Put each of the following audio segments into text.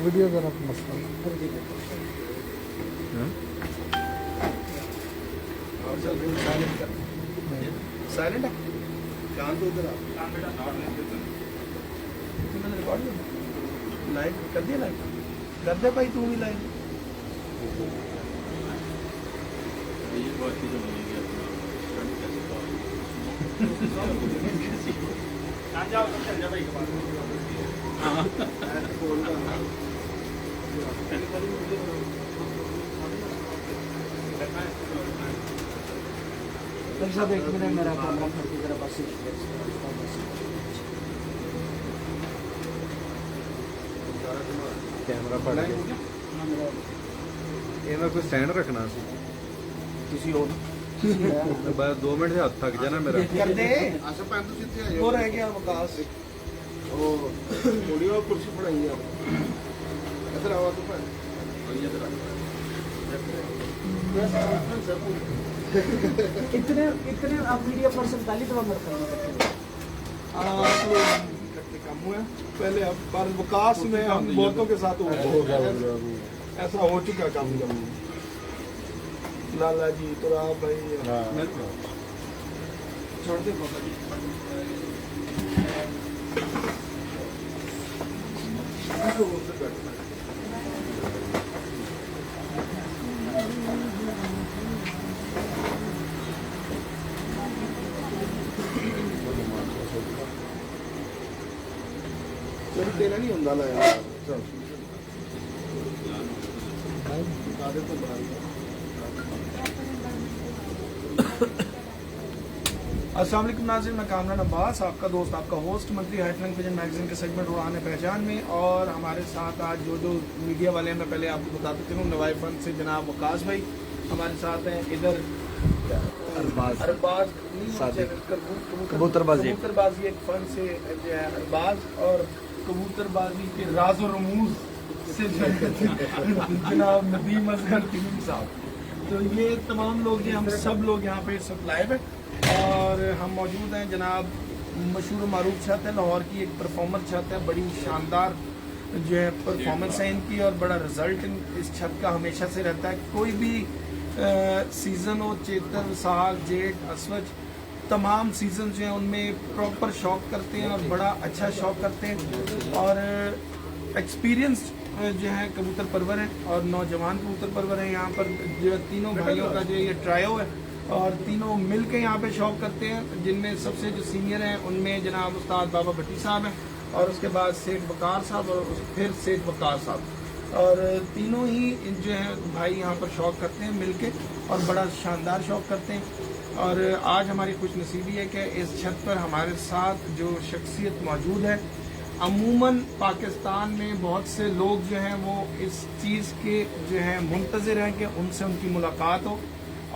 Video जरा मसला silent है कान तो उधर लाइट कर दिया, लाइट कर दे भाई, तू भी लाइट सब एक मिनट मेरा काम करके जरा बस कैमरा फट गया ਇਹਨਾਂ ਕੋਈ ਸਟੈਂਡ ਰੱਖਣਾ ਸੀ किसी और ਬਸ 2 ਮਿੰਟ ਦੇ ਹੱਥ ਥੱਕ ਜਾਣਾ ਮੇਰਾ कर दे। अच्छा पैन तो सीधे आए वो रह गया वकास, ओ थोड़ी और कुर्सी पड़ाई है इधर आओ तो पैन इतने इतने आप मीडिया पर्सन पहली दफा मरते हैं करते कम हुआ पहले। अब पर वकास में हम बहुतों के साथ हो ऐसा हो चुका काम जब लाला जी तो राम भाई छोड़ दे पापा जी। चल तेरा नहीं होता लाया चल आधे तो बना अस्सलाम वालेकुम नाज़रीन, मैं कामरान अब्बास, आपका दोस्त, आपका host, monthly headline vision magazine के सेगमेंट उड़ान पहचान में। और हमारे साथ आज जो मीडिया वाले हैं मैं पहले आपको बताते चलूँ। नवाई फंड से जनाब वकास भाई हमारे साथ हैं। इधर अरबाज कबूतरबाजी एक फंड से जो है अरबाज, और कबूतरबाजी के राज और रमूज से जनाब नदीम अजहर तमीम साहब। तो ये तमाम लोग हैं, हम सब लोग यहाँ पे इस वक्त लाइव है और हम मौजूद हैं। जनाब मशहूर मारूफ छत है, लाहौर की एक परफॉर्मर छत है, बड़ी शानदार जो है परफॉर्मेंस है इनकी और बड़ा रिजल्ट इस छत का हमेशा से रहता है। कोई भी सीज़न हो, चेतर, साग, जेठ, असवज, तमाम सीज़न जो हैं उनमें प्रॉपर शौक करते हैं और बड़ा अच्छा शौक करते हैं। और एक्सपीरियंस जो है कबूतर परवर हैं और नौजवान कबूतर परवर हैं। यहाँ पर जो तीनों भाइयों का जो ये ट्रायो है और तीनों मिल के यहाँ पे शौक करते हैं, जिनमें सबसे जो सीनियर हैं उनमें जनाब उस्ताद बाबा भट्टी साहब हैं और उसके बाद सेठ वकार साहब और फिर सेठ वकार साहब। और तीनों ही जो है भाई यहाँ पर शौक करते हैं मिलके और बड़ा शानदार शौक करते हैं। और आज हमारी खुशनसीबी है कि इस छत पर हमारे साथ जो शख्सियत मौजूद है, अमूमन पाकिस्तान में बहुत से लोग जो हैं वो इस चीज़ के जो है मुंतज़िर हैं कि उनसे उनकी मुलाकात हो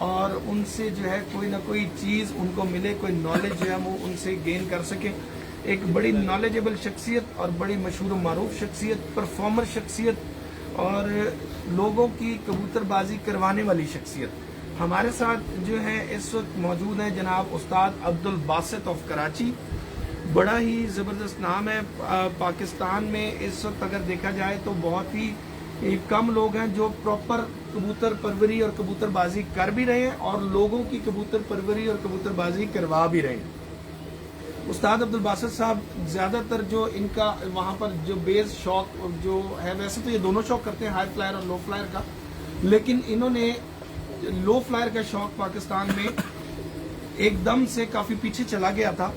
और उनसे जो है कोई ना कोई चीज़ उनको मिले, कोई नॉलेज जो है वो उनसे गेन कर सके। एक बड़ी नॉलेजेबल शख्सियत और बड़ी मशहूर मारूफ शख्सियत, परफॉर्मर शख्सियत और लोगों की कबूतरबाजी करवाने वाली शख्सियत हमारे साथ जो है इस वक्त मौजूद है। जनाब उस्ताद अब्दुल बासित ऑफ कराची, बड़ा ही ज़बरदस्त नाम है पाकिस्तान में। इस वक्त अगर देखा जाए तो बहुत ही कम लोग हैं जो प्रॉपर कबूतर परवरी और कबूतरबाजी कर भी रहे हैं और लोगों की कबूतर परवरी और कबूतरबाजी करवा भी रहे हैं। उस्ताद अब्दुल बासित साहब ज़्यादातर जो इनका वहाँ पर जो बेस शौक जो है, वैसे तो ये दोनों शौक करते हैं, हाई फ्लायर और लो फ्लायर का, लेकिन इन्होंने लो फ्लायर का शौक पाकिस्तान में एकदम से काफ़ी पीछे चला गया था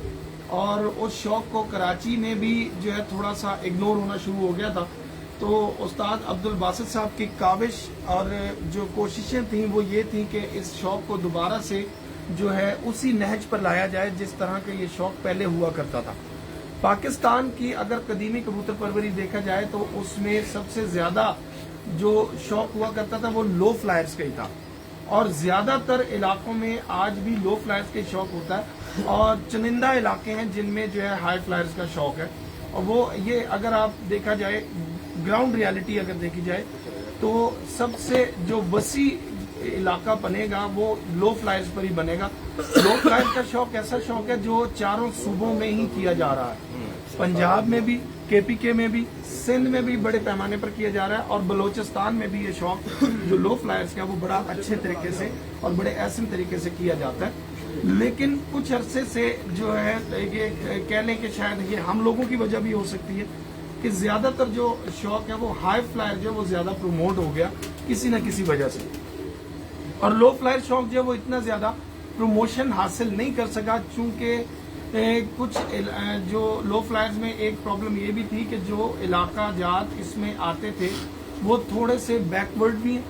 और उस शौक को कराची में भी जो है थोड़ा सा इग्नोर होना शुरू हो गया था। तो उस्ताद अब्दुल बासित साहब की काविश और जो कोशिशें थीं वो ये थी कि इस शौक को दोबारा से जो है उसी नहज पर लाया जाए जिस तरह का ये शौक पहले हुआ करता था। पाकिस्तान की अगर कदीमी कबूतर परवरी देखा जाए तो उसमें सबसे ज्यादा जो शौक हुआ करता था वो लो फ्लायर्स का ही था, और ज्यादातर इलाकों में आज भी लो फ्लायर्स का शौक होता है, और चुनिंदा इलाके हैं जिनमें जो है हाई फ्लायर्स का शौक है। और वो ये अगर आप देखा जाए ग्राउंड रियलिटी अगर देखी जाए तो सबसे जो वसी इलाका बनेगा वो लो फ्लायर्स पर ही बनेगा। लो फ्लायर्स का शौक ऐसा शौक है जो चारों सूबों में ही किया जा रहा है, पंजाब में भी, केपीके में भी, सिंध में भी बड़े पैमाने पर किया जा रहा है, और बलोचिस्तान में भी ये शौक जो लो फ्लायर्स का वो बड़ा अच्छे तरीके से और बड़े ऐसे तरीके से किया जाता है। लेकिन कुछ अरसे से जो है ये कह लें कि शायद ये हम लोगों की वजह भी हो सकती है कि ज्यादातर जो शौक है वो हाई फ्लायर जो वो ज्यादा प्रमोट हो गया किसी न किसी वजह से, और लो फ्लायर शौक जो है वो इतना ज्यादा प्रमोशन हासिल नहीं कर सका, चूंकि कुछ जो लो फ्लायर्स में एक प्रॉब्लम ये भी थी कि जो इलाका जात इसमें आते थे वो थोड़े से बैकवर्ड भी हैं,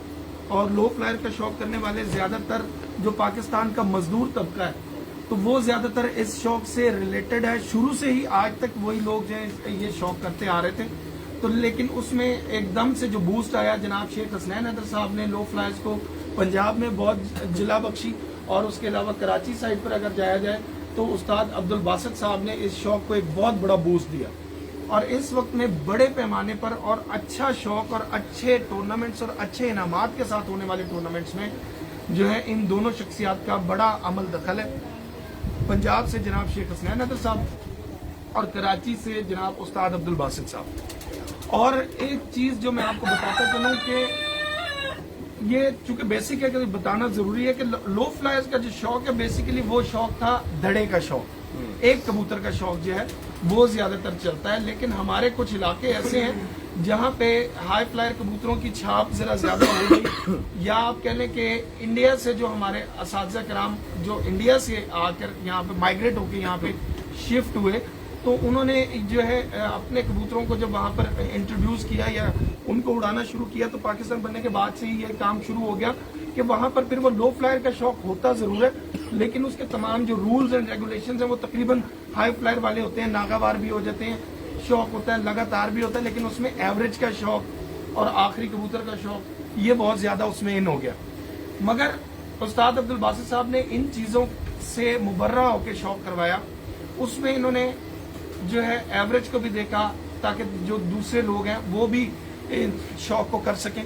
और लो फ्लायर का शौक करने वाले ज्यादातर जो पाकिस्तान का मजदूर तबका है तो वो ज्यादातर इस शौक से रिलेटेड है। शुरू से ही आज तक वही लोग जो है ये शौक करते आ रहे थे। तो लेकिन उसमें एकदम से जो बूस्ट आया, जनाब शेख हसनैन हैदर साहब ने लो फ्लायर्स को पंजाब में बहुत जिला बख्शी, और उसके अलावा कराची साइड पर अगर जाया जाए तो उस्ताद अब्दुल बासित साहब ने इस शौक को एक बहुत बड़ा बूस्ट दिया, और इस वक्त में बड़े पैमाने पर और अच्छा शौक और अच्छे टूर्नामेंट्स और अच्छे इनामात के साथ होने वाले टूर्नामेंट्स में जो है इन दोनों शख्सियात का बड़ा अमल दखल है। पंजाब से जनाब शेख हसनैन हैदर साहब और कराची से जनाब उस्ताद अब्दुल बासित साहब। और एक चीज जो मैं आपको बताता चलूं कि ये चूंकि बेसिक है कि बताना जरूरी है कि लो फ्लायर्स का जो शौक है बेसिकली वो शौक था धड़े का शौक, एक कबूतर का शौक जो है वो ज्यादातर चलता है। लेकिन हमारे कुछ इलाके ऐसे हैं जहां पे हाई फ्लायर कबूतरों की छाप जरा ज्यादा हो गई, या आप कह लें कि इंडिया से जो हमारे असातिज़ा कराम जो इंडिया से आकर यहाँ पे माइग्रेट होकर यहाँ पे शिफ्ट हुए, तो उन्होंने जो है अपने कबूतरों को जब वहां पर इंट्रोड्यूस किया या उनको उड़ाना शुरू किया, तो पाकिस्तान बनने के बाद से ही ये काम शुरू हो गया कि वहां पर फिर वो लो फ्लायर का शौक होता जरूर है, लेकिन उसके तमाम जो रूल्स एंड रेगुलेशंस हैं वो तकरीबन हाई फ्लायर वाले होते हैं, नागावार भी हो जाते हैं, शौक होता है लगातार भी होता है, लेकिन उसमें एवरेज का शौक और आखिरी कबूतर का शौक ये बहुत ज्यादा उसमें इन हो गया। मगर उस्ताद अब्दुल बासित साहब ने इन चीजों से मुबर्रा होकर शौक करवाया, उसमें इन्होंने जो है एवरेज को भी देखा ताकि जो दूसरे लोग हैं वो भी शौक को कर सकें,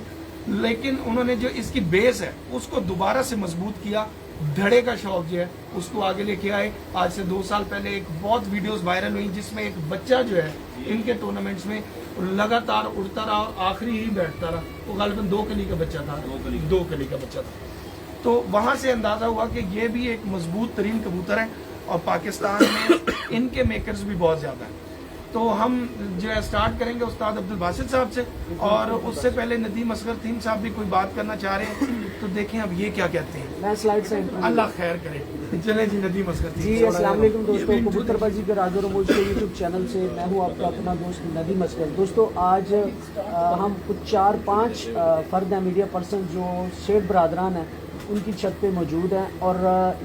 लेकिन उन्होंने जो इसकी बेस है उसको दोबारा से मजबूत किया। धड़े का शौक जो है उसको आगे लेके आए। आज से 2 साल पहले एक बहुत वीडियोस वायरल हुई जिसमें एक बच्चा जो है इनके टूर्नामेंट्स में लगातार उड़ता रहा और आखिरी ही बैठता रहा, वो गालिबन 2 कली का बच्चा था, 2 कली का बच्चा था। तो वहां से अंदाजा हुआ कि ये भी एक मजबूत तरीन कबूतर है, और पाकिस्तान में इनके मेकर्स भी बहुत ज्यादा हैं। तो हम जो है स्टार्ट करेंगे उस्ताद अब्दुल बासित साहब से, और उससे पहले नदीम असगर थीम साहब भी कोई बात करना चाह रहे हैं, तो देखें अब ये क्या कहते हैं। मैं स्लाइड से अल्लाह खैर करे। चले जी नदीम असगर जी, अस्सलाम वालेकुम दोस्तों, कबूतरबाजी के राज और रमूज के यूट्यूब चैनल से मैं हूँ आपका अपना दोस्त नदीम असगर। दोस्तों आज हम कुछ 4-5 फर्द हैं, मीडिया पर्सन जो शेख बरादरान हैं, उनकी छत पे मौजूद हैं, और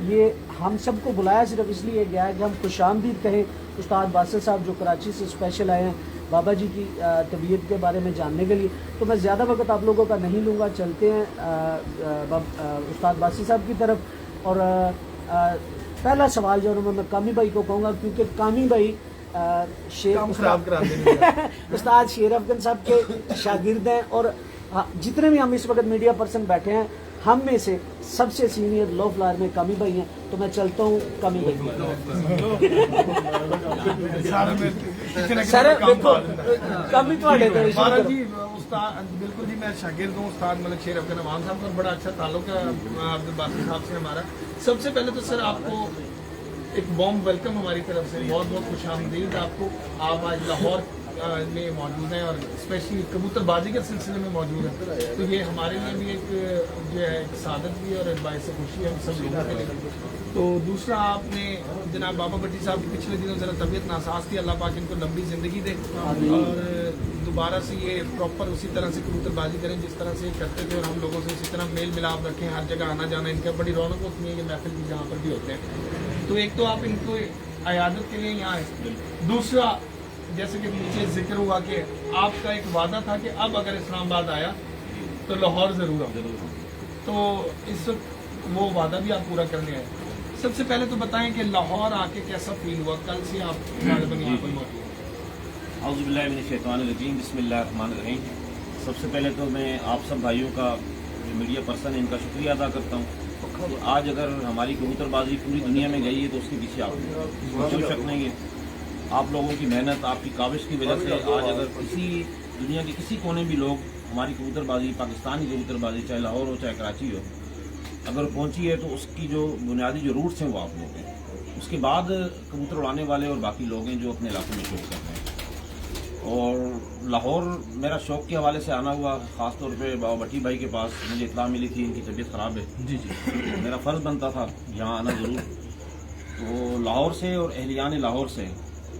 ये हम सबको बुलाया सिर्फ इसलिए गया है कि हम खुशामदीद कहें उस्ताद बासित साहब जो कराची से स्पेशल आए हैं बाबा जी की तबीयत के बारे में जानने के लिए। तो मैं ज़्यादा वक्त आप लोगों का नहीं लूँगा, चलते हैं उस्ताद बासित साहब की तरफ। और पहला सवाल जो मैं कामी भाई को कहूँगा, क्योंकि कामी भाई उस्ताद शेर अफगन साहब के शागिर्द हैं, और जितने भी हम इस वक्त मीडिया पर्सन बैठे हैं हम में से सबसे सीनियर लो फ्लायर में कामी भाई हैं। तो मैं चलता हूँ कामी भाई सर, देखो कामी जी उस्ताद बिल्कुल जी, मैं शागिर्द हूँ उस्ताद मलिक शेर अफगन अवान साहब का, बड़ा अच्छा ताल्लुक है अब्दुल बासित साहब से हमारा। सबसे पहले तो सर आपको एक वार्म वेलकम हमारी तरफ से, बहुत बहुत खुशामदीद आपको। आप आज लाहौर में मौजूद हैं और स्पेशली कबूतरबाजी के सिलसिले में मौजूद हैं, तो ये हमारे लिए भी एक जो है एक सादत भी और बायस खुशी है हम सब लोगों के लिए। तो दूसरा, आपने जनाब बाबा भट्टी साहब की पिछले दिनों जरा तबीयत नासाज थी, अल्लाह पाक इनको लंबी जिंदगी दे और दोबारा से ये प्रॉपर उसी तरह से कबूतरबाजी करें जिस तरह से करते थे, और हम लोगों से इसी तरह मेल मिलाप रखें, हर जगह आना जाना। इनका बड़ी रौनक होती है ये महफिल की जहाँ पर भी होते हैं। तो एक तो आप इनको अयादत के लिए यहाँ आए। दूसरा, जैसे कि नीचे जिक्र हुआ कि आपका एक वादा था कि अब अगर इस्लामाबाद आया तो लाहौर जरूर आओ, तो इस वक्त वो वादा भी आप पूरा करने आए। सबसे पहले तो बताएं कि लाहौर आके कैसा फील हुआ, कल से आप गालिबन यहाँ पर मौजूद हैं। औज़ुबिल्लाहि मिनश्शैतानिर्रजीम, बिस्मिल्लाहिर्रहमानिर्रहीम। सबसे पहले तो मैं आप सब भाइयों का, जो मीडिया पर्सन है, इनका शुक्रिया अदा करता हूँ। तो आज अगर हमारी कबूतरबाजी पूरी दुनिया में गई है तो उसके पीछे आप कोई शक नहीं है। आप लोगों की मेहनत, आपकी काविश की वजह से आज अगर किसी दुनिया के किसी कोने भी लोग हमारी कबूतरबाजी, पाकिस्तान की कबूतरबाजी, चाहे लाहौर हो चाहे कराची हो, अगर पहुंची है तो उसकी जो बुनियादी जो रूट्स हैं वो आप लोग हैं। उसके बाद कबूतर उड़ाने वाले और बाकी लोग हैं जो अपने इलाकों में शौक कर रहे हैं। और लाहौर मेरा शौक के हवाले से आना हुआ, ख़ास तौर पे बाबा भट्टी भाई के पास मुझे इत्तला मिली थी इनकी तबीयत ख़राब है। जी जी, मेरा फ़र्ज़ बनता था यहाँ आना ज़रूर। तो लाहौर से और अहलियान लाहौर से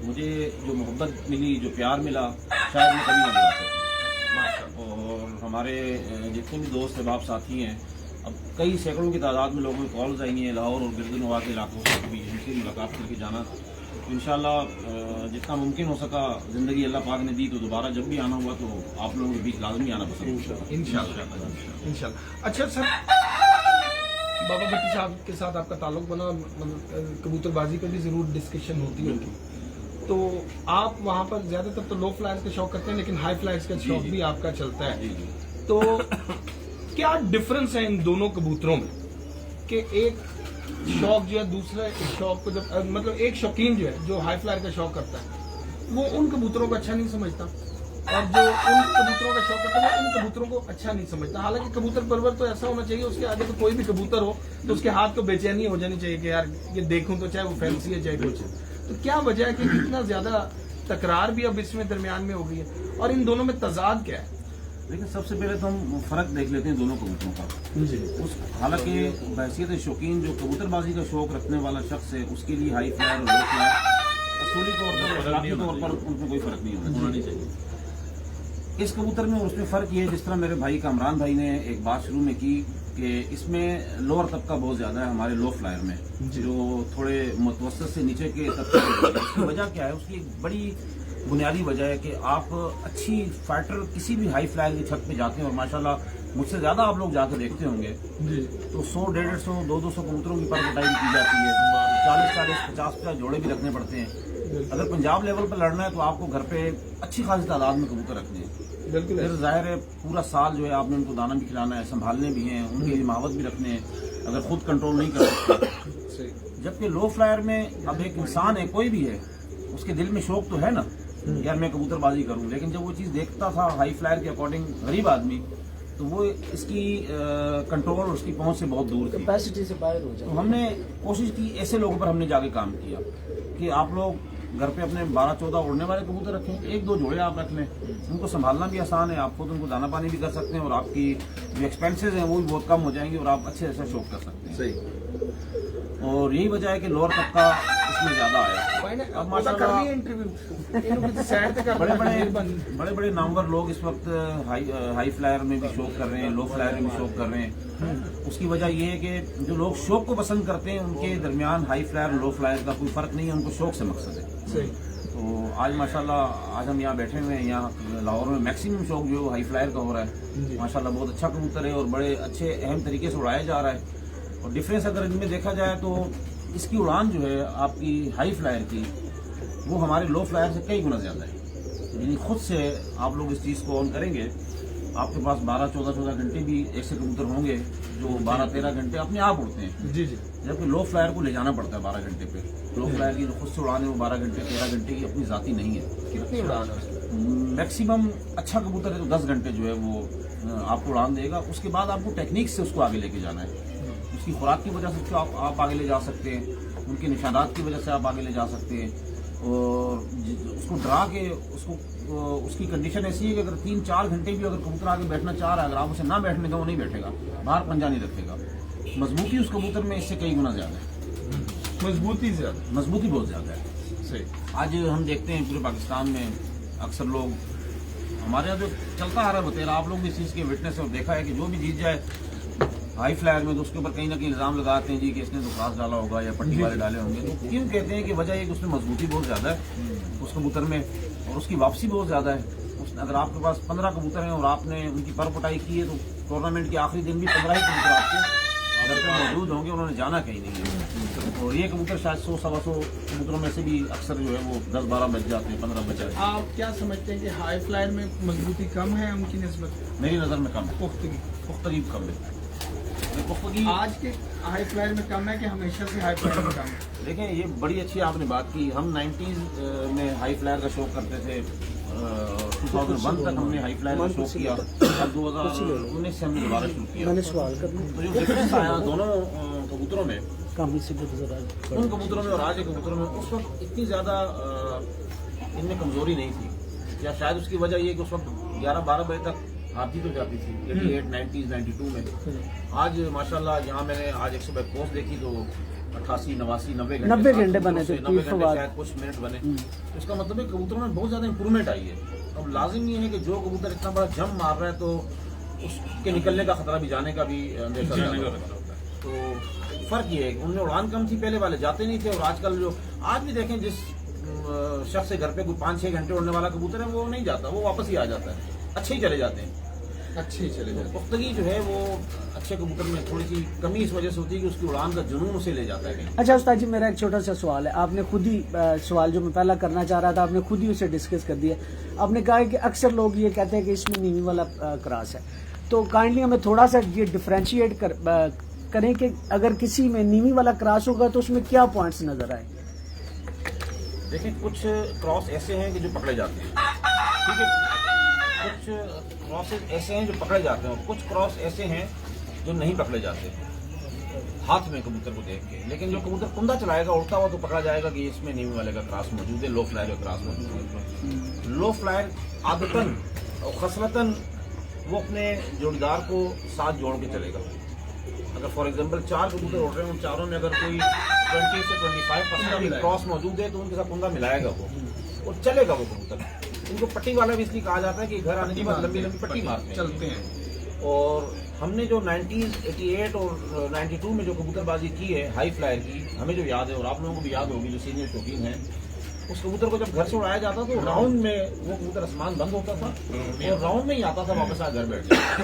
मुझे जो मोहब्बत मिली, जो प्यार मिला, शायद मैं कभी ना मिला सकूँ। और हमारे जितने भी दोस्त अहबाब साथी हैं, अब कई सैकड़ों की तादाद में लोगों की कॉल्स आई हैं लाहौर और गिरदनवा के इलाकों से भी, उनसे मुलाकात करके जाना। तो इंशाल्लाह जितना मुमकिन हो सका, ज़िंदगी अल्लाह पाक ने दी, तो दोबारा जब भी आना हुआ तो आप लोगों के बीच लाजमी आना पसंद है इंशाल्लाह। अच्छा सर, बाबा भट्टी साहब के साथ आपका ताल्लुक बना, मतलब कबूतरबाजी पर भी ज़रूर डिस्कशन होती होगी, तो आप वहाँ पर ज़्यादातर तो लो फ्लाइज का शौक करते हैं, लेकिन हाई फ्लाइज का शौक भी आपका चलता है। तो क्या डिफरेंस है इन दोनों कबूतरों में कि एक शौक जो है दूसरे शौक को, जब मतलब एक शौकीन जो है जो हाई फ्लायर का शौक करता है वो उन कबूतरों को अच्छा नहीं समझता, और जो उन कबूतरों का शौक करता है वो इन कबूतरों को अच्छा नहीं समझता। हालांकि कबूतर परवर तो ऐसा होना चाहिए, उसके आगे तो कोई भी कबूतर हो तो उसके हाथ को बेचैनी हो जानी चाहिए कि यार ये देखूं तो, चाहे वो फैंसी है चाहे कुछ है। तो क्या वजह है कि इतना ज्यादा तकरार भी अब इसमें दरमियान में हो गई है, और इन दोनों में तजाद क्या है? लेकिन सबसे पहले तो हम फ़र्क देख लेते हैं दोनों कबूतरों का। जी, उस हालांकि बहसीत शौकीन जो कबूतरबाजी का शौक रखने वाला शख्स है, उसके लिए हाई फ्लायर और लो फ्लायर असूली तौर पर, अखलाकी तौर पर उनमें कोई फ़र्क नहीं होना चाहिए। इस कबूतर में और उसमें फ़र्क ये है, जिस तरह मेरे भाई कामरान भाई ने एक बात शुरू में की कि इसमें लोअर तबका बहुत ज़्यादा है हमारे लो फ्लायर में, जो थोड़े मुतवस्सित से नीचे के तबके के। उसकी वजह क्या है? उसकी एक बड़ी बुनियादी वजह है कि आप अच्छी फाइटर किसी भी हाई फ्लायर की छत पे जाते हैं, और माशाल्लाह मुझसे ज़्यादा आप लोग जाकर देखते होंगे, तो 100, 150, 200 कबूतरों की पर कटाई की जाती है, 40, 50 जोड़े भी रखने पड़ते हैं। अगर पंजाब लेवल पर लड़ना है तो आपको घर पे अच्छी खासी तादाद में कबूतर रखने हैं। बिल्कुल। फिर जाहिर है पूरा साल जो है आपने उनको दाना भी खिलाना है, संभालने भी हैं, उनकी हिमावत भी रखने हैं, अगर खुद कंट्रोल नहीं कर सकते। जबकि लो फ्लायर में अब एक इंसान है, कोई भी है, उसके दिल में शौक तो है ना यार मैं कबूतरबाजी करूं, लेकिन जब वो चीज़ देखता था हाई फ्लायर के अकॉर्डिंग गरीब आदमी, तो वो इसकी कंट्रोल और उसकी पहुंच से बहुत दूर थी, कैपेसिटी से बाहर हो जाए। तो हमने कोशिश की, ऐसे लोगों पर हमने जाके काम किया कि आप लोग घर पे अपने 12-14 उड़ने वाले कबूतर रखें, 1-2 जोड़े आप रख लें, उनको संभालना भी आसान है, आप खुद उनको दाना पानी भी कर सकते हैं, और आपकी जो एक्सपेंसेस हैं वो भी बहुत कम हो जाएंगे, और आप अच्छे से शौक कर सकते हैं। सही। और यही वजह है कि लोअर तबका इसमें ज्यादा आया। अब माशाल्लाह बड़े बड़े नामवर लोग इस वक्त हाई फ्लायर में भी शौक कर रहे हैं, लो फ्लायर में भी शौक कर रहे हैं। उसकी वजह यह है कि जो लोग शौक को पसंद करते हैं उनके दरमियान हाई फ्लायर लो फ्लायर का कोई फर्क नहीं है, उनको शौक से मकसद है। तो आज माशाल्लाह आज हम यहाँ बैठे हुए हैं, यहाँ लाहौर में मैक्सिमम शौक जो हाई फ्लायर का हो रहा है। माशाल्लाह बहुत अच्छा कबूतर है और बड़े अच्छे अहम तरीके से उड़ाया जा रहा है। और डिफरेंस अगर इनमें देखा जाए तो इसकी उड़ान जो है आपकी हाई फ्लायर की, वो हमारे लो फ्लायर से कई गुना ज़्यादा है। यानी खुद से आप लोग इस चीज़ को ऑन करेंगे, आपके पास 12-14 घंटे भी ऐसे कबूतर होंगे जो 12-13 घंटे अपने आप उड़ते हैं। जी जी। जबकि लो फ्लायर को ले जाना पड़ता है 12 घंटे पे। लो फ्लायर की जो खुद से उड़ान है वो 12 घंटे 13 घंटे की अपनी ज़ाती नहीं है। कितनी उड़ान है? मैक्सिमम अच्छा कबूतर है तो 10 घंटे जो है वो आपको उड़ान देगा। उसके बाद आपको टेक्निक से उसको आगे लेके जाना है। उसकी खुराक की वजह से उसको आप आगे ले जा सकते हैं, उनके निशानात की वजह से आप आगे ले जा सकते हैं। और उसको डरा के उसकी कंडीशन ऐसी है कि अगर 3-4 घंटे भी अगर कबूतर आगे बैठना चाह रहा है, अगर आप उसे ना बैठने दो वो नहीं बैठेगा, बाहर पंजा नहीं रखेगा। मजबूती उस कबूतर में इससे कई गुना ज़्यादा है। मजबूती बहुत ज़्यादा है। सही। आज हम देखते हैं पूरे पाकिस्तान में अक्सर लोग, हमारे यहाँ जो चलता आ रहा है बतेरा, आप लोग भी इस चीज़ के विटनेस और देखा है कि जो भी जीत जाए हाई फ्लायर में तो उसके ऊपर कहीं ना कहीं इल्जाम लगाते हैं जी कि इसने तो क्रॉस डाला होगा या पट्टी वाले डाले होंगे। तो क्यों कहते हैं कि वजह ये कि उसमें मजबूती बहुत ज़्यादा है उस कबूतर में, और उसकी वापसी बहुत ज़्यादा है। अगर आपके पास 15 कबूतर हैं और आपने उनकी पर पटाई की है तो टूर्नामेंट के आखिरी दिन भी 15 ही कबूतर आपके घर पे मौजूद होंगे, उन्होंने जाना कहीं नहीं है। और ये कबूतर शायद 100-125 कबूतरों में से भी अक्सर जो है वो 10-12 बच जाते हैं, 15 बच जाते हैं। आप क्या समझते हैं कि हाई फ्लायर में मजबूती कम है उनकी निस्बत? मेरी नज़र में कम है, पुख्तगी कम है। पुख्तगी आज के हाई फ्लायर में कम है कि हमेशा से हाई फ्लायर में कम है? देखें, ये बड़ी अच्छी आपने बात की। हम 90s में हाई फ्लायर का शौक करते थे, 2001 तक हमने हाई फ्लायर का शौक किया, और 2019 से हमने दोबारा शुरू किया। मैंने सवाल करना तो जो डिफरेंस आया दोनों कबूतरों में, काफी से उन कबूतरों में और आज के कबूतरों में, उस वक्त इतनी ज़्यादा इनमें कमजोरी नहीं थी, या शायद उसकी वजह ये कि उस वक्त 11-12 बजे तक हाथी तो जाती थी 88, 90s, 92 में। आज माशाल्लाह यहाँ मैंने आज एक सुबह पोस्ट देखी तो 88, 89, 90 घंटे बने थे, 90 घंटे शायद कुछ मिनट बने। तो इसका मतलब है कबूतरों में बहुत ज़्यादा इंप्रूवमेंट आई है। अब लाजिम ये है कि जो कबूतर इतना बड़ा जम मार रहा है तो उसके निकलने का खतरा भी, जाने का भी अंदेशा होता है। तो फर्क ये है कि उनमें उड़ान कम थी, पहले वाले जाते नहीं थे, और आजकल जो आज भी देखें जिस शख्स के घर पे कोई 5-6 घंटे उड़ने वाला कबूतर है वो नहीं जाता, वो वापस ही आ जाता है, अच्छे ही चले जाते हैं, अच्छे ही चले जाते हैं। पुख्तगी जो है वो अच्छे कबूतर में थोड़ी सी कमी इस वजह से होती है कि उसकी उड़ान का जुनून उसे ले जाता है कहीं। अच्छा उस्ताद जी, मेरा एक छोटा सा सवाल है। आपने खुद ही सवाल जो मैं पहला करना चाह रहा था आपने खुद ही उसे डिस्कस कर दिया। आपने कहा कि अक्सर लोग ये कहते हैं कि इसमें नीवी वाला क्रॉस है, तो काइंडली हमें थोड़ा सा ये डिफ्रेंशिएट करें कि अगर किसी में नीवी वाला क्रॉस होगा तो उसमें क्या पॉइंट्स नजर आए? देखिए, कुछ क्रॉस ऐसे हैं कि जो पकड़े जाते हैं, ठीक है, कुछ क्रॉसेस ऐसे हैं जो पकड़े जाते हैं, और कुछ क्रॉस ऐसे हैं जो नहीं पकड़े जाते हाथ में कबूतर को देख के। लेकिन जो कबूतर कुंदा चलाएगा, उड़ता हुआ, तो पकड़ा जाएगा कि इसमें नीवी वाले का क्रॉस मौजूद है, लो फ्लायर का क्रॉस मौजूद है। लो फ्लायर आदतन और खसलतन वो अपने जोड़ीदार को साथ जोड़ के चलेगा। अगर फॉर एग्जांपल 4 कबूतर उड़ रहे हैं, उन चारों में अगर कोई 20 से 25% भी क्रॉस मौजूद है तो उनके साथ कुंदा मिलाएगा वो, और चलेगा वो कबूतर। इनको पट्टी वाला भी इसलिए कहा जाता है कि घर आने के बाद लंबी लंबी पट्टी मारते हैं, चलते हैं। और हमने जो 90s, 88 और 92 में जो कबूतरबाजी की है हाई फ्लायर की, हमें जो याद है और आप लोगों को भी याद होगी जो सीनियर शौकीन हैं, उस कबूतर को जब घर से उड़ाया जाता तो राउंड में वो कबूतर आसमान बंद होता था और राउंड में ही आता था, वापस आ घर बैठ जाता।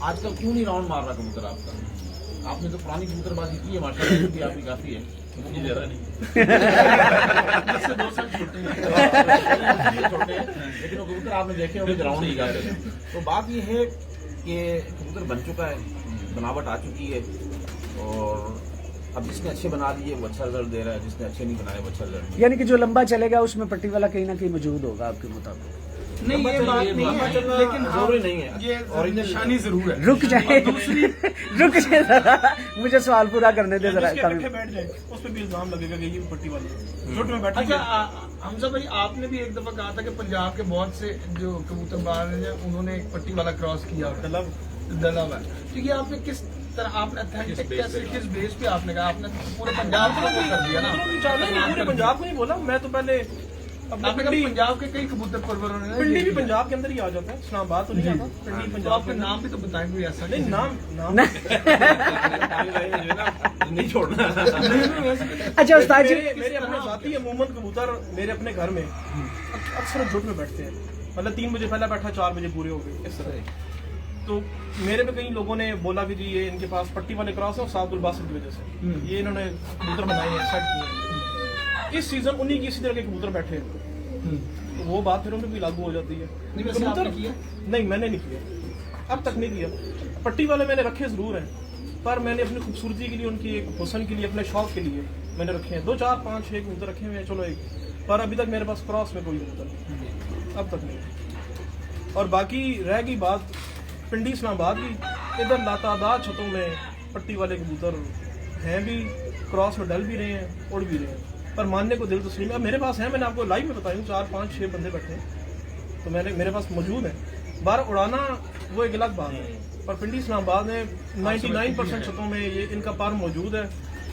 आजकल क्यों नहीं राउंड मार रहा कबूतर आपका? आपने तो पुरानी कबूतरबाजी की है माशाल्लाह, की आपकी काफी है, मुझे ज्यादा नहीं छोटे हैं, लेकिन वो कबूतर आपने देखे होंगे राउंड ही जाते हैं। तो बात ये है कि कबूतर बन चुका है, बनावट आ चुकी है, और अब जिसने अच्छे बना दिए वो अच्छा रिजल्ट दे रहा है, जिसने अच्छे नहीं बनाए वो अच्छा रिजल्ट नहीं। यानी कि जो लंबा चलेगा उसमें पट्टी वाला कहीं ना कहीं मौजूद होगा आपके मुताबिक? नहीं, ये बात नहीं है, लेकिन जरूरी नहीं है, ये ओरिजिनल निशानी जरूर है। रुक जाए रुक जाए जरा, मुझे सवाल पूरा करने दे जरा। बैठ जाए उस पर भी इल्जाम लगेगा कि ये पट्टी वाली झूठ में बैठ। अच्छा हमजा भाई, आपने भी एक दफा कहा था कि पंजाब के बहुत से जो कबूतरबाज हैं उन्होंने एक पट्टी वाला क्रॉस किया, दलाव है, तो ये आपने किस तरह, आपने अथेंटिक कैसे, किस बेस पे आपने कहा? आपने पूरे पंजाब को कर दिया ना? पूरे पंजाब को नहीं बोला, मैं तो पहले आपने कहा पंजाब के कई कबूतर परवरों ने, पिंडी भी पंजाब के अंदर ही आ जाता है, इस्लामाबाद तो नहीं आता, पिंडी तो पंजाब। आपका नाम भी तो बताएं कोई ऐसा? नहीं, नाम नहीं छोड़ना। अच्छा उस्ताद जी, मेरे अपने साथी अमूमन कबूतर मेरे अपने घर में अक्सर झुंड में बैठते हैं, मतलब 3 बजे पहले बैठा, 4 बजे पूरे हो गए, इस तरह। तो मेरे पे कई लोगों ने बोला कि जी ये इनके पास पट्टी वाले क्रॉस है, और सादुल बासित की वजह से ये इन्होंने कबूतर बनाए हैं, सेट किए हैं। इस सीजन उन्हीं की इसी तरह के कबूतर बैठे हैं, तो वो बात फिर उनमें भी लागू हो जाती है। कबूतर किया? नहीं, मैंने नहीं किया, अब तक नहीं किया। पट्टी वाले मैंने रखे जरूर हैं, पर मैंने अपनी खूबसूरती के लिए, उनकी एक हुस्न के लिए, अपने शौक के लिए मैंने रखे हैं। 2, 4, 5, 6 कबूतर रखे हुए हैं, चलो एक, पर अभी तक मेरे पास क्रॉस में कोई कबूतर नहीं, अब तक नहीं। और बाकी रह गई बात पिंडी इस्लामाबाद की, इधर लातादाद छतों में पट्टी वाले कबूतर हैं भी, क्रॉस में डल भी रहे हैं, उड़ भी रहे हैं, पर मानने को दिल तस्लीम है। मेरे पास है, मैंने आपको लाइव में बताया, 4, 5, 6 बंदे बैठे हैं, तो मेरे पास मौजूद है। बार उड़ाना वो एक अलग बात है, पर पिंडी इस्लामाबाद में 99% छतों में ये इनका पर मौजूद है,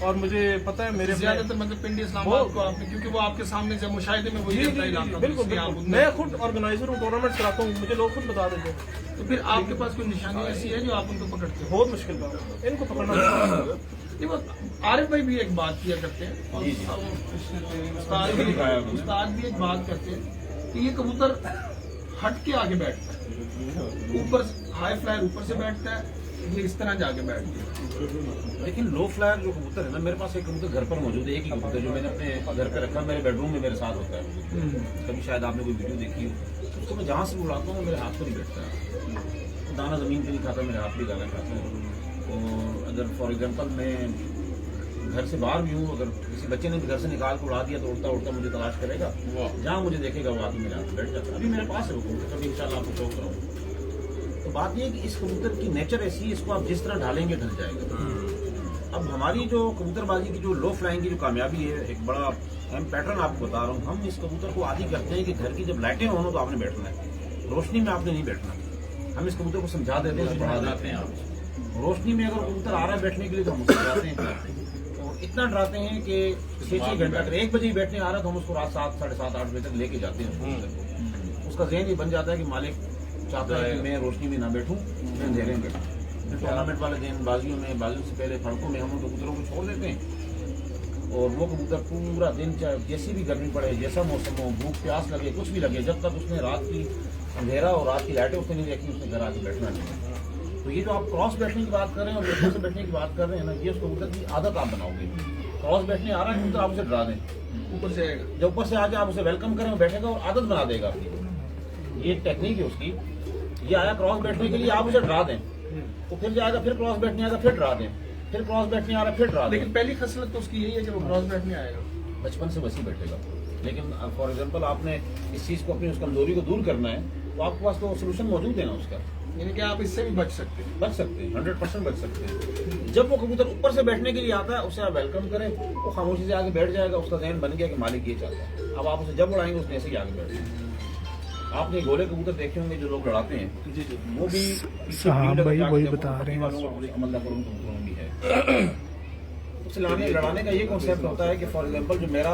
और मुझे पता है मेरे ज्यादातर मतलब पिंडी इस्लामाबाद को आपने, क्योंकि वो आपके सामने जब मुशाहिदे में वही जी रहता है जी इलाका, बिल्कुल इसलिए बिल्कुल, आप मैं खुद ऑर्गेनाइजर हूँ, टूर्नामेंट कराता हूँ, मुझे लोग खुद बता देते हैं। तो फिर आपके पास कोई निशानी ऐसी है जो आप उनको पकड़ते हो? बहुत मुश्किल बात है इनको पकड़ना। देखो आरिफ भाई भी एक बात किया करते हैं और उस्ताद भी एक बात करते हैं कि ये कबूतर हट के आगे बैठता है, ऊपर हाई फ्लायर ऊपर से बैठता है, ये इस तरह जाके बैठता है। लेकिन लो फ्लायर जो कबूतर है ना, मेरे पास एक कबूतर घर पर मौजूद है, एक ही कबूतर जो मैंने अपने घर पे रखा, मेरे बेडरूम में मेरे साथ होता है। कभी शायद आपने कोई वीडियो देखी हो, उसको मैं जहाँ से बुलाता हूँ मेरे हाथ पर ही बैठता है, दाना ज़मीन पे नहीं खाता, मेरे हाथ पे दाना खाता है। और अगर फॉर एग्जांपल मैं घर से बाहर भी हूँ, अगर किसी बच्चे ने भी घर से निकाल कर उड़ा दिया तो उड़ता उड़ता मुझे तलाश करेगा, जहाँ मुझे देखेगा वो आदमी मेरे हाथ में बैठ जाता है। अभी मेरे पास है वो कबूतर, कभी इंशाल्लाह आपको शौक कराऊँ। तो बात ये है कि इस कबूतर की नेचर ऐसी है, इसको आप जिस तरह ढालेंगे ढल जाएगा। अब हमारी जो कबूतरबाजी की जो लो फ्लाइंग की जो कामयाबी है, एक बड़ा अहम पैटर्न आपको बता रहा हूँ। हम इस कबूतर को आदी करते हैं कि घर की जब लाइटें हों तो आपने बैठना है, रोशनी में आपने नहीं बैठना। हम इस कबूतर को समझा देते हैं, पढ़ा देते हैं आप। रोशनी में अगर कबूतर आ रहा है बैठने के लिए तो हम उसको डराते हैं, और इतना डराते हैं कि 6-6 घंटा, अगर 1 बजे ही बैठने आ रहा है तो हम उसको रात 7, 7:30, 8 बजे तक लेके जाते हैं। उसका ज़हन ही बन जाता है कि मालिक चाहता है कि मैं रोशनी में ना बैठूं, मैं अंधेरे में बैठूं। टूर्नामेंट वाले दिन बाजियों से पहले फड़कों में हम उन कबूतरों को छोड़ देते हैं, और वो कबूतर पूरा दिन, चाहे जैसी भी गर्मी पड़े, जैसा मौसम हो, भूख प्यास लगे, कुछ भी लगे, जब तक उसने रात की अंधेरा और रात की लाइटें उसने नहीं देखी, उसने घर आके बैठना नहीं। तो ये जो आप क्रॉस बैठने की बात कर रहे हैं और ऊपर से बैठने की बात कर रहे हैं ना, ये उस कबूतर की आदत आप बनाओगे। क्रॉस बैठने आ रहा है कबूतर, आप उसे डरा दें, ऊपर से आएगा, जब ऊपर से आ जाए आप उसे वेलकम करें, वो बैठेगा और आदत बना देगा आपकी। ये टेक्निक है उसकी। ये आया क्रॉस बैठने के लिए, आप उसे डरा दें, तो फिर जाएगा, फिर क्रॉस बैठने आएगा, फिर डरा दें, फिर क्रॉस बैठने आ रहा है, फिर डरा दें। लेकिन पहली खसलत तो उसकी यही है कि वो क्रॉस बैठने आएगा, बचपन से वैसे ही बैठेगा। लेकिन फॉर एग्जांपल आपने इस चीज़ को, अपनी उस कमजोरी को दूर करना है, तो आपके पास तो सोल्यूशन मौजूद है ना उसका। यानी कि आप इससे भी बच सकते हैं। बच सकते हैं, 100% बच सकते हैं। जब वो कबूतर ऊपर से बैठने के लिए आता है, उसे आप वेलकम करें, वो खामोशी से आगे बैठ जाएगा, उसका ज़हन बन गया कि मालिक ये चाहता है। अब आप उसे जब उड़ाएंगे उसने ऐसे ही आगे बैठ जाएगा। आपने गोले कबूतर देखे होंगे जो लोग लड़ाते हैं, वो भी साहब भाई वही बता रहे हैं। कबूतरों में भी है। उसे लड़ाने का ये कॉन्सेप्ट होता है कि फॉर एग्जांपल जो मेरा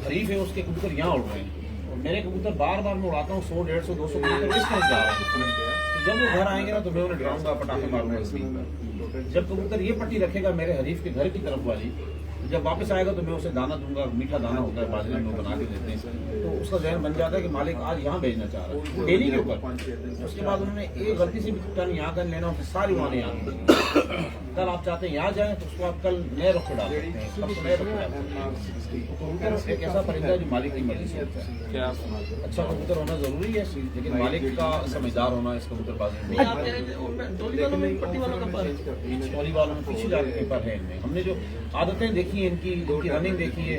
हरीफ है उसके कबूतर यहाँ उड़ रहे हैं, और मेरे कबूतर बार बार मैं उड़ाता हूँ 100, 150, 200 कबूतर इस तरफ जा रहे हैं। तो जब वो घर आएंगे ना तो मैं उन्हें डराऊंगा, पटाखे मारूंगा स्क्रीन पर। जब कबूतर ये पट्टी रखेगा मेरे हरीफ के घर की तरफ वाली, जब वापस आएगा तो मैं उसे दाना दूंगा, मीठा दाना होता है बाजरे में बना के देते हैं, तो उसका जहन बन जाता है कि मालिक आज यहाँ भेजना चाह रहा है, डेली के ऊपर। उसके बाद उन्होंने एक गलती से भी टर्न यहाँ कर लेना, उसे सारी उड़ाने यहाँ। कल आप चाहते हैं यहाँ जाए तो उसको आप कल नए रुख पे डाल सकते हैं, सबसे नए रुख पे डाल सकते हैं। तो कबूतर एक ऐसा परिंदा है जो मालिक की मर्जी से होता है। अच्छा कबूतर होना जरूरी है, लेकिन मालिक का समझदार होना इस कबूतरबाजी में। टोली वालों में पट्टी वालों का पर टोली वालों में पीछे जाने पर है इनमें। हमने जो आदतें देखी है इनकी रनिंग देखी है,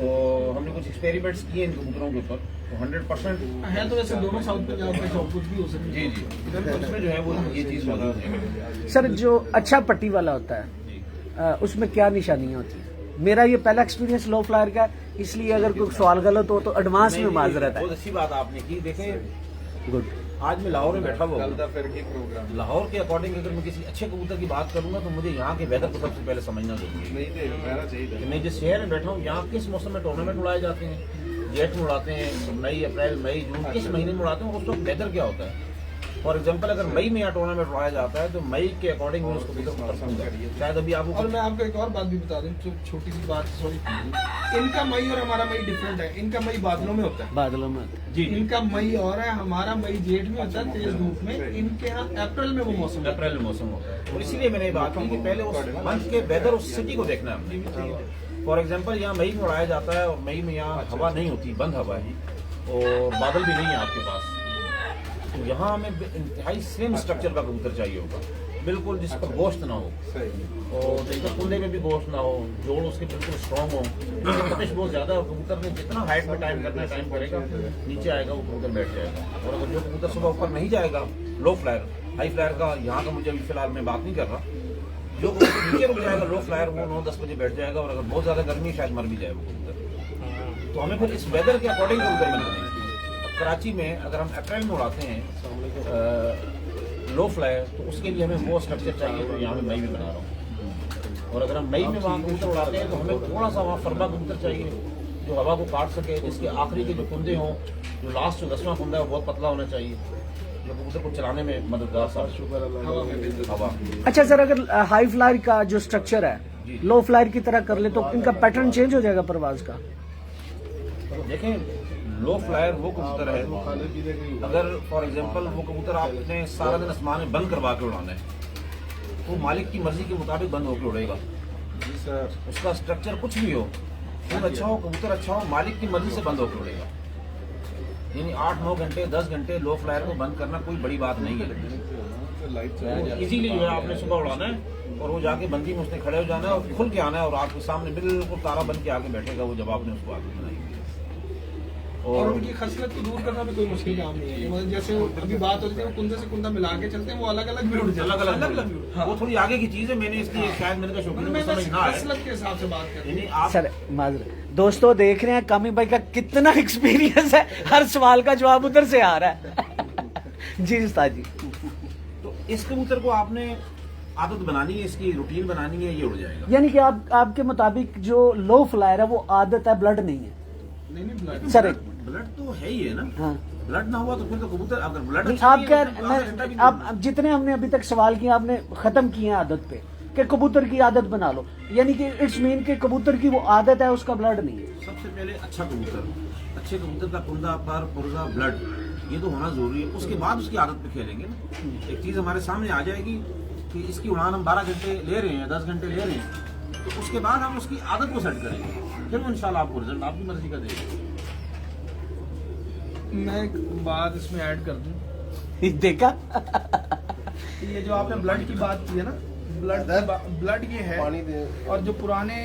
और हमने कुछ एक्सपेरिमेंट्स किए इन कबूतरों के ऊपर, तो 100% है। तो वैसे दोनों साउथ पंजाब में सब कुछ भी हो सकता है। जी, तो उसमें जो है वो ये चीज़ मौजूद है। सर जो अच्छा पट्टी वाला होता है उसमें क्या निशानियाँ होती हैं? मेरा ये पहला एक्सपीरियंस लो फ्लायर का, इसलिए अगर कोई सवाल गलत हो तो एडवांस में माजरत है। बहुत अच्छी बात आपने की। देखें, गुड। आज मैं लाहौर में बैठा हुआ हूँ। लाहौर के अकॉर्डिंग अगर मैं किसी अच्छे कबूतर की बात करूंगा तो मुझे यहाँ के वेदर को सबसे पहले समझना जरूरी है। मैं जिस शहर में बैठा हूँ, यहाँ किस मौसम में टूर्नामेंट उड़ाए जाते हैं, जेठ में उड़ाते हैं, मई, अप्रैल, मई, जून, किस महीने में उड़ाते हैं, उस वक्त वेदर क्या होता है। फॉर एग्जाम्पल अगर मई में यहाँ टूर्नामेंट उड़ाया जाता है तो मई के अकॉर्डिंग मैं उसको कबूतर को पसंद है। शायद अभी आपको, और मैं आपको एक और बात भी बता दूं, छोटी सी बात, सॉरी, इनका मई और हमारा मई डिफरेंट है। इनका मई बादलों में होता है, बादलों में जी, इनका मई और है, हमारा मई जेठ में होता है, तेज धूप में। इनके यहाँ अप्रैल में वो मौसम, अप्रैल में मौसम होता है। और इसीलिए मैंने ये बात की कि पहले उस मंथ के वेदर, उस सिटी को देखना है हमने। फॉर एग्जाम्पल यहाँ मई में उड़ाया जाता है और मई में यहाँ हवा नहीं होती, बंद हवा है और बादल भी नहीं है आपके पास, तो यहाँ हमें इंतहाई स्लिम स्ट्रक्चर का कबूतर चाहिए होगा, बिल्कुल जिस पर गोश्त ना हो, और जिसका कुंडे में भी गोश्त ना हो, जोड़ उसके बिल्कुल स्ट्रॉन्ग हो। तपिश बहुत ज्यादा है, कबूतर ने जितना हाइट में टाइम करना है टाइम करेगा, नीचे आएगा वो कबूतर बैठ जाएगा। और अगर जो कबूतर सुबह ऊपर नहीं जाएगा, लो फ्लायर, हाई फ्लायर का यहाँ का मुझे अभी फिलहाल मैं बात नहीं कर रहा, जो कबूतर नीचे रुक जाएगा लो फ्लायर, वो 9-10 बजे बैठ जाएगा, और अगर बहुत ज्यादा गर्मी शायद मर भी जाए वो कबूतर। तो हमें फिर इस वेदर के अकॉर्डिंग कबूतर बनाने हैं। कराची में अगर हम अप्रैल में उड़ाते हैं लो फ्लायर, तो उसके लिए हमें वो स्ट्रक्चर चाहिए जो यहाँ मैं मई में बना रहा हूँ। और अगर हम मई में वहाँ कबूतर उड़ाते हैं तो हमें थोड़ा सा वहाँ फरमा कबूतर चाहिए जो हवा को काट सके, जिसके आखिरी के जो कुंदे हों, जो लास्ट जो 10वां कुंदा है वो बहुत पतला होना चाहिए, जो कबूतर को चलाने में मददगार साबित हवा। अच्छा सर, अगर हाई फ्लायर का जो स्ट्रक्चर है लो फ्लायर की तरह कर ले तो इनका पैटर्न चेंज हो जाएगा परवाज का? देखें, लो फ्लायर वो कबूतर है, अगर फॉर एग्जांपल वो कबूतर आपने सारा दिन आसमान में बंद करवा के उड़ाना है वो मालिक की मर्जी के मुताबिक बंद होकर उड़ेगा। उसका स्ट्रक्चर कुछ भी हो, खूब अच्छा हो, कबूतर अच्छा हो, मालिक की मर्जी से बंद होकर उड़ेगा। यानी 8-9 घंटे 10 घंटे लो फ्लायर को बंद करना कोई बड़ी बात नहीं है। इसीलिए जो है आपने सुबह उड़ाना है और वो जाके बंदी में उसने खड़े हो जाना है और खुल के आना है और आपके सामने बिल्कुल तारा बन के आगे बैठेगा वो, जब आपने उसको आगे बनाई। और उनकी खसलत को दूर करना भी कोई मुश्किल काम नहीं है। मतलब जैसे अभी बात होती है वो कुंदे से कुंदा मिला के चलते हैं, वो अलग अलग भी उड़ जाते हैं, अलग वो थोड़ी आगे की चीज है। मैंने इसकी शायद मेरे का शौकीन मैं समझ ना आए। खसलत के हिसाब से बात कर रही हूँ। आप सर माजर दोस्तों देख रहे हैं कामी भाई का कितना एक्सपीरियंस है, हर सवाल का जवाब उधर से आ रहा है। जी उस्ताद जी, तो इस कबूतर को आपने आदत बनानी है, इसकी रूटीन बनानी है, ये उड़ जाएगा। यानी कि आपके मुताबिक जो लो फ्लायर है वो आदत है, ब्लड नहीं है? नहीं सर ब्लड तो है ही है ना। हाँ, ब्लड ना हुआ तो फिर तो कबूतर, अगर ब्लड नहीं, आप कह आप जितने हमने अभी तक सवाल किए आपने खत्म किए हैं आदत पे कि कबूतर की आदत बना लो, यानी कि इट्स मीन के कबूतर की वो आदत है, उसका ब्लड नहीं है। सबसे पहले अच्छा कबूतर, अच्छे कबूतर का कुंदा, पर, पुर्जा, ब्लड ये तो होना जरूरी है। उसके बाद उसकी आदत पे खेलेंगे ना। एक चीज हमारे सामने आ जाएगी कि इसकी उड़ान हम 12 घंटे ले रहे हैं, 10 घंटे ले रहे हैं, तो उसके बाद हम उसकी आदत को सेट करेंगे, फिर वो इंशाल्लाह आपको रिजल्ट आपकी मर्जी का देगा। मैं एक बात इसमें ऐड कर दूं, देखा ये जो आपने ब्लड की बात की है ना, ब्लड ये है। पानी दे। और जो पुराने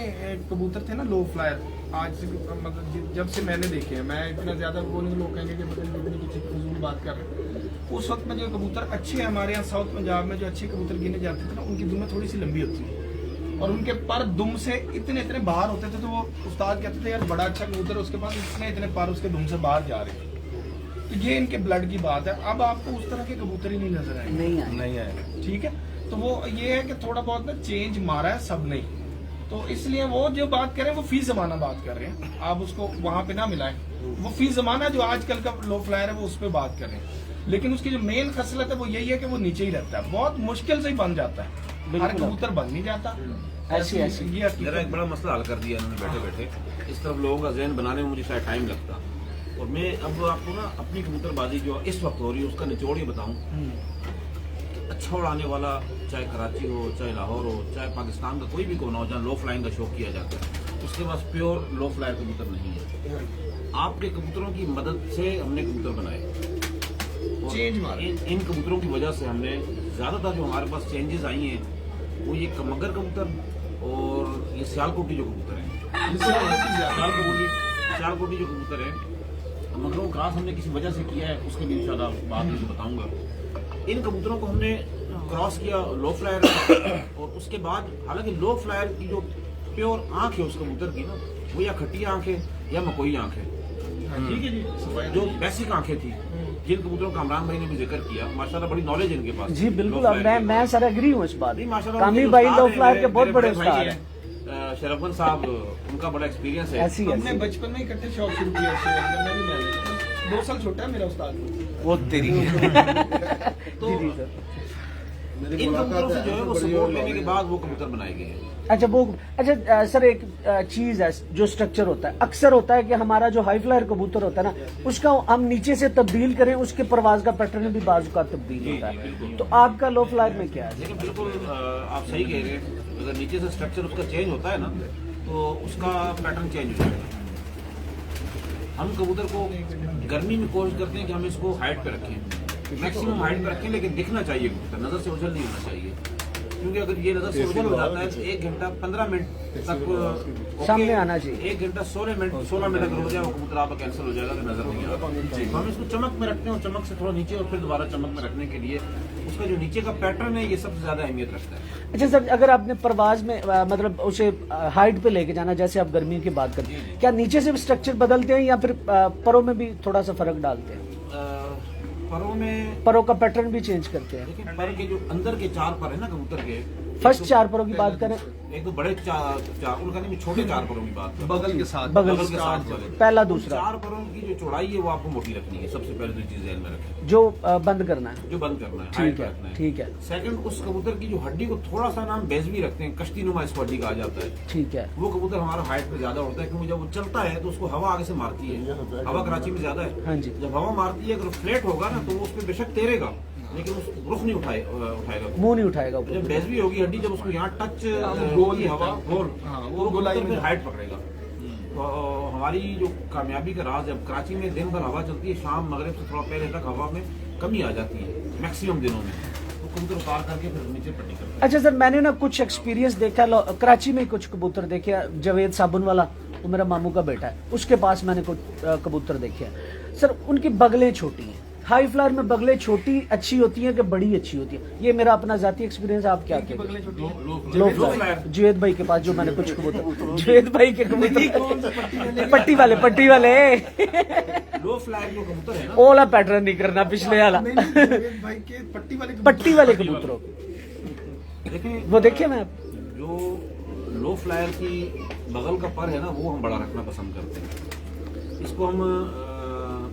कबूतर थे ना लो फ्लायर, आज से मतलब जब से मैंने देखे हैं, मैं इतना ज्यादा बोलूँगा लोग कहेंगे कि मतलब इतनी किसी फजूल बात कर रहे हैं। उस वक्त में जो कबूतर अच्छे हमारे यहाँ साउथ पंजाब में जो अच्छे कबूतर गिने जाते थे ना, उनकी दुमें थोड़ी सी लंबी होती है और उनके पर दुम से इतने इतने बाहर होते थे, तो वो उस्ताद कहते थे यार बड़ा अच्छा कबूतर, उसके पास इतने इतने पर उसके दुम से बाहर जा रहे हैं। तो ये इनके ब्लड की बात है। अब आपको उस तरह के कबूतर ही नहीं नजर आएंगे, नहीं आएगा, ठीक है। तो वो ये है कि थोड़ा बहुत ना चेंज मारा है, सब नहीं। तो इसलिए वो जो बात कर रहे हैं वो फी जमाना बात कर रहे हैं, आप उसको वहां पे ना मिलाएं। वो फी जमाना जो आजकल का लो फ्लायर है वो उस पर बात कर रहे हैं, लेकिन उसकी जो मेन खसलत है वो यही है कि वो नीचे ही रहता है, बहुत मुश्किल से ही बन जाता है। हर कबूतर बन नहीं जाता। ऐसी ये मेरा एक बड़ा मसला हल कर दिया इन्होंने बैठे बैठे। इस तरफ लोगों का जहन बनाने में मुझे शायद टाइम लगता, और मैं अब आपको ना अपनी कबूतरबाजी जो इस वक्त हो रही है उसका निचोड़ ये बताऊं। अच्छा उड़ाने वाला, चाहे कराची हो, चाहे लाहौर हो, चाहे पाकिस्तान का कोई भी कोना हो जहाँ लो फ्लाइंग का शौक किया जाता है, उसके पास प्योर लो फ्लायर कबूतर नहीं है। आपके कबूतरों की मदद से हमने कबूतर बनाए, चेंज मारे। इन कबूतरों की वजह से हमने ज्यादातर जो हमारे पास चेंजेस आई हैं वो ये मगर कबूतर और ये सियालकोटी जो कबूतर है, सियालकोटी जो कबूतर है, मगरों क्रॉस हमने किसी वजह से किया है, उसके भी इंशाल्लाह बाद में बताऊंगा। इन कबूतरों को हमने क्रॉस किया लो फ्लायर और उसके बाद, हालांकि लो फ्लायर की जो प्योर आंख है उस कबूतर की ना, वो या खट्टी आंख है या मकोई आंख है, ठीक है जी। जो बेसिक आंखें थी जिन कबूतरों का इमरान भाई ने भी जिक्र किया, माशाल्लाह बड़ी नॉलेज इनके पास। जी बिल्कुल, अब मैं सर एग्री हूँ इस बात। माशाल्लाह कामी भाई लो फ्लायर के बहुत बड़े उस्ताद हैं। शरफन साहब, उनका बड़ा एक्सपीरियंस है। हमने बचपन में इकट्ठे शौक शुरू किया, 2 साल छोटा है मेरा उस्ताद। वो तेरी तो इन कबूतरों से जो है वो सपोर्ट लेने के बाद वो कबूतर बनाए गए हैं। अच्छा सर, एक चीज है जो स्ट्रक्चर होता है, अक्सर होता है कि हमारा जो हाई फ्लायर कबूतर होता है ना, उसका हम नीचे से तब्दील करें, उसके परवाज का पैटर्न भी बाजू का तब्दील होता है। तो आपका लो फ्लायर में क्या है? लेकिन बिल्कुल आप सही कह रहे हैं, अगर नीचे से स्ट्रक्चर उसका चेंज होता है ना तो उसका पैटर्न चेंज हो जाएगा। हम कबूतर को गर्मी में कोशिश करते हैं कि हम इसको हाइट पे रखें, मैक्सिमम हाइट पे रखें, लेकिन दिखना चाहिए कबूतर, नजर से ओझल नहीं होना चाहिए, क्योंकि अगर ये नजर से ओझल हो जाता है तो 1 घंटा 15 मिनट तक सामने आना चाहिए। 1 घंटा 16 मिनट अगर हो जाए वो कबूतर आपका कैंसिल हो जाएगा, तो नजर नहीं आता। तो हम इसको चमक में रखते हैं और चमक से थोड़ा नीचे और फिर दोबारा चमक में रखने के लिए उसका जो नीचे का पैटर्न है ये सबसे ज्यादा अहमियत रखता है। अच्छा सर, अगर आपने परवाज में मतलब उसे हाइट पे लेके जाना, जैसे आप गर्मी की बात करते हैं, क्या नीचे से स्ट्रक्चर बदलते हैं या फिर परों में भी थोड़ा सा फर्क डालते हैं? परों में परों का पैटर्न भी चेंज करते हैं? देखिए, पर के जो अंदर के 4 पर है ना कबूतर के, फर्स्ट 4 परों की बात करें, एक तो बड़े चार उनका नहीं, छोटे 4 परों की बात करें, बगल के साथ बगल बगल के साथ वाले। पहला दूसरा 4 परों की जो चौड़ाई है वो आपको मोटी रखनी है, सबसे पहले तो चीज ध्यान में रखें, जो बंद करना है। जो बंद करना है, ठीक हाइट है, रखना है। ठीक है, सेकंड, उस कबूतर की जो हड्डी को थोड़ा सा नाम बेज भी रखते हैं, कश्ती नुमा इसको हड्डी कहा जाता है। ठीक है, वो कबूतर हमारा हाइट पे ज्यादा होता है, क्योंकि जब वो चलता है तो उसको हवा आगे से मारती है, हवा कराची में ज्यादा है। हाँ जी, जब हवा मारती है, अगर फ्लैट होगा ना तो वो उस पर बेशक तैरेगा, लेकिन उस रुख नहीं उठाएगा, मुंह नहीं उठाएगा ऊपर। जब बेजवी होगी हड्डी, जब उसको यहाँ टच होगी हवा गोल, वो गोलाई में हाइट पकड़ेगा। तो हमारी जो कामयाबी का राज है, अब कराची में दिन भर हवा चलती है, शाम मगरिब से थोड़ा पहले तक हवा में कमी आ जाती है मैक्सिमम दिनों में, तो कबूतर उतार करके फिर नीचे पट्टी करते हैं। अच्छा सर, मैंने ना कुछ एक्सपीरियंस देखा, कराची में कुछ कबूतर देखे, जवेद साबुन वाला, वो मेरा मामू का बेटा है, उसके पास मैंने कुछ कबूतर देखे हैं सर, उनकी बगलें छोटी हैं। हाई फ्लावर में बगलें छोटी अच्छी होती हैं कि बड़ी अच्छी होती है? ये मेरा अपना जाती एक्सपीरियंस। आप क्या कहते हैं? लो फ्लावर जुवेद भाई के पास जो मैंने कुछ कबूतर, जुवेद भाई के कबूतर पट्टी वाले लो फ्लैग जो कबूतर है ना, ओला पैटर्न नहीं करना पिछले वाला, भाई के पट्टी वाले कबूतरों देखिए वो देखिए मैं जो लो फ्लायर की बगल का पर है ना, वो हम बड़ा रखना पसंद करते हैं। इसको हम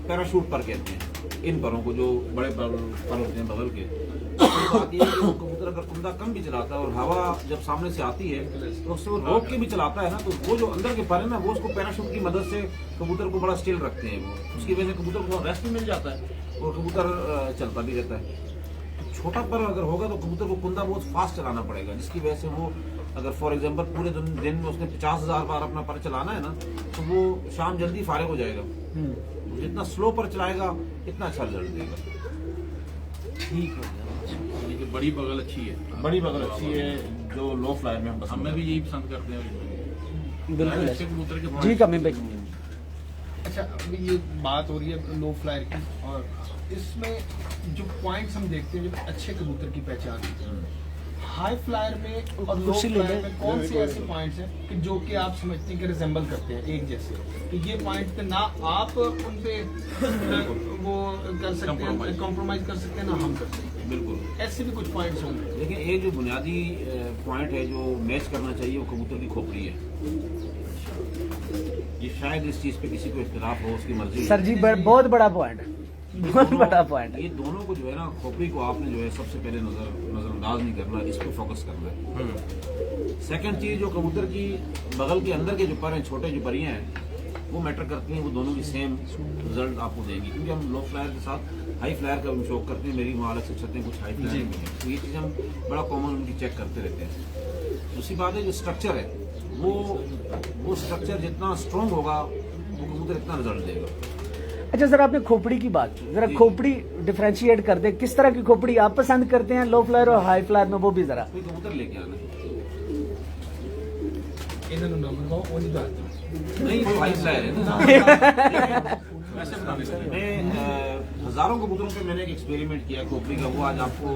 पैराशूट पर कहते हैं, इन परों को जो बड़े पर होते हैं बगल के। तो आती है कि वो कबूतर अगर कुंदा कम भी चलाता है और हवा जब सामने से आती है तो उससे वो रोक के भी चलाता है ना, तो वो जो अंदर के पर है ना, वो उसको पैराशूट की मदद से कबूतर को बड़ा स्टिल रखते हैं। वो उसकी वजह से कबूतर को रेस्ट भी मिल जाता है और कबूतर चलता भी रहता है। छोटा पर अगर होगा तो कबूतर को कुंदा बहुत फास्ट चलाना पड़ेगा, जिसकी वजह से वो अगर फॉर एग्जांपल पूरे दिन में उसने 50,000 बार अपना पर चलाना है ना, तो वो शाम जल्दी फारिग हो जाएगा। जितना स्लो पर चलाएगा इतना अच्छा रिजल्ट देगा। ठीक हो गया। यानी कि बड़ी बगल अच्छी है, बड़ी बगल अच्छी है जो लो फ्लायर में हम पसंद हमें भी यही पसंद करते हैं। बिल्कुल अच्छे कबूतर के जी कमी भाई। अच्छा, अभी ये बात हो रही है लो फ्लायर की, और इसमें जो पॉइंट्स हम देखते हैं जो अच्छे कबूतर की पहचान, हाई फ्लायर में और लो कुर्सी ले फ्लायर ले। में कौन से ऐसे पॉइंट्स हैं कि जो कि आप समझते हैं कि रिजेंबल करते हैं एक जैसे, कि ये पॉइंट्स पे ना आप उन पे वो कर सकते हैं, कॉम्प्रोमाइज कर सकते हैं, ना हम कर सकते हैं। बिल्कुल ऐसे भी कुछ पॉइंट्स होंगे। लेकिन एक जो बुनियादी पॉइंट है जो मैच करना चाहिए वो कबूतर की खोपड़ी है। ये शायद इस चीज पे किसी को इख्तिलाफ हो, उसकी मर्जी। सर जी बहुत बड़ा पॉइंट है, बहुत बड़ा पॉइंट है। ये दोनों को जो है ना, खोपड़ी को आपने जो है सबसे पहले नजरअंदाज नहीं करना, इस पे फोकस करना है। सेकंड चीज, जो कबूतर की बगल के अंदर के जो पर हैं, छोटे जो परियां हैं, वो मैटर करती हैं, वो दोनों की सेम रिजल्ट आपको देंगी। क्योंकि हम लो फ्लायर के साथ हाई फ्लायर का भी शौक करते हैं, मेरी वहाँ अलग से छतें कुछ हाई फ्लायर भी हैं, तो ये चीज़ हम बड़ा कॉमन उनकी चेक करते रहते हैं। दूसरी बात है जो स्ट्रक्चर है, वो स्ट्रक्चर जितना स्ट्रॉन्ग होगा वो कबूतर इतना रिजल्ट देगा। अच्छा सर, आपने खोपड़ी की बात की, जरा खोपड़ी डिफरेंशिएट कर दे, किस तरह की खोपड़ी आप पसंद करते हैं लो फ्लायर और हाई फ्लायर में, वो भी जरा। कोई कबूतर लेके आना इन्होंने नंबर को वो नहीं बात नहीं, वो हाई फ्लायर है ना। वैसे मैं हजारों कबूतरों पे मैंने एक एक्सपेरिमेंट किया खोपड़ी का, वो आज आपको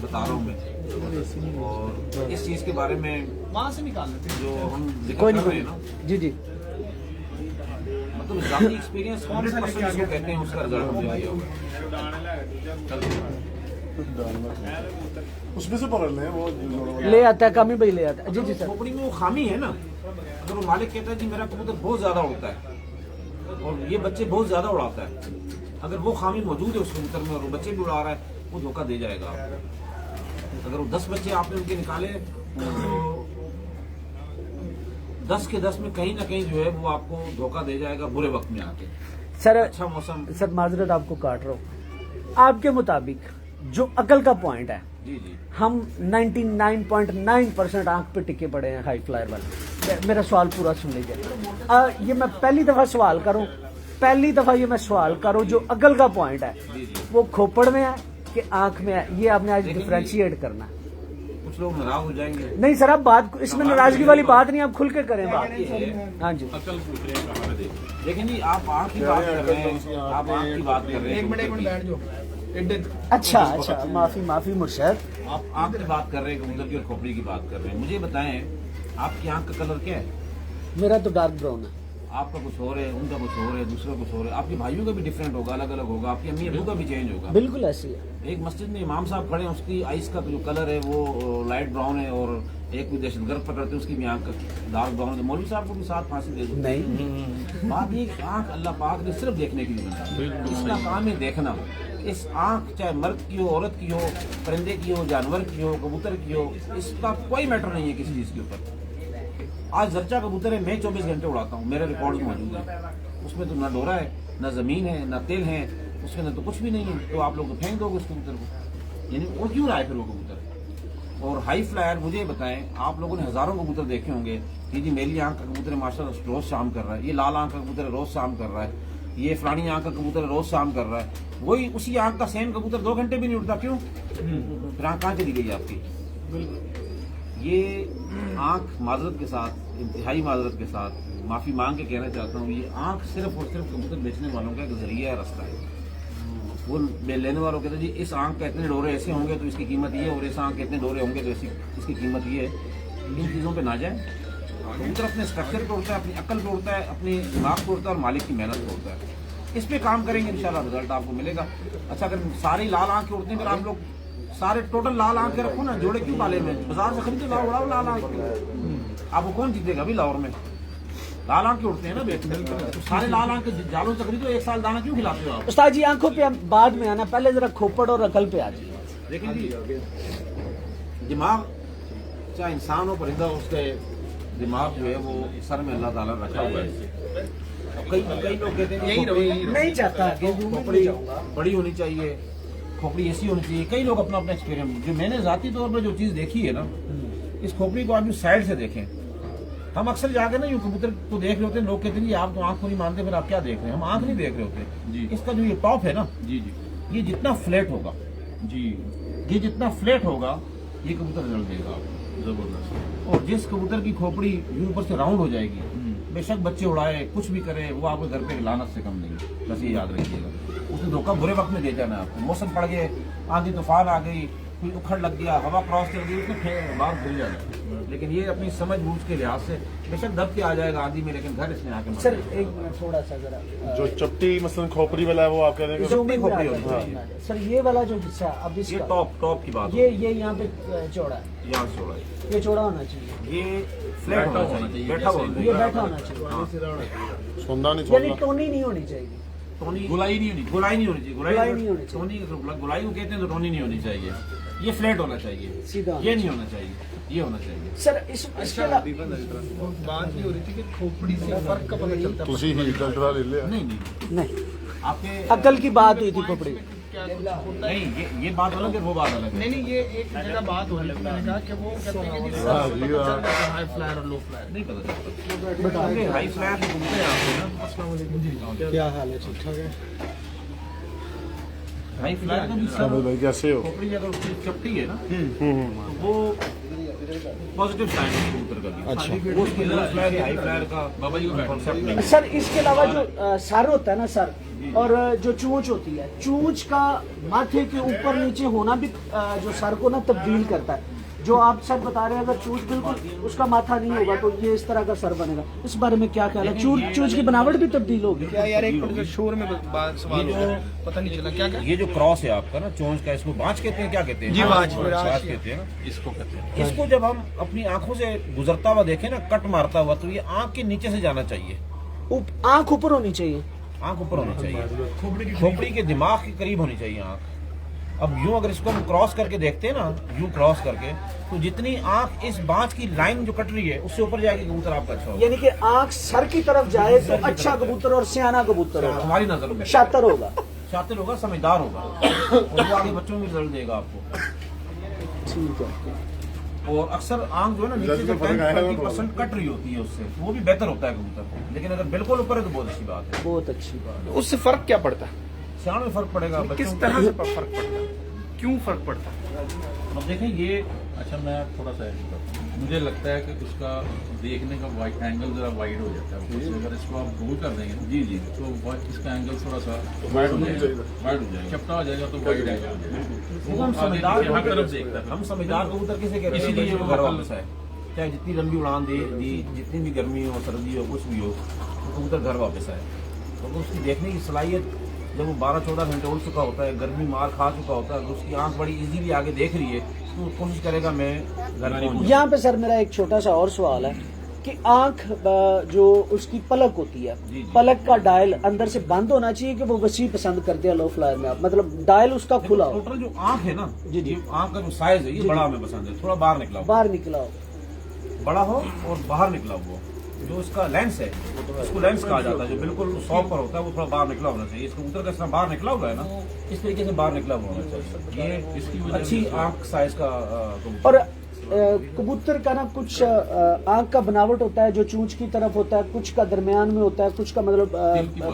बता रहा हूँ मैं। और इस चीज के बारे में वहाँ से निकाल लेते हैं। जो हम जिक्र कोई कर नहीं, रहे हैं ना, जी जी, मतलब जाती एक्सपीरियंस 100% जिसको कहते हैं उसका रिजल्ट मुझे दिया होगा। उसमें से पकड़ लें, वो ले आता है, कामी भाई ले आता है। जी जी सर। खोपड़ी में वो खामी है ना, अगर वो मालिक कहता है जी मेरा कबूतर बहुत ज्यादा उड़ता है और ये बच्चे बहुत ज्यादा उड़ाता है, अगर वो खामी मौजूद है उस कबूतर में और वो बच्चे भी उड़ा रहा है, वो धोखा दे जाएगा आपको। अगर वो 10 बच्चे आपने उनके निकाले तो 10 के 10 में कहीं ना कहीं जो है वो आपको धोखा दे जाएगा बुरे वक्त में आके। सर अच्छा मौसम। सर माजरत आपको काट रहा हूँ, आपके मुताबिक जो अकल का पॉइंट है, जी जी, हम 99.9% आंख पे टिके पड़े हैं हाई फ्लायर वाले। मेरा सवाल पूरा सुन लीजिए। ये मैं पहली दफा सवाल करूं, जो अकल का पॉइंट है वो खोपड़ में है कि आंख में है, ये आपने आज डिफरेंशिएट करना है। कुछ लोग नाराज हो जाएंगे। नहीं सर, आप बात इसमें नाराजगी वाली बात नहीं, आप खुल के करें बात। हाँ जी, अकल पूछ रहे हैं कहाँ पे। लेकिन जी आप आंख की बात कर रहे हैं, आप आंख की बात कर रहे हैं, एक मिनट बैठ जाओ। अच्छा, माफी मुर्शद, आप आंख की बात कर रहे हैं, कबूतर की और खोपड़ी की बात कर रहे हैं। मुझे बताएं आपकी आंख का कलर क्या है? मेरा तो डार्क ब्राउन है। आपका कुछ और है, उनका कुछ और है, दूसरा कुछ और है, आपके भाइयों का भी डिफरेंट होगा, अलग अलग होगा, आपकी अम्मी अबू का भी चेंज होगा। बिल्कुल ऐसी है। एक मस्जिद में इमाम साहब खड़े हैं, उसकी आइस का जो कलर है वो लाइट ब्राउन है, और एक भी दहशतगर्द पकड़ते हैं उसकी भी आंख डार्क ब्राउन है। मौलवी साहब को भी साथ फांसी दे दो। नहीं, बात ये आंख अल्लाह पाक ने सिर्फ देखने के लिए बनाई, इसका काम है देखना। इस आंख चाहे मर्द की हो, औरत की हो, परिंदे की हो, जानवर की हो, कबूतर की हो, इसका कोई मैटर नहीं है किसी चीज के ऊपर। आज जर्चा कबूतर है, मैं 24 घंटे उड़ाता हूँ, मेरे रिकॉर्ड मौजूद है। उसमें तो ना डोरा है, ना जमीन है, ना तेल है, उसके अंदर तो कुछ भी नहीं है। तो आप लोग फेंक दोगे उस कबूतर को, यानी वो क्यों रहा है फिर वो कबूतर। और हाई फ्लायर, मुझे बताएं, आप लोगों ने हजारों कबूतर देखे होंगे कि जी मेरी आंख का कबूतर माशाल्लाह रोज शाम कर रहा है, ये लाल आंख का कबूतर रोज शाम कर रहा है, ये फलानी आंख का कबूतर रोज शाम कर रहा है। वही उसी आंख का सेम कबूतर 2 घंटे भी नहीं उड़ता, क्यों? फिर आंख कहाँ चली गई आपकी? ये आंख माजरत के साथ, इंतहाई माजरत के साथ माफी मांग के कहना चाहता हूँ, ये आंख सिर्फ और सिर्फ कबूतर बेचने वालों का एक जरिया है, रास्ता है। वो लेने वालों कहते हैं जी इस आंख का इतने डोरे ऐसे होंगे तो इसकी कीमत ये, और इस आंख के इतने डोरे होंगे तो इसकी कीमत ये है। इन चीज़ों पे ना जाए। कबूतर अपने स्ट्रक्चर पे उड़ता है, अपनी अक्ल पे उड़ता है, अपनी दिमाग पे उड़ता है, और मालिक की मेहनत पे उड़ता है। इस पे काम करेंगे इंशाल्लाह रिजल्ट आपको मिलेगा। अच्छा, अगर सारे लाल आंख के उड़ते हैं, फिर आप लोग सारे टोटल लाल आंख के रखो ना, जोड़े क्यों पाले में? बाजार से खरीदो, लाओ उड़ाओ लाल आंख के। आपको कौन जीतेगा अभी लाहौर में? लाल आंख के उड़ते हैं ना बेच, तो सारे लाल आंख के जालों से खरीदो, 1 साल दाना क्यों खिलाते हो आप? उस्ताद जी आंखों पे हम बाद में आना, पहले जरा खोपड़ और अकल पे आ जाइए। देखें जी, दिमाग चाहे इंसान हो, परिंदा हो, उसके दिमाग जो है वो सर में अल्लाह ताला ने रखा हुआ है। कई लोग कहते हैं खोपड़ी नहीं चाहता आगे, खोपड़ी बड़ी होनी चाहिए, खोपड़ी ऐसी होनी चाहिए। कई लोग अपना एक्सपीरियंस, जो मैंने जाती तौर पर जो चीज़ देखी है ना, इस खोपड़ी को आप साइड से देखें। हम अक्सर जाके ना यूं कबूतर को देख रहे होते हैं, लोग कहते हैं आप तो आंख को नहीं मानते, फिर आप क्या देख रहे हैं? हम आंख नहीं देख रहे होते जी। इसका जो ये टॉप है ना जी, ये जितना फ्लैट होगा जी, ये जितना फ्लैट होगा, ये कबूतर रिजल्ट देगा आपको जबरदस्त। और जिस कबूतर की खोपड़ी यूं ऊपर से राउंड हो जाएगी, बेशक बच्चे उड़ाए, कुछ भी करे, वो आपके घर पे लानत से कम नहीं। बस ये याद रखिएगा। उसने धोखा बुरे वक्त में दे जाना है आपको। मौसम पड़ गए, आंधी तूफान आ गई, कोई उखड़ लग गया, हवा क्रॉस कर गई, उसने बाहर भूल जाना। लेकिन ये अपनी समझ बूझ के लिहाज से बेशक दब के आ जाएगा आंधी में, लेकिन घर इसमें आके सर एक मिनट थोड़ा सा जरा, जो चपटी मसलन खोपड़ी वाला है वो आप कह रहे हैं? ज़ूम इन में आ जाए। सर ये वाला जो हिस्सा अब ये इसका टॉप की बात, ये यहाँ पे चौड़ा है, यहाँ से चौड़ा है, ये चौड़ा होना चाहिए, ये फ्लैट होना चाहिए, बैठा हुआ ये बैठा होना चाहिए, सोंदा नहीं यानी छोड़ना। टोनी नहीं होनी चाहिए। टोनी गुलाई नहीं होनी, गुलाई नहीं होनी चाहिए। गुलाई नहीं होनी चाहिए। टोनी गुलाई को कहते हैं, तो टोनी नहीं होनी चाहिए। ये फ्लैट होना चाहिए, सीधा ये नहीं होना चाहिए, ये होना चाहिए। सर इसके अलावा बात ये हो रही थी कि खोपड़ी से फर्क का पता चलता है। तुसी ही डल्टरा ले लिया। नहीं नहीं, आपके अकल की बात हुई थी खोपड़ी। क्या कुछ होता है? नहीं, ये बात अलग है, वो बात अलग है। नहीं, ये एक जगह बात हो रही थी, मैंने कहा कि वो कहते हैं कि जी हाँ, सबसे जी, पता हाँ। चलता है हाई फ्लायर और लो फ्लायर। नहीं पता चलता। हाई फ्लैट जो घूमते हैं आपको ना, क्या हाल है? ठीक ठाक है। हाई फ्लैट का भी समझ सर भाई कैसे हो? खोपड़ी अगर उसकी चपटी है ना, तो वो पॉजिटिव साइन है कबूतर का भी। अच्छा, वो उसकी लो फ्लैट या हाई फ्लैट का बाबा जी को कॉन्सेप्ट नहीं है। सर इसके अलावा जो सर होता है ना सर, और जो चूंच होती है, चूंच का माथे के ऊपर नीचे होना भी जो सर को ना तब्दील करता है। जो आप सर बता रहे हैं, अगर चूंच बिल्कुल उसका माथा नहीं होगा तो ये इस तरह का सर बनेगा। इस बारे में क्या ख्याल है? चूंच की बनावट भी तब्दील होगी क्या यार, एक मिनट शोर में बात सवाल हो गया, पता नहीं चला क्या क्या। ये जो क्रॉस है आपका ना, चोंच का, इसको बाँच कहते हैं, क्या कहते हैं? जी, बाँच कहते हैं ना। इसको कहते हैं। इसको जब हम अपनी आंखों से गुजरता हुआ देखें ना, कट मारता हुआ, तो ये आंख के नीचे से जाना चाहिए, आंख ऊपर होनी चाहिए, आंख ऊपर होनी चाहिए, खोपड़ी के दिमाग के करीब होनी चाहिए आंख। अब यूं अगर इसको हम क्रॉस करके देखते हैं ना, यूं क्रॉस करके, तो जितनी आंख इस बाँच की लाइन जो कट रही है उससे ऊपर जाएगी, कबूतर आपका अच्छा होगा। यानी कि आंख सर की तरफ जाए तो अच्छा कबूतर और सियाना कबूतर होगा, हमारी नजर में शातिर होगा, शातिर होगा, समझदार होगा, और वो आगे बच्चों में रिजल्ट देगा आपको। ठीक है। और अक्सर आंख जो है ना नीचे से 10-20% कट रही होती है, उससे वो भी बेहतर होता है कबूतर। लेकिन अगर बिल्कुल ऊपर है तो बहुत अच्छी बात है। बहुत अच्छी बात है। उससे फर्क क्या पड़ता है? सियाण में फर्क पड़ेगा, किस बच्चों तरह से फर्क पड़ता है? क्यों फर्क पड़ता है? अब देखें ये, अच्छा मैं थोड़ा सा ऐड करता हूं। मुझे लगता है कि उसका देखने का वाइड एंगल जरा वाइड हो जाता है। अगर इसको आप दूर कर देंगे ना, जी तो इसका एंगल थोड़ा सा वाइड हो जाएगा, चपटा हो जाएगा, तो वाइड एंगल हो जाएगा। हम समझदार यहाँ तरफ देखता है। हम समझदार कबूतर किसे कहते हैं? इसीलिए वो घर वापस है। चाहे जितनी लंबी उड़ान दे दी, जितनी भी गर्मी हो, सर्दी हो, कुछ भी हो, तो कबूतर घर वापस आए। तो उसकी देखने की सलाहियत, जब वो 12-14 घंटे उड़ चुका होता है, गर्मी मार खा चुका होता है, तो उसकी आंख बड़ी इजीली आगे देख रही है, तो कोशिश करेगा मैं घर पहुंच जाऊं। यहाँ पे सर मेरा एक छोटा सा और सवाल है कि आंख जो उसकी पलक होती है, जी। पलक का डायल अंदर से बंद होना चाहिए कि वो वसी पसंद करते हैं लो फ्लायर में आप, मतलब डायल उसका खुला हो, टोटल जो आंख है ना, जी, जी। ये आंख का जो साइज है, ये जी, बड़ा जी। हमें पसंद है, थोड़ा बाहर निकला हो, बाहर निकला हो। बड़ा हो और बाहर निकला हो। जो इसका लेंस है, इसको लेंस कहा जाता है, जो बिल्कुल 100 पर होता है, वो थोड़ा बाहर निकला होना चाहिए। इसका कबूतर का इस तरह बाहर निकला हुआ है ना, इस तरीके से बाहर निकला हुआ होना चाहिए। ये इसकी अच्छी आंख साइज का कबूतर। और कबूतर का ना कुछ आंख का बनावट होता है जो चूंच की तरफ होता है, कुछ का दरमियान में होता है, कुछ का मतलब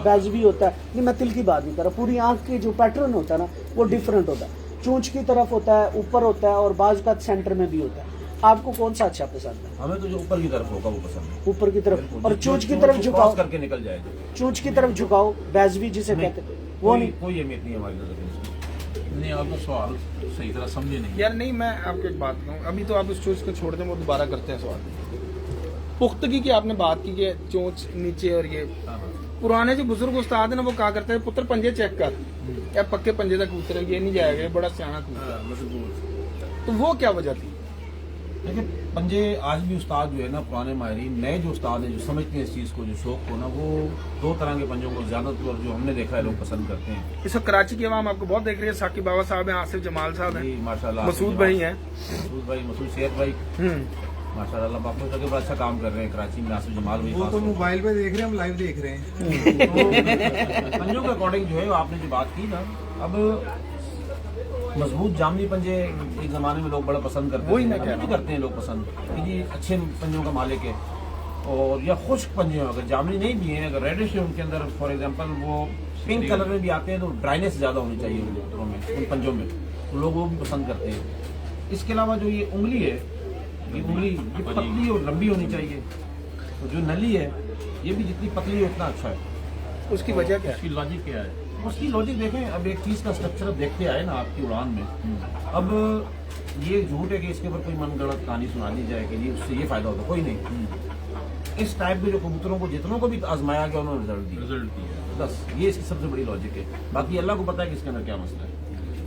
बैजवी होता है। नहीं, मैं तिल की बात नहीं कर रहा, पूरी आंख की जो पैटर्न होता है ना वो डिफरेंट होता है। चूंच की तरफ होता है, ऊपर होता है, और बाज का सेंटर में भी होता है। आपको कौन सा अच्छा पसंद है? हमें तो जो ऊपर की तरफ होगा वो पसंद है, ऊपर की तरफ, और चूंच की जो तरफ क्रॉस झुकाओ, करके निकल जाएगा। चूंच की तरफ झुकाओ, बैजवी जिसे कहते हैं, वो नहीं। कोई अहमियत नहीं है हमारी नजर में। नहीं, आपका सवाल सही तरह समझे नहीं। यार नहीं, मैं आपको एक बात बताऊं, अभी तो आप उस चोंच को छोड़ दें, वो दोबारा करते हैं सवाल। पुख्तगी की आपने बात की कि चोंच नीचे, और ये पुराने जो बुजुर्ग उस्ताद है ना, वो कहा करते हैं पुत्र पंजे चेक कर, या पक्के पंजे का कबूतर है, ये नहीं जाएगा, ये बड़ा सियाना कबूतर है। तो वो क्या वजह थी? देखिए, पंजे आज भी उस्ताद जो है ना, पुराने माहिरीन, नए जो उस्ताद हैं, जो समझते हैं इस चीज़ को, जो शौक को ना, वो 2 तरह के पंजों को ज्यादातर जो हमने देखा है लोग पसंद करते हैं। इस वक्त कराची की आवाम आपको बहुत देख रही है। साकिब बाबा साहब हैं, आसिफ जमाल साहब जी, हैं, माशाल्लाह। मसूद भाई हैं, मसूद शेख भाई, माशाल्लाह, बापू जगह बड़ा अच्छा काम कर रहे हैं कराची में। आसिफ जमाल भाई, वो तो मोबाइल पे देख रहे हैं, हम लाइव देख रहे हैं। पंजों के अकॉर्डिंग जो है आपने जो बात की ना, अब मजबूत जामनी पंजे एक जमाने में लोग बड़ा पसंद करते वही थे, मैं अभी कह रहा भी हूं। करते हैं लोग पसंद कि जी अच्छे पंजों का मालिक है। और या खुश्क पंजे हो, अगर जामनी नहीं भी हैं, अगर रेडिश है उनके अंदर, फॉर एग्जांपल वो पिंक कलर में भी आते हैं, तो ड्राइनेस ज्यादा होनी चाहिए उन कबूतरों में, उन पंजों में, तो लोग वो भी पसंद करते हैं। इसके अलावा जो ये उंगली है, ये उंगली ये पतली और लंबी होनी चाहिए। तो जो नली है, ये भी जितनी पतली है उतना अच्छा है। उसकी वजह क्या है? उसकी लॉजिक क्या है? उसकी लॉजिक देखें, अब एक चीज का स्ट्रक्चर देखते आए ना आपकी उड़ान में। अब ये झूठ है कि इसके ऊपर कोई मनगढ़ंत कहानी सुना दी जाए कि ये उससे ये फायदा होता, कोई नहीं। इस टाइप के जो कबूतरों को जितनों को भी आजमाया गया, उन्होंने रिजल्ट दिया, बस ये इसकी सबसे बड़ी लॉजिक है। बाकी अल्लाह को पता है कि इसके अंदर क्या मसला है।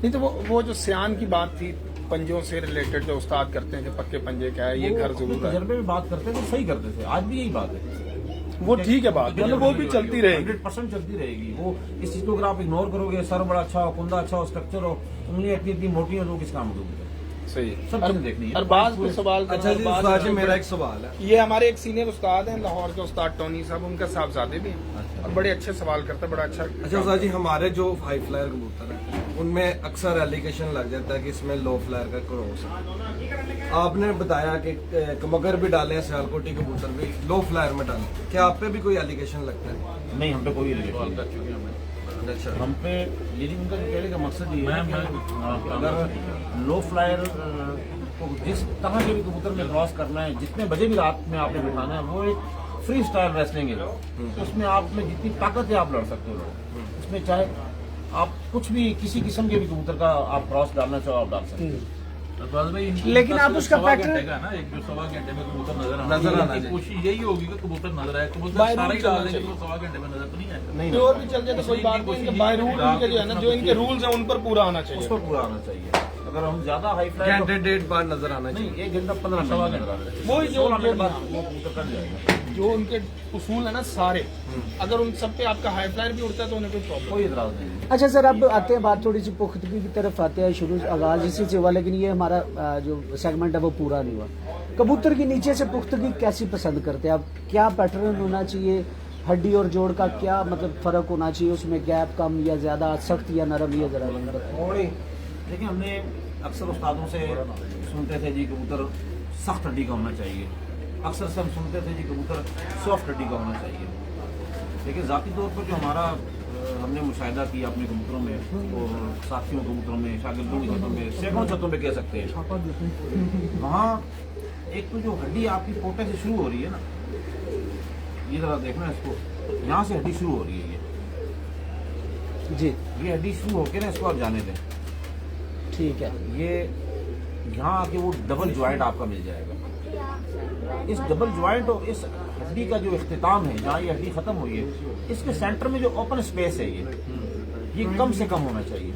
नहीं तो वो जो सियान की बात थी, पंजों से रिलेटेड जो उस्ताद करते हैं कि पक्के पंजे क्या है, ये घर जरूर है, तजर्बे में बात करते हैं तो सही करते थे, आज भी यही बात है। वो ठीक है बात, मतलब वो भी चलती रहेगी। 100% चलती रहेगी। वो इस चीज को अगर आप इग्नोर करोगे, सर बड़ा अच्छा हो, कुंदा अच्छा हो, स्ट्रक्चर हो, उंगलियां इतनी इतनी मोटी हो, तो किस काम करोगे? सही सब चीजें देखनी है। अरबाज को सवाल अच्छा जी, उस्ताद जी, मेरा एक सवाल है। ये हमारे एक सीनियर उस्ताद हैं लाहौर के, उस्ताद टोनी साहब, उनका साहबजादे भी हैं और बड़े अच्छे सवाल करते हैं, बड़ा अच्छा। अच्छा उस्ताद जी, हमारे जो हाई फ्लायर कबूतर हैं, उनमें अक्सर एलिगेशन लग जाता है कि इसमें लो फ्लायर का क्रॉस है। आपने बताया कि कमगर भी डाले हैं, सियालकोटी कबूतर भी लो फ्लायर में डाले, क्या आप पे भी कोई एलिगेशन लगता है? नहीं, हम पे कोई रिलेशन कर चुके हैं हमें। अच्छा, हम पे यदि उनका जो कहने का मकसद ये है मैं कि अगर लो फ्लायर को जिस तरह के भी कबूतर में क्रॉस करना है, जितने बजे भी रात में आपने बिठाना है, वो एक फ्री स्टाइल रेसलिंग है। उसमें आप में जितनी ताकत है आप लड़ सकते हो। उसमें चाहे आप कुछ भी किसी किस्म के भी कबूतर का आप क्रॉस डालना चाहो, आप डाल सकते हो। अरबाज भाई, लेकिन आप उसका पैटर्न पैटर्न का ना, एक जो 1.25 घंटे में कबूतर नजर नजर आना की चाहिए। कोशिश यही होगी कि कबूतर नजर आए। कबूतर बाय सारे रूल ही डाल चलना देंगे चाहिए। तो 1.25 घंटे में नजर तो नहीं आएगा। नहीं, प्योर भी चल जाए तो कोई बात नहीं, इनके बाय रूल इनके जो है ना, जो इनके रूल्स हैं उन पर पूरा आना उस चाहिए। पर पूरा आना चाहिए। अगर हम ज्यादा हाई फ्लायर घंटे 1.5 बार नजर आना चाहिए। नहीं, 1 घंटा 15 मिनट नजर आना चाहिए। वही जो 16 मिनट बाद वो कबूतर कर जाएगा, जो उनके उसूल है ना सारे, अगर उन सब पे आपका हाई फ्लायर भी उड़ता है तो उन्हें कोई प्रॉब्लम। कोई इतराज नहीं है। अच्छा सर, अब आते हैं बात थोड़ी सी पुख्तगी की तरफ आते हैं, शुरू आगाज इसी से हुआ, लेकिन ये हमारा जो सेगमेंट है वो पूरा नहीं हुआ। कबूतर की नीचे से पुख्तगी कैसी पसंद करते हैं आप? क्या पैटर्न होना चाहिए? हड्डी और जोड़ का क्या मतलब फर्क होना चाहिए? उसमें गैप कम या ज्यादा, सख्त या नरम, ये जरा बताएं। देखिए, हमने अक्सर उस्तादों से सुनते थे जी कबूतर सख्त हड्डी का होना चाहिए, अक्सर से हम सुनते थे जी कबूतर सॉफ्ट हड्डी का होना चाहिए। लेकिन ज़ाती तौर पर जो हमारा हमने मुशाहिदा किया अपने कबूतरों में और साथियों कबूतरों में, शागिर्दों की छतों में, सैकड़ों छतों में कह सकते हैं, वहाँ एक तो जो हड्डी आपकी पोटे से शुरू हो रही है ना, ये जरा देखना इसको, यहाँ से हड्डी शुरू हो रही है, जी ये हड्डी शुरू होकर ना इसको आप जाने दें, ठीक है। ये यहाँ आके वो डबल ज्वाइंट आपका मिल जाएगा। इस डबल ज्वाइंट और इस हड्डी का जो इख्तिताम है, जहाँ ये हड्डी खत्म हुई है, इसके सेंटर में जो ओपन स्पेस है ये कम से कम होना चाहिए।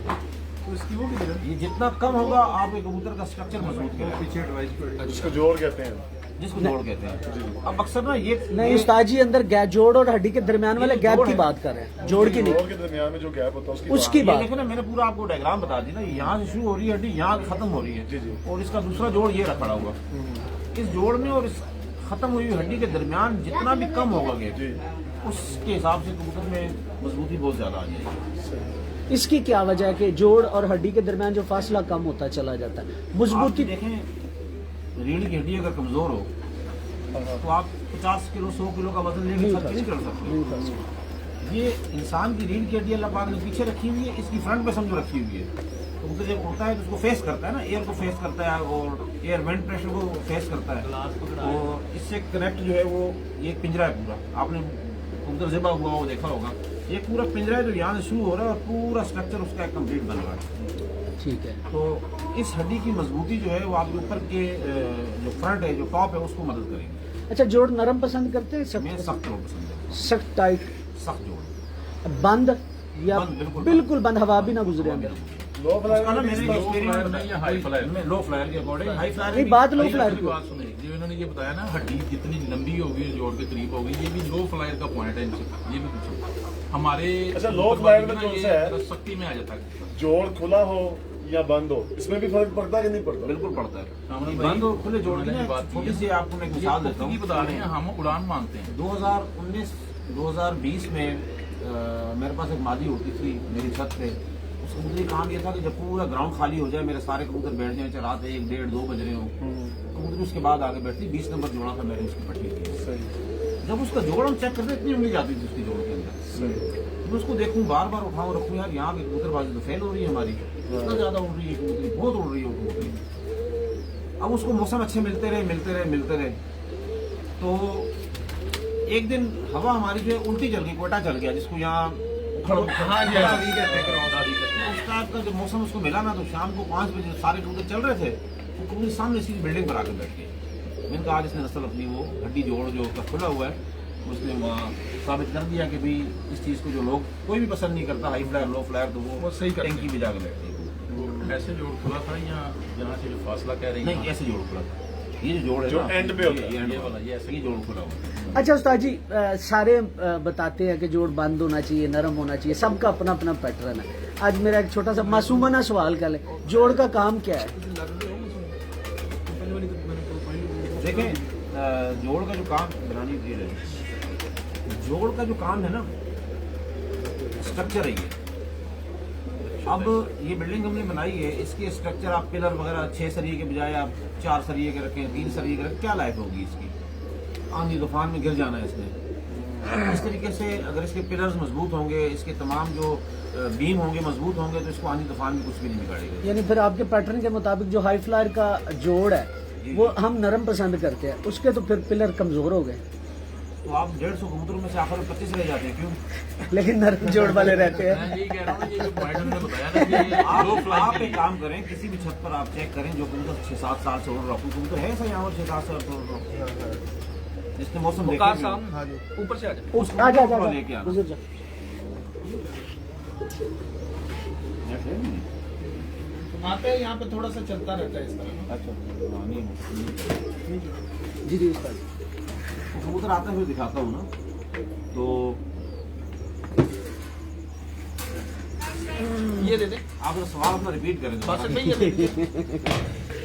ये जितना कम होगा आपके कबूतर का स्ट्रक्चर मजबूत करेगा, जिसको जोड़ कहते हैं। जिसको जोड़ कहते हैं। अब अक्सर ना ये नहीं उस्ताद जी, अंदर गैप, जोड़ और हड्डी के दरमियान वाले गैप की बात कर रहे हैं, जोड़ की जोड़ नहीं, के दरमियान में जो गैप होता है उसकी ये बात। देखो ना, मैंने पूरा आपको डायग्राम बता दी ना, यहाँ से शुरू हो रही है हड्डी, यहाँ खत्म हो रही है, और इसका दूसरा जोड़ ये खड़ा हुआ। इस जोड़ में और इस खत्म हुई हड्डी के दरमियान जितना भी कम होगा गैप, उसके हिसाब से कबूतर में मजबूती बहुत ज्यादा आ जाएगी। इसकी क्या वजह है कि जोड़ और हड्डी के दरमियान जो फासला कम होता चला जाता है? आप मजबूती देखें, रीढ़ की हड्डी अगर कमजोर हो तो आप 50 किलो 100 किलो का वजन लेके छत पे नहीं चढ़ सकते। ये इंसान की रीढ़ की हड्डी अल्लाह पाक ने पीछे रखी हुई है, इसकी फ्रंट पे समझो रखी हुई है। तो उधर जब उड़ता है तो उसको फेस करता है ना, एयर को फेस करता है और एयर वेंट प्रेशर को फेस करता है, और इससे कनेक्ट जो है वो ये पिंजरा है पूरा। आपने उधर ज़िबा हुआ वो देखा होगा, ये पूरा पिंजरा है जो यहाँ से शुरू हो रहा है और पूरा स्ट्रक्चर उसका कंप्लीट बन रहा है। ठीक है। तो इस हड्डी की मजबूती जो है वो आपके ऊपर के जो फ्रंट है, जो टॉप है, उसको मदद करेगी। अच्छा, जोड़ नरम पसंद करते हैं, मैं सख्त? सख्त जोड़ पसंद है, सख्त टाइट, सख्त जोड़, बंद या बंद, बिल्कुल बंद, हवा भी ना गुजरे अंदर? लो फ्लाई उसका ना मैंने लो एक्सपीरियंस फ्लायर में या हाई फ्लायर में? लो फ्लायर के अकॉर्डिंग, हाई फ्लायर नहीं, बात लो भाई, फ्लायर आपकी की। बात सुने, जो इन्होंने ये बताया ना, हड्डी जितनी लंबी होगी जोड़ के करीब होगी, ये भी लो फ्लायर का पॉइंट है इनसे, ये भी कुछ हमारे। अच्छा, लो फ्लायर में जो ये है सख्ती में आ जाता है। जोड़ खुला हो या बंद हो, इसमें भी फर्क पड़ता है कि नहीं पड़ता? बिल्कुल पड़ता है। सामने बंद और खुले जोड़ की की ना बात की छोटी है। सी आपको मैं एक मिसाल देता की हूँ। बता रहे हैं, हम उड़ान मानते हैं। 2019-2020 में मेरे पास एक मादी होती थी मेरी छत पे। उसका मुझे काम ये था कि जब पूरा ग्राउंड खाली हो जाए, मेरे सारे कबूतर बैठ जाए, चाहे रात 1, 1:30, 2 बज रहे हो, कबूतर उसके बाद आगे बैठती। 20 नंबर जोड़ा था मैंने उसकी पट्टी की। जब उसका जोड़ हम चेक करते, इतनी उंगली जाती थी उसकी जोड़ के अंदर। मैं उसको देखूं, बार बार उठाऊं, रखूं, यार यहाँ की कबूतरबाजी तो फेल हो रही है हमारी, इतना ज्यादा उड़ रही है कबूतरी, बहुत उड़ रही है वो कबूतरी। अब उसको मौसम अच्छे मिलते रहे, तो एक दिन हवा हमारी जो है उल्टी चल गई, कोटा चल गया, जिसको यहाँ उस टाइप का जब मौसम उसको मिला ना, तो शाम को 5 बजे सारे कबूतर चल रहे थे, वो कबूतर सामने सीधी बिल्डिंग पर आकर बैठ गए। मैंने कहा आज इसने नस्ल अपनी वो हड्डी जोड़ जो उसका खुला हुआ है, उसने वहाँ साबित कर दिया कि भाई इस चीज़ को जो लोग कोई भी पसंद नहीं करता, हाई फ्लायर लो फ्लायर, तो वो सही करते टैंकी में जाकर बैठती है। ऐसे जोड़ खुला था या यहाँ से जो फासला कह रही नहीं, ऐसे जोड़ खुला था। ये जो जोड़ है जो ना, end पे होता है। ये end ये वाला, वाला, ये ऐसे ये जोड़ खुला हुआ है। अच्छा उस्ताद जी, सारे बताते हैं कि जोड़ बंद होना चाहिए, नरम होना चाहिए, सबका अपना अपना पैटर्न है। आज मेरा एक छोटा सा मासूमाना सवाल कर ले, जोड़ का काम क्या है? देखें, जोड़ का जो काम बनानी दे रहे हैं, जोड़ का जो काम है ना, स्ट्रक्चर है ये। अब ये बिल्डिंग हमने बनाई है, इसके स्ट्रक्चर आप पिलर वगैरह 6 सरिये के बजाय आप 4 सरिये के रखें, 3 सरिये के रखें, क्या लायक होगी इसकी? आंधी तूफान में गिर जाना है इसने। इस तरीके से अगर इसके पिलर्स मजबूत होंगे, इसके तमाम जो बीम होंगे मजबूत होंगे, तो इसको आंधी तूफान में कुछ भी नहीं बिगाड़ेगा। यानी फिर आपके पैटर्न के मुताबिक जो हाई फ्लायर का जोड़ है वो हम नरम पसंद करते हैं, उसके तो फिर पिलर कमजोर हो गए, तो आप 150 कबूतरों में से आखिर में 25 रह जाते हैं, क्यों? लेकिन नरम जोड़ वाले रहते हैं। मैं यही कह रहा हूँ, ये जो पॉइंट हमने बताया ना कि लो फ्लाई आप एक काम करें, किसी भी छत पर आप चेक करें, जो कबूतर 6-7 साल से उड़ रहा है, कबूतर है ऐसा यहाँ और 6-7 साल से उड़ रहा है, जिसने मौसम देखा ऊपर से आ जाए। उसको आजा ऊपर लेके आना। गुजर जा। आते हैं यहाँ पे थोड़ा सा चलता रहता है इस तरह। अच्छा, नहीं, जी जी उस्ताद। तो कबूतर आते हुए दिखाता हूँ ना, तो ये दे दे। आप वो सवाल अपना रिपीट करें। बासठ में ये दे दे।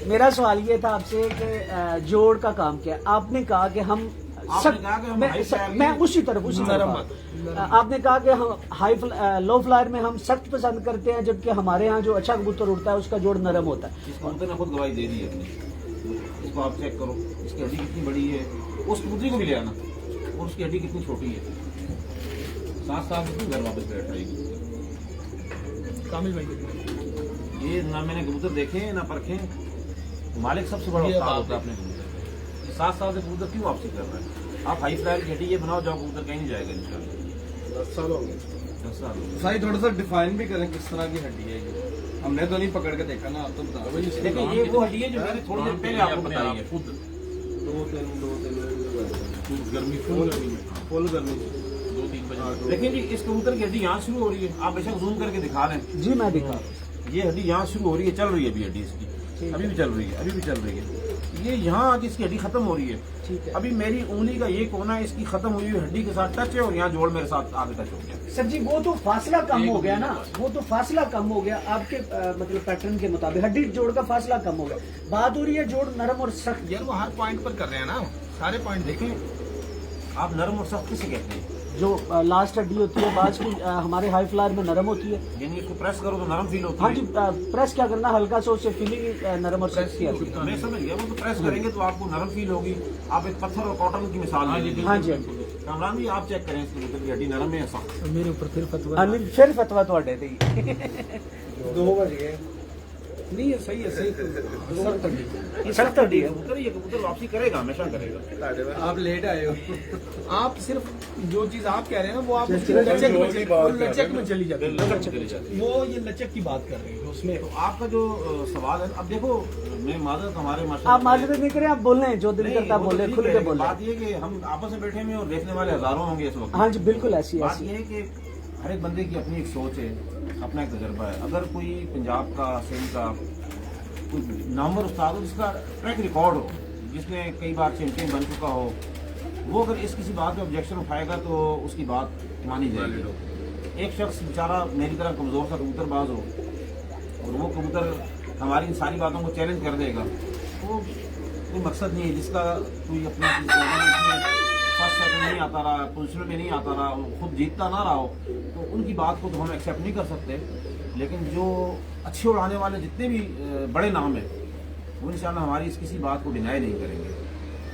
मेरा सवाल ये था आपसे कि जोड़ का काम क्या है? आपने कहा कि हम आपने कहा कि हम हाई फ्लायर मैं उसी तरफ आपने कहा कि हम लो फ्लायर में हम सख्त पसंद करते हैं, जबकि हमारे यहाँ जो अच्छा कबूतर उड़ता है उसका जोड़ नरम होता है। इस कबूतर ने खुद गवाही दे दी है अपनी, इसको आप चेक करो, इसकी हड्डी कितनी बड़ी है, उस कबूतरी को भी ले आना, और उसकी हड्डी कितनी छोटी है, 7 साल से घर वापस बैठ आएगी। कामिल भाई ये ना मैंने कबूतर देखे ना परखे, मालिक सबसे बड़ा उस्ताद होता है अपने कबूतर। 7 साल से कबूतर क्यों वापसी कर रहा है? आप हाई फ्लायर की हड्डी ये बनाओ, जाओ, कबूतर कहीं नहीं जाएगा इंशाल्लाह। 10 साल हो गए। 10 साल हो गए। भाई थोड़ा सा डिफाइन भी करें किस तरह की हड्डी है ये, हमने तो नहीं पकड़ के देखा ना, आप तो बता दो। देखिए, ये वो हड्डी है जो मैंने थोड़ी देर पहले आपको बताई है। खुद दो तीन गर्मी फुल गर्मी में फुल गर्मी 2-3 बजे देखिए जी, इस कबूतर की हड्डी यहाँ शुरू हो रही है, आप बेशक जूम करके दिखा रहे हैं। जी मैं दिखा रहा हूँ। ये हड्डी यहाँ शुरू हो रही है, चल रही है अभी हड्डी इसकी, अभी भी चल रही है, अभी भी चल रही है। ये यहाँ आके इसकी हड्डी खत्म हो रही है। ठीक है। अभी मेरी उंगली का ये कोना इसकी खत्म हुई हुई हड्डी के साथ टच है और यहाँ जोड़ मेरे साथ आगे टच हो गया। सर जी वो तो फासला कम हो गया ना, वो तो फासला कम हो गया आपके मतलब पैटर्न के मुताबिक हड्डी जोड़ का फासला कम हो गया। बात हो रही है जोड़ नरम और सख्त। यार वो हर पॉइंट पर कर रहे हैं ना, सारे पॉइंट देखें। देखें, आप नरम और सख्त किसे कहते हैं? जो लास्ट हड्डी होती है बाज की हमारे हाई फ्लायर में नरम होती है। यानी इसको प्रेस करो तो नरम फील होती हाँ है। जी प्रेस क्या करना, हल्का सा उससे फीलिंग नरम और सख्त की आती है। मैं समझ गया, वो तो प्रेस करेंगे तो आपको नरम फील होगी। आप एक पत्थर और कॉटन की मिसाल ले लीजिए। हाँ जी कामरान जी, आप चेक करें इसकी कबूतर की हड्डी नरम है या सख्त? मेरे ऊपर फिर फतवा हाँ नहीं, फिर फतवा तो अड्डे थे 2 बज गए। नहीं ये सही है, सही सख्त हड्डी है। कबूतर ये कबूतर वापसी करेगा, हमेशा करेगा। आप लेट आए हो। आप सिर्फ जो चीज आप कह रहे हैं ना वो आप लचक लचक में चली जाती है। वो ये लचक की बात कर रहे हैं उसमें। तो आपका जो सवाल है, अब देखो मैं माजरत हमारे आप माजरत नहीं करें, आप बोलें जो दिल करता बोले, खुल के बोले। बात ये कि हम आपस में बैठे हुए और देखने वाले हजारों होंगे इस वक्त। हाँ जी बिल्कुल ऐसी बात ऐसी ये है कि हर एक बंदे की अपनी एक सोच है, अपना एक तजर्बा है। अगर कोई पंजाब का, सिंध का कोई नामवर उस्ताद हो जिसका ट्रैक रिकॉर्ड हो, जिसने कई बार चैंपियन बन चुका हो, वो अगर इस किसी बात पे ऑब्जेक्शन उठाएगा तो उसकी बात मानी जाएगी। एक शख्स बेचारा मेरी तरह कमजोर सा कबूतरबाज हो और वो कबूतर हमारी इन सारी बातों को चैलेंज कर देगा, तो कोई मकसद नहीं है जिसका कोई अपना फर्स्ट सेकंड नहीं आता रहा, पोजिशन में नहीं आता रहा, खुद जीतता ना रहा हो, तो उनकी बात को तो हम एक्सेप्ट नहीं कर सकते। लेकिन जो अच्छे उड़ाने वाले जितने भी बड़े नाम हैं, वो इंशाल्लाह हमारी इस किसी बात को डिनाई नहीं करेंगे।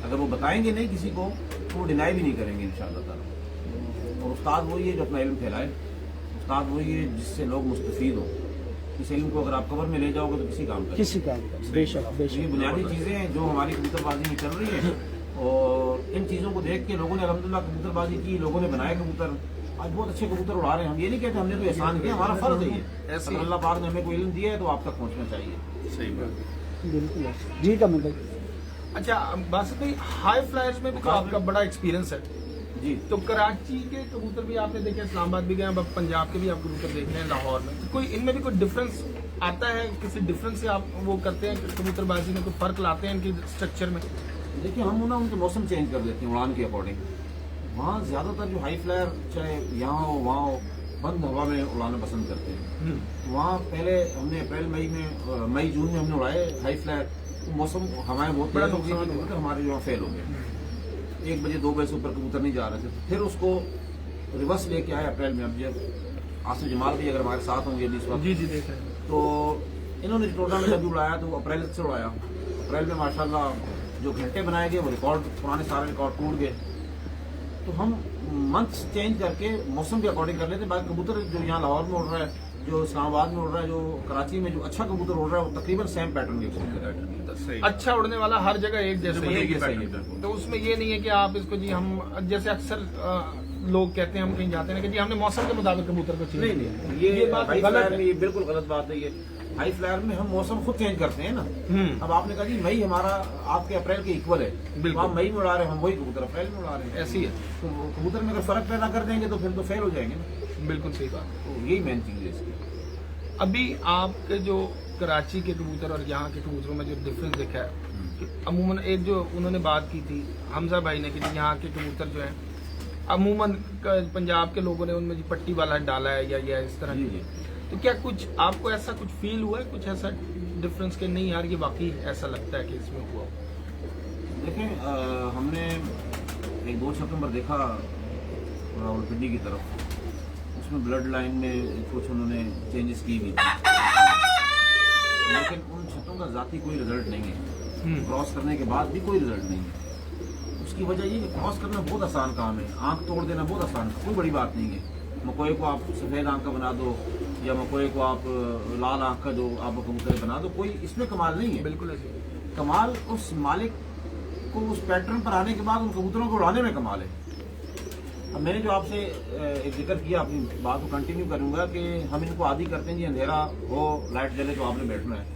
अगर वो बताएंगे नहीं किसी को तो वो डिनाई भी नहीं करेंगे इंशाल्लाह ताला। और उस्ताद वही है जो अपना इल्म फैलाए, उस्ताद वही है जिससे लोग मुस्तफीद हो। इस इल्म को अगर आप कवर में ले जाओगे तो किसी काम का किसी का बेशक ये बेशक। बुनियादी चीज़ें हैं जो हमारी कबूतरबाजी में चल रही है। और इन चीज़ों को देख के लोगों ने अल्हम्दुलिल्लाह कबूतरबाजी की, लोगों ने बनाए कबूतर, आज बहुत अच्छे कबूतर उड़ा रहे हैं। हम ये नहीं कहते हमने तो एहसान किया, हमारा फर्ज है ये। अगर अल्लाह पाक ने हमें कोई इल्म दिया है तो आप तक पहुंचना चाहिए। सही बात। बिल्कुल ऐसे। जी कमिल भाई। अच्छा बासित भाई, हाई फ्लायर्स में भी तो आपका बड़ा एक्सपीरियंस है जी। तो कराची के कबूतर भी आपने देखे, इस्लामाबाद भी गए, अब पंजाब के भी आप कबूतर देख रहे हैं, लाहौर में, तो कोई इनमें भी कोई डिफरेंस आता है? किसी डिफरेंस से आप वो करते हैं कबूतरबाजी में, कोई फर्क लाते हैं इनके स्ट्रक्चर में? देखिए, हम ना उनके मौसम चेंज कर देते हैं उड़ान के अकॉर्डिंग। वहाँ ज्यादातर जो हाई फ्लायर चाहे यहाँ हो वहाँ हो, बंद हवा में उड़ाना पसंद करते हैं। वहाँ पहले हमने अप्रैल मई जून में हमने उड़ाए हाई फ्लायर, मौसम हवाएं बहुत बड़ा नुकसान हुआ, हमारे जो फेल हो गए। 1 बजे 2 बजे से ऊपर कबूतर नहीं जा रहे थे। फिर उसको रिवर्स लेके आए अप्रैल में। अब जब आसिफ जमाल भी अगर हमारे साथ होंगे इस वक्त, जी जी देख रहे हैं, तो इन्होंने टोटा में जब भी उड़ाया तो अप्रैल से उड़ाया। अप्रैल में माशाल्लाह जो घंटे बनाए गए वो रिकॉर्ड, पुराने सारे रिकॉर्ड टूट गए। तो हम मंथ्स चेंज करके मौसम के अकॉर्डिंग कर लेते हैं। बाकी कबूतर जो यहाँ लाहौर में उड़ रहा है, जो इस्लामाबाद में उड़ रहा है, जो कराची में जो अच्छा कबूतर उड़ रहा है, वो तकरीबन सेम पैटर्न के कबूतर है। अच्छा उड़ने वाला हर जगह एक जैसे बिल्कुल ही एक जैसा ही पैटर्न। है। तो उसमें ये नहीं है कि आप इसको जी हम जैसे अक्सर लोग कहते हैं, हम कहीं जाते हैं कि जी हमने मौसम के मुताबिक कबूतर को चेंज नहीं, ये बात हाई गलत फ्लायर है। में ये बिल्कुल गलत बात है। ये हाई फ्लायर में हम मौसम खुद चेंज करते हैं ना। अब आपने कहा जी मई हमारा आपके अप्रैल के इक्वल है, बिल्कुल। आप मई में उड़ा रहे हैं, हम वही कबूतर अप्रैल में उड़ा रहे हैं। ऐसी है, तो कबूतर में अगर फर्क पैदा कर देंगे तो फिर तो फेल हो जाएंगे ना। बिल्कुल सही बात। तो यही मेन चीज है इसकी। अभी आपके जो कराची के कबूतर और यहाँ के कबूतरों में जो डिफरेंस देखा है, कि अमूमन एक जो उन्होंने बात की थी हमजा भाई ने कि जी यहाँ के कबूतर जो हैं अमूमन पंजाब के लोगों ने उनमें जी पट्टी वाला डाला है या इस तरह जी, की। जी। तो क्या कुछ आपको ऐसा कुछ फील हुआ है, कुछ ऐसा डिफरेंस के नहीं यार ये वाकई ऐसा लगता है कि इसमें हुआ? देखें, हमने एक 2 सितंबर देखा रावलपिंडी की तरफ, उसमें ब्लड लाइन में कुछ उन्होंने चेंजेस की भी थी, लेकिन उन छतों का जाती कोई रिजल्ट नहीं है। क्रॉस करने के बाद भी कोई रिजल्ट नहीं है। उसकी वजह ये कि क्रॉस करना बहुत आसान काम है, आंख तोड़ देना बहुत आसान है, कोई बड़ी बात नहीं है। मकोए को आप सफेद आंख का बना दो या मकोए को आप लाल आंख का जो आप कबूतर बना दो, कोई इसमें कमाल नहीं है। बिल्कुल ऐसे कमाल उस मालिक को उस पैटर्न पर आने के बाद उन कबूतरों को उड़ाने में कमाल है। अब मैंने जो आपसे एक जिक्र किया, अपनी बात को कंटिन्यू करूंगा कि हम इनको आदी करते हैं जी अंधेरा हो लाइट जले तो आपने बैठना है।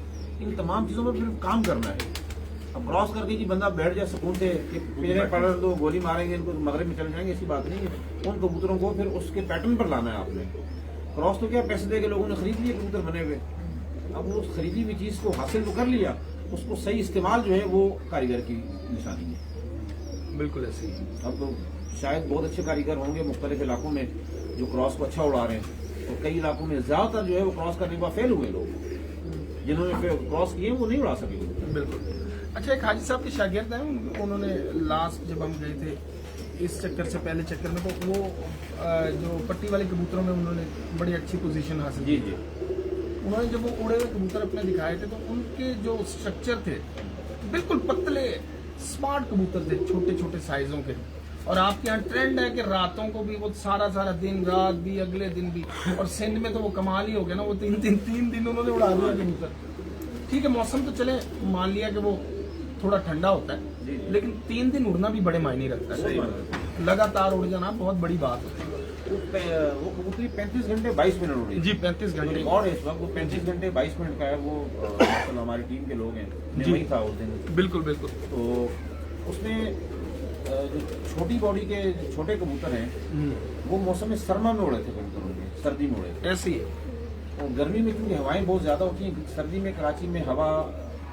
इन तमाम चीज़ों पर फिर काम करना है। अब क्रॉस करके जी बंदा बैठ जाए सुकून से कि पिंजरे पड़ रहे तो गोली मारेंगे इनको मगरब में चल जाएंगे, ऐसी बात नहीं है। उन कबूतरों को फिर उसके पैटर्न पर लाना है आपने। क्रॉस तो क्या पैसे दे के लोगों ने खरीद लिए कबूतर बने हुए, अब वो खरीदी हुई चीज को हासिल तो कर लिया, उसको सही इस्तेमाल जो है वो कारीगर की निशानी है। बिल्कुल ऐसे ही। अब तो शायद बहुत अच्छे कारीगर होंगे मुख्तलिफ इलाकों में जो क्रॉस को अच्छा उड़ा रहे हैं, और कई इलाकों में ज्यादातर जो है वो क्रॉस करने के बाद फेल हुए लोग, जिन्होंने क्रॉस किए वो नहीं उड़ा सके। बिल्कुल। अच्छा, एक हाजी साहब के शागिर्द हैं, उन्होंने लास्ट जब हम गए थे इस चक्कर से पहले चक्कर में, तो वो जो पट्टी वाले कबूतरों में उन्होंने बड़ी अच्छी पोजीशन हासिल जी की। जी। उन्होंने जब वो उड़े हुए कबूतर अपने दिखाए थे तो उनके जो स्ट्रक्चर थे बिल्कुल पतले स्मार्ट कबूतर थे, छोटे छोटे साइजों के। और आपके यहाँ ट्रेंड है कि रातों को भी वो सारा सारा दिन, रात भी, अगले दिन भी। और सिंध में तो वो कमाल ही हो गया ना, वो तीन दिन उन्होंने उड़ा दिया कबूतर। ठीक है, मौसम तो चले मान लिया कि वो थोड़ा ठंडा होता है, लेकिन 3 दिन उड़ना भी बड़े मायने रखता है। लगातार उड़ जाना बहुत बड़ी बात होती है। वो कबूतरी 35 घंटे 22 मिनट उड़ी जी, 35 घंटे और इस वक्त वो 35 घंटे 22 मिनट का है। वो मतलब हमारी टीम के लोग हैं, मैं वही था उस दिन। बिल्कुल बिल्कुल। तो उसमें जो छोटी बॉडी के छोटे कबूतर हैं वो मौसम में सरमा में उड़े थे, कबूतर उनके सर्दी में उड़े थे। ऐसे ही है। और गर्मी में क्योंकि हवाएं बहुत ज्यादा होती हैं, सर्दी में कराची में हवा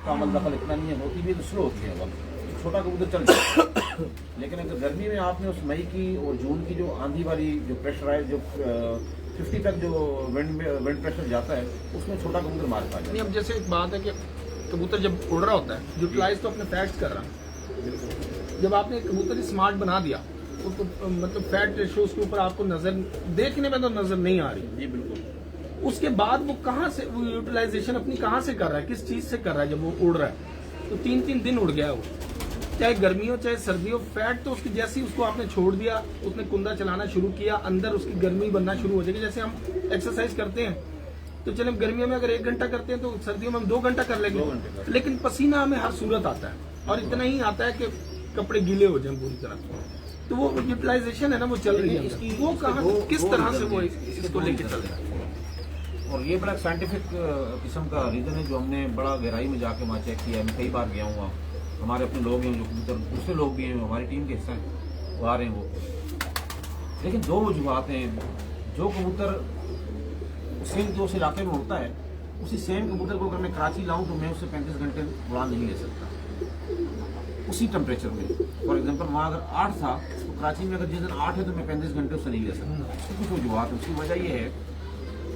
का अमल दखल इतना नहीं है, होती भी तो स्लो होती है हवा, छोटा कबूतर चल जाता है। लेकिन अगर गर्मी में आपने उस मई की और जून की जो आंधी वाली जो प्रेशराइज जो 50 तक जो विंड प्रेशर जाता है, उसमें छोटा कबूतर मार पा जाए। नहीं, अब जैसे एक बात है कि कबूतर जब उड़ रहा होता है, यूटिलाइज तो अपने फैट्स कर रहा है। जब आपने कबूतर स्मार्ट बना दिया तो मतलब फैट रेशियो उसके ऊपर आपको नजर देखने में तो नजर नहीं आ रही। जी बिल्कुल। उसके बाद वो कहाँ से वो यूटिलाइजेशन अपनी कहाँ से कर रहा है, किस चीज से कर रहा है? जब वो उड़ रहा है तो 3 दिन उड़ गया वो, चाहे गर्मी हो चाहे सर्दी हो, फैट तो उसकी जैसे ही उसको आपने छोड़ दिया, उसने कुंदा चलाना शुरू किया, अंदर उसकी गर्मी बनना शुरू हो जाएगी। जैसे हम एक्सरसाइज करते हैं तो चले गर्मियों में अगर 1 घंटा करते हैं तो सर्दियों में हम 2 घंटा कर लेंगे, लेकिन पसीना हमें हर सूरत आता है और इतना ही आता है कि कपड़े गीले हो जाए पूरी तरह। तो वो यूटिलाइजेशन है ना, वो चल रही है। वो कहाँ किस तरह से वो इसको लेके चल रहा है? और ये बड़ा साइंटिफिक किस्म का रीजन है जो हमने बड़ा गहराई में जाके वहाँ चेक किया है। मैं कई बार गया हूँ वहाँ, हमारे अपने लोग हैं जो कबूतर, दूसरे लोग भी हैं हमारी टीम के हिस्सा हैं, वो आ रहे हैं वो। लेकिन 2 वजूहत हैं। जो कबूतर सेम जो उस इलाके में उड़ता है, उसी सेम कबूतर को अगर मैं कराची लाऊं तो मैं उससे 35 घंटे उड़ान नहीं ले सकता उसी टेम्परेचर में। फॉर एग्जाम्पल वहाँ अगर 8 था तो कराची में अगर जिस दिन 8 है तो मैं 35 घंटे उससे नहीं ले सकता। उसकी कुछ वजूहत है। उसकी वजह यह है,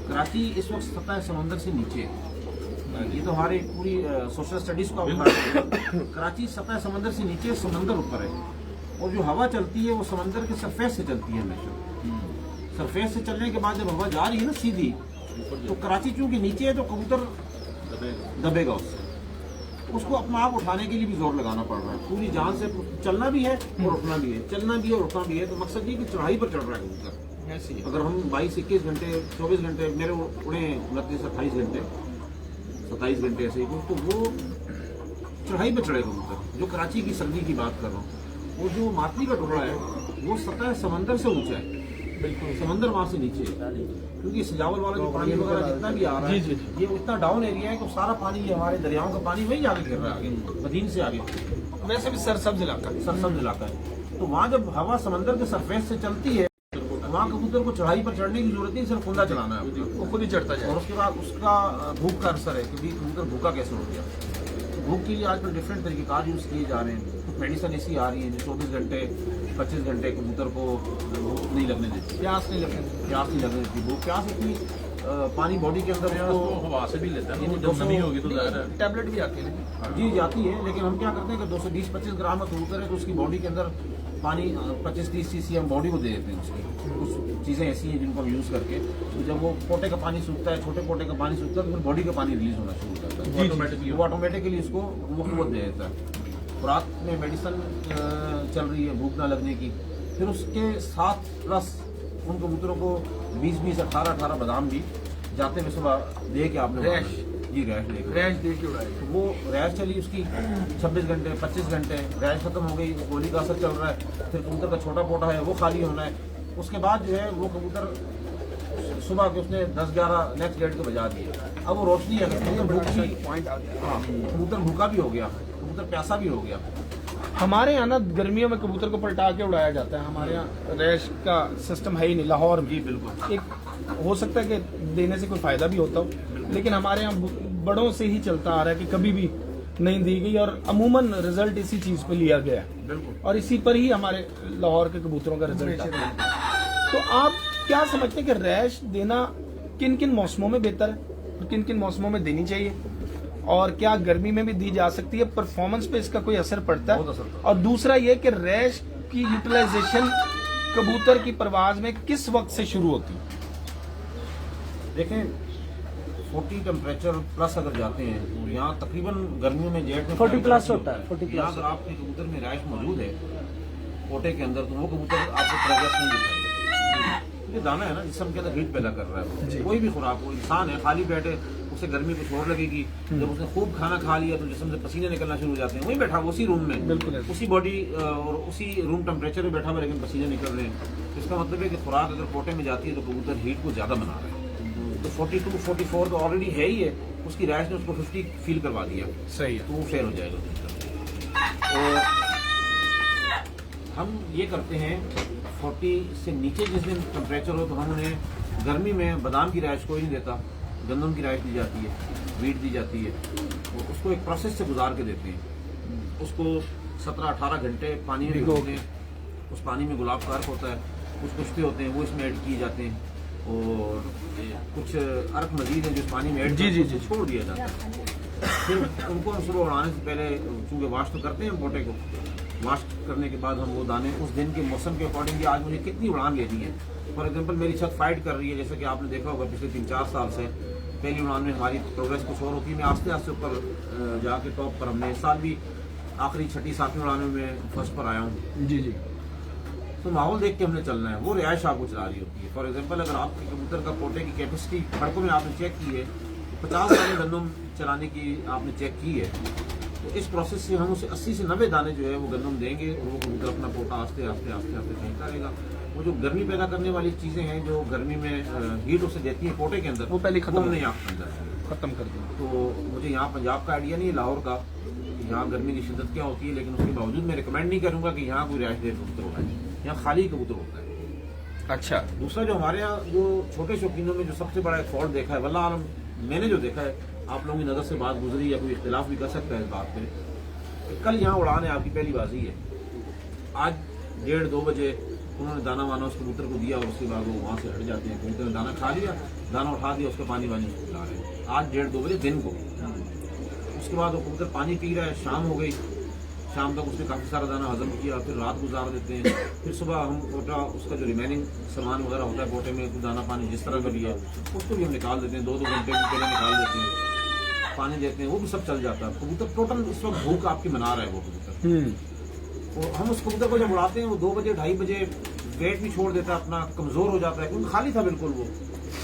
कराची इस वक्त सतह समंदर से नीचे है। ये तो हमारी पूरी सोशल स्टडीज को कराची सतह समंदर से नीचे, समंदर ऊपर है, और जो हवा चलती है वो समंदर के सरफेस से चलती है हमेशा। सरफेस से चलने के बाद जब हवा जा रही है ना सीधी, तो कराची चूंकि नीचे है तो कबूतर दबेगा उससे। उसको अपना आप उठाने के लिए भी जोर लगाना पड़ रहा है, पूरी जान से चलना भी है और उठना भी है, चलना भी है और उठना भी है। तो मकसद ये कि चढ़ाई पर चढ़ रहा है कबूतर। अगर हम 22-21 घंटे 24 घंटे मेरे उड़े 29-28 घंटे 27 घंटे ऐसे ही, तो वो चढ़ाई पर चढ़े कबूतर। जो कराची की सर्दी की बात कर रहा हूँ, वो जो मातली का टुकड़ा है वो सतह समंदर से ऊंचा है, बिल्कुल समंदर वहां से नीचे है। क्योंकि सजावल वाला जो पानी वगैरह जितना भी आ रहा है, ये इतना डाउन एरिया है कि सारा पानी, ये हमारे दरियाओं का पानी वही आगे गिर रहा है, आगे मदीन से आगे। वैसे भी सरसब्ज इलाका है। तो वहाँ जब हवा समंदर के सरफेस से चलती है, वहाँ कबूतर को चढ़ाई पर चढ़ने की जरूरत नहीं, सिर्फ कुंदा चलाना है, वो खुद ही चढ़ता जाए। और उसके बाद उसका भूख का असर है कि कबूतर भूखा कैसे हो गया। भूख के लिए आजकल डिफरेंट तरीकेकार यूज किए जा रहे हैं। कुछ मेडिसिन ऐसी आ रही है जो 24 घंटे 25 घंटे कबूतर को भूख नहीं लगने देती, प्यास नहीं लगने देती। भूख प्यास इतनी पानी बॉडी के अंदर है, उसको हवा से भी लेता है, तो जब नमी होगी तो टैबलेट भी आती है। जी जाती है, लेकिन हम क्या करते हैं कि 220-25 ग्राम का कबूतर है तो उसकी बॉडी के अंदर पानी 25-30 cc हम बॉडी को दे देते हैं। उसकी कुछ चीज़ें ऐसी हैं जिनको हम यूज़ करके, तो जब वो पोटे का पानी सूखता है, छोटे पोटे का पानी सूखता है, तो फिर बॉडी का पानी रिलीज होना शुरू करता है, वो ऑटोमेटिकली उसको वो कुव्वत दे देता है। रात में मेडिसिन चल रही है भूख ना लगने की, फिर उसके साथ प्लस उन कबूतरों को 20-20 18-18 बादाम भी जाते हुए सुबह दे के आपने रैश दे के उड़ाए। तो वो रैश चली उसकी 26 घंटे 25 घंटे, रैश खत्म हो गई, गोली का असर चल रहा है, फिर कबूतर का छोटा पोटा है वो खाली होना है। उसके बाद जो है वो कबूतर सुबह के उसने 10-11 नेक्स्ट डेट को बजा दिए। अब वो रोशनी है, कबूतर भूखा भी हो गया, कबूतर प्यासा भी हो गया। हमारे यहाँ ना गर्मियों में कबूतर को पलटा के उड़ाया जाता है, हमारे यहाँ रैश का सिस्टम है ही नहीं। लाहौर में जी बिल्कुल। एक हो सकता है कि देने से कोई फायदा भी होता हो, लेकिन हमारे यहाँ बड़ों से ही चलता आ रहा है कि कभी भी नहीं दी गई और अमूमन रिजल्ट इसी चीज पे लिया गया है बिल्कुल। और इसी पर ही हमारे लाहौर के कबूतरों का रिजल्ट आता है। तो आप क्या समझते हैं कि रैश देना किन किन मौसमों में बेहतर है और किन किन मौसमों में देनी चाहिए, और क्या गर्मी में भी दी जा सकती है? परफॉर्मेंस पे इसका कोई असर पड़ता बहुत है? असर पड़ता है। और दूसरा ये कि रैश की यूटिलाइजेशन कबूतर की परवाज में किस वक्त से शुरू होती है? देखें 40 टेम्परेचर प्लस अगर जाते हैं तो यहाँ तकरीबन गर्मियों में जेट में 40 प्लस होता है, 40 यहाँ प्लस। अगर आपके कबूतर में रैश मौजूद है कोटे के अंदर तो वो कबूतर आपको प्रोग्रेस नहीं दिखाएगा। ये दाना है ना जिसम के अंदर हीट पैदा कर रहा है। कोई भी खुराक हो, इंसान है खाली बैठे उसे गर्मी को छोड़ लगेगी, जब उसने खूब खाना खा लिया तो जिसम से पसीने निकलना शुरू हो जाते हैं। वहीं बैठा उसी रूम में बिल्कुल उसी बॉडी और उसी रूम टेम्परेचर में बैठा हुआ लेकिन पसीने निकल रहे हैं। इसका मतलब है कि खुराक अगर कोटे में जाती है तो कबूतर हीट को ज्यादा बना रहा है। तो 42 44 तो ऑलरेडी है ही है, उसकी रैश ने उसको 50 फील करवा दिया, सही है। तो वो फेल हो जाएगा। और हम ये करते हैं 40 से नीचे जिस दिन टेम्परेचर हो तो हम उन्हें गर्मी में बादाम की रैश कोई नहीं देता, गंदम की रैश दी जाती है, वीट दी जाती है, तो उसको एक प्रोसेस से गुजार के देते हैं। उसको 17-18 घंटे पानी में भिगोते हैं, उस पानी में गुलाब का अर्क होता है, कुछ पुष्पे होते हैं वो इसमें ऐड किए जाते हैं और कुछ अर्क मजीद है जो इस पानी में ऐड छोड़ दिया जाता है। फिर उनको हम सुबह उड़ाने से पहले चूंकि वाश तो करते हैं पोटे को, वाश करने के बाद हम वो दाने उस दिन के मौसम के अकॉर्डिंग आज मुझे कितनी उड़ान लेनी है। फॉर एग्जांपल मेरी छत फाइट कर रही है, जैसे कि आपने देखा होगा पिछले 3-4 साल से पहली उड़ान में हमारी प्रोग्रेस कुछ और होती है, मैं आस्ते आस्ते ऊपर जाके टॉप पर, हमने इस साल भी आखिरी 6ठी-7वीं उड़ान में फर्स्ट पर आया हूँ। जी जी। तो माहौल देख के हमने चलना है, वो रिहाइश आपको चला रही होती है। फॉर एग्जांपल अगर आपके कबूतर का पोटे की कैपेसिटी सड़कों में आपने चेक की है, 50 दाने गंदम चलाने की आपने चेक की है, तो इस प्रोसेस से हम उसे 80 से 90 दाने जो है वो गंदम देंगे और वो कबूतर अपना पोटा आस्ते आस्ते आस्ते आस्ते फेंकता रहेगा। वो जो गर्मी पैदा करने वाली चीजें हैं जो गर्मी में हीट उसे देती है पोटे के अंदर, वो पहले खत्म नहीं आप खत्म कर दें। तो मुझे यहाँ पंजाब का आइडिया नहीं है, लाहौर का, यहाँ गर्मी की शिद्दत क्या होती है, लेकिन उसके बावजूद मैं रिकमेंड नहीं करूंगा कि यहाँ कोई रिहाइश देर कबूतर होगा, यहाँ खाली कबूतर होता है। अच्छा, दूसरा जो हमारे यहाँ जो छोटे शौकीनों में जो सबसे बड़ा एक फॉल्ट देखा है, वल्लाह आलम मैंने जो देखा है, आप लोगों की नज़र से बात गुजरी या कोई इख्तिलाफ भी कर सकता है इस बात पे। कल यहाँ उड़ान है, आपकी पहली बाजी है, आज 1:30-2 बजे उन्होंने दाना वाना उस कबूतर को दिया और उसके बाद वो वहाँ से हट जाते हैं। कबूतर ने दाना खा लिया, दाना उठा दिया, उसका पानी वानी खिला रहे हैं। आज 1:30-2 बजे दिन को, उसके बाद वो कबूतर पानी पी रहा है, शाम हो गई, शाम तक उसने काफ़ी सारा दाना हजम किया, फिर रात गुजार देते हैं, फिर सुबह हम पोटा उसका जो रिमेनिंग सामान वगैरह होता है पोटे में, दाना पानी जिस तरह का भी है उसको भी हम निकाल देते हैं, 2-2 घंटे पहले निकाल देते हैं, पानी देते हैं, वो भी सब चल जाता है। कबूतर टोटल इस वक्त भूख आपकी मना रहा है वो कबूतर। और हम उस कबूतर को जब उड़ाते हैं वो 2 बजे 2:30 बजे वेट भी छोड़ देता है, अपना कमजोर हो जाता है, क्योंकि खाली था बिल्कुल वो,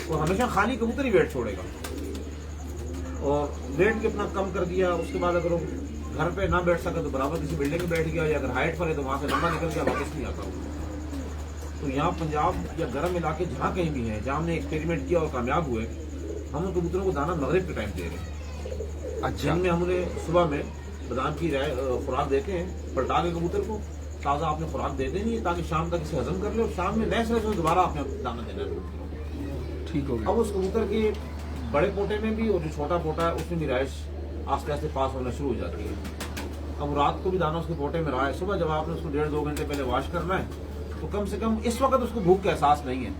और हमेशा खाली कबूतर ही वेट छोड़ेगा। और वेट भी अपना कम कर दिया, उसके बाद अगर वो घर पे ना बैठ सका तो बराबर किसी बिल्डिंग में बैठ गया, या अगर हाइट पर है तो वहां से लंबा निकल गया, वापस नहीं आता वो। तो यहाँ पंजाब या गर्म इलाके जहाँ कहीं भी हैं जहाँ हमने एक्सपेरिमेंट किया और कामयाब हुए, हम उन कबूतरों को दाना मगरिब के टाइम दे रहे हैं। अच्छा, जिनमें हम उन्हें सुबह में बादाम की खुराक देते हैं, पलटा के कबूतर को ताज़ा आपने खुराक दे देनी है ताकि शाम तक इसे हजम कर ले, और शाम में नए से दोबारा आपने दाना देना है कबूतरों को। ठीक हो गया। अब उस कबूतर के बड़े पोटे में भी और जो छोटा पोटा है उसमें भी रिहाइश आस्ते आस्ते पास होना शुरू हो जाती है। अब रात को भी दाना उसके पोटे में रहा है, सुबह जब आपने उसको 1.5-2 घंटे पहले वॉश करना है तो कम से कम इस वक्त उसको भूख का एहसास नहीं है,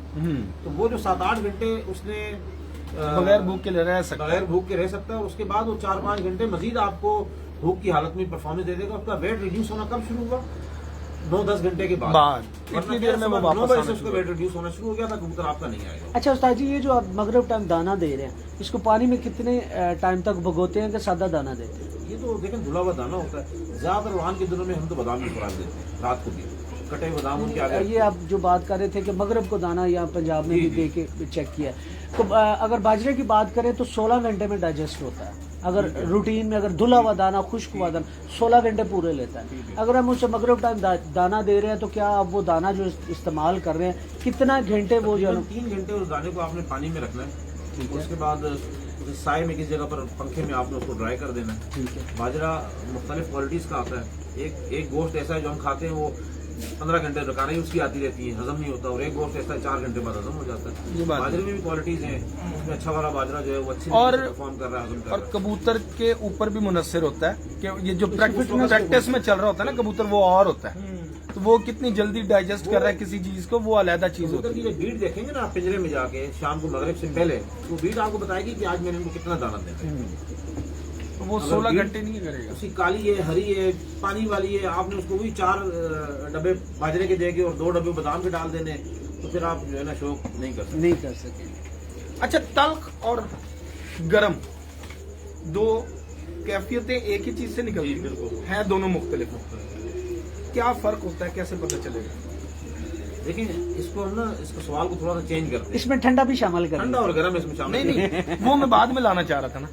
तो वो जो 7-8 घंटे उसने बगैर भूख के रह सकता है, बगैर भूख के रह सकता है। उसके बाद वो 4-5 घंटे मजीद आपको भूख की हालत में परफॉर्मेंस दे देगा। उसका वेट रिड्यूस होना कब शुरू हुआ? 9-10 घंटे के बाद। इतनी देर में वो 9 वापस बजे आना से उसका वेट रिड्यूस होना शुरू हो गया था, कबूतर आपका नहीं आएगा। अच्छा उस्ताद जी, ये जो आप मगरिब टाइम दाना दे रहे हैं, इसको पानी में कितने टाइम तक भगोते हैं कि सादा दाना देते हैं? ये तो देखें धुला हुआ दाना होता है, ज्यादातर उड़ान के दिनों में हम तो बादाम की खुराक देते हैं, रात को भी कटे बादाम उनके आगे। ये आप जो बात कर रहे थे कि मगरिब को दाना यहाँ पंजाब में भी दे के चेक किया, तो अगर बाजरे की बात करें तो 16 घंटे में डाइजेस्ट होता है। अगर रूटीन में अगर धुला हुआ दाना, खुश्क हुआ दाना 16 घंटे पूरे लेता है। अगर हम उसे मगरिब टाइम दाना दे रहे हैं तो क्या आप वो दाना जो इस्तेमाल कर रहे हैं कितना घंटे वो जो 3 घंटे उस दाने को आपने पानी में रखना है, उसके बाद उसे साए में किसी जगह पर पंखे में आपने उसको ड्राई कर देना है। ठीक है। बाजरा मुख्तलिफ क्वालिटीज का आता है। एक गोश्त ऐसा है जो हम खाते हैं वो 15 घंटे रुकाना ही उसकी आती रहती है, हजम नहीं होता, और एक गोश्त ऐसा है 4 घंटे बाद हजम हो जाता ये है। बात है। बाजरे में भी क्वालिटीज हैं, उसमें अच्छा वाला बाजरा जो है वो अच्छी और- परफॉर्म कर रहा है, हजम कर और रहा है। कबूतर के ऊपर भी मुनस्सिर होता है कि ये जो प्रैक्टिस में चल रहा होता है ना कबूतर, वो और होता है, तो वो कितनी जल्दी डाइजेस्ट कर रहा है किसी चीज को, वो अलहदा चीज कबूतर होती की जब बीट देखेंगे ना आप पिंजरे में जाके शाम को मगरिब से पहले, तो बीट आपको बताएगी कि आज मैंने इनको कितना दाना देना है। है। तो वो अगर 16 बीट- घंटे नहीं करेगा। उसकी काली है, हरी है, पानी वाली है, आपने उसको भी 4 डब्बे बाजरे के देके और 2 डब्बे बादाम के डाल देने, तो फिर आप जो है ना शौक नहीं कर सकते। नहीं कर सकेंगे। अच्छा, तल्ख और गरम दो कैफियतें एक ही चीज से निकलती जी, बिल्कुल। हैं, दोनों मुख्तलिफ। क्या फर्क होता है, कैसे पता चलेगा? देखिए इसको हम ना इसको सवाल को थोड़ा सा चेंज करते हैं। इसमें ठंडा भी शामिल करें। ठंडा और गर्म इसमें शामिल नहीं नहीं, वो मैं बाद में लाना चाह रहा था ना।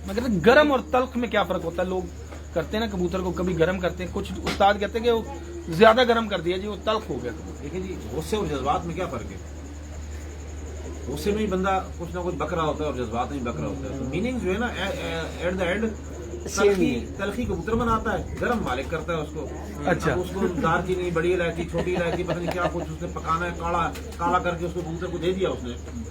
मैं कहता गरम और तल्ख में क्या फर्क होता है? लोग करते हैं ना कबूतर को, कभी गरम करते हैं, कुछ उस्ताद कहते हैं कि वो ज्यादा गरम कर दिया जी, वो तल्ख हो गया कबूतर। देखिए जी, गुस्से और जज्बात में क्या फर्क है? गुस्से में ही बंदा कुछ ना कुछ बक रहा होता है और जज्बात में ही बक रहा होता है। तो मीनिंग जो है ना एट द एंड तलखी कबूतर बनाता है, गरम मालिक करता है उसको। अच्छा। अब उसको दालचीनी, बड़ी इलायची, छोटी इलायची, पता नहीं क्या कुछ उसने पकाना है, काला करके उसको कबूतर को दे दिया उसने,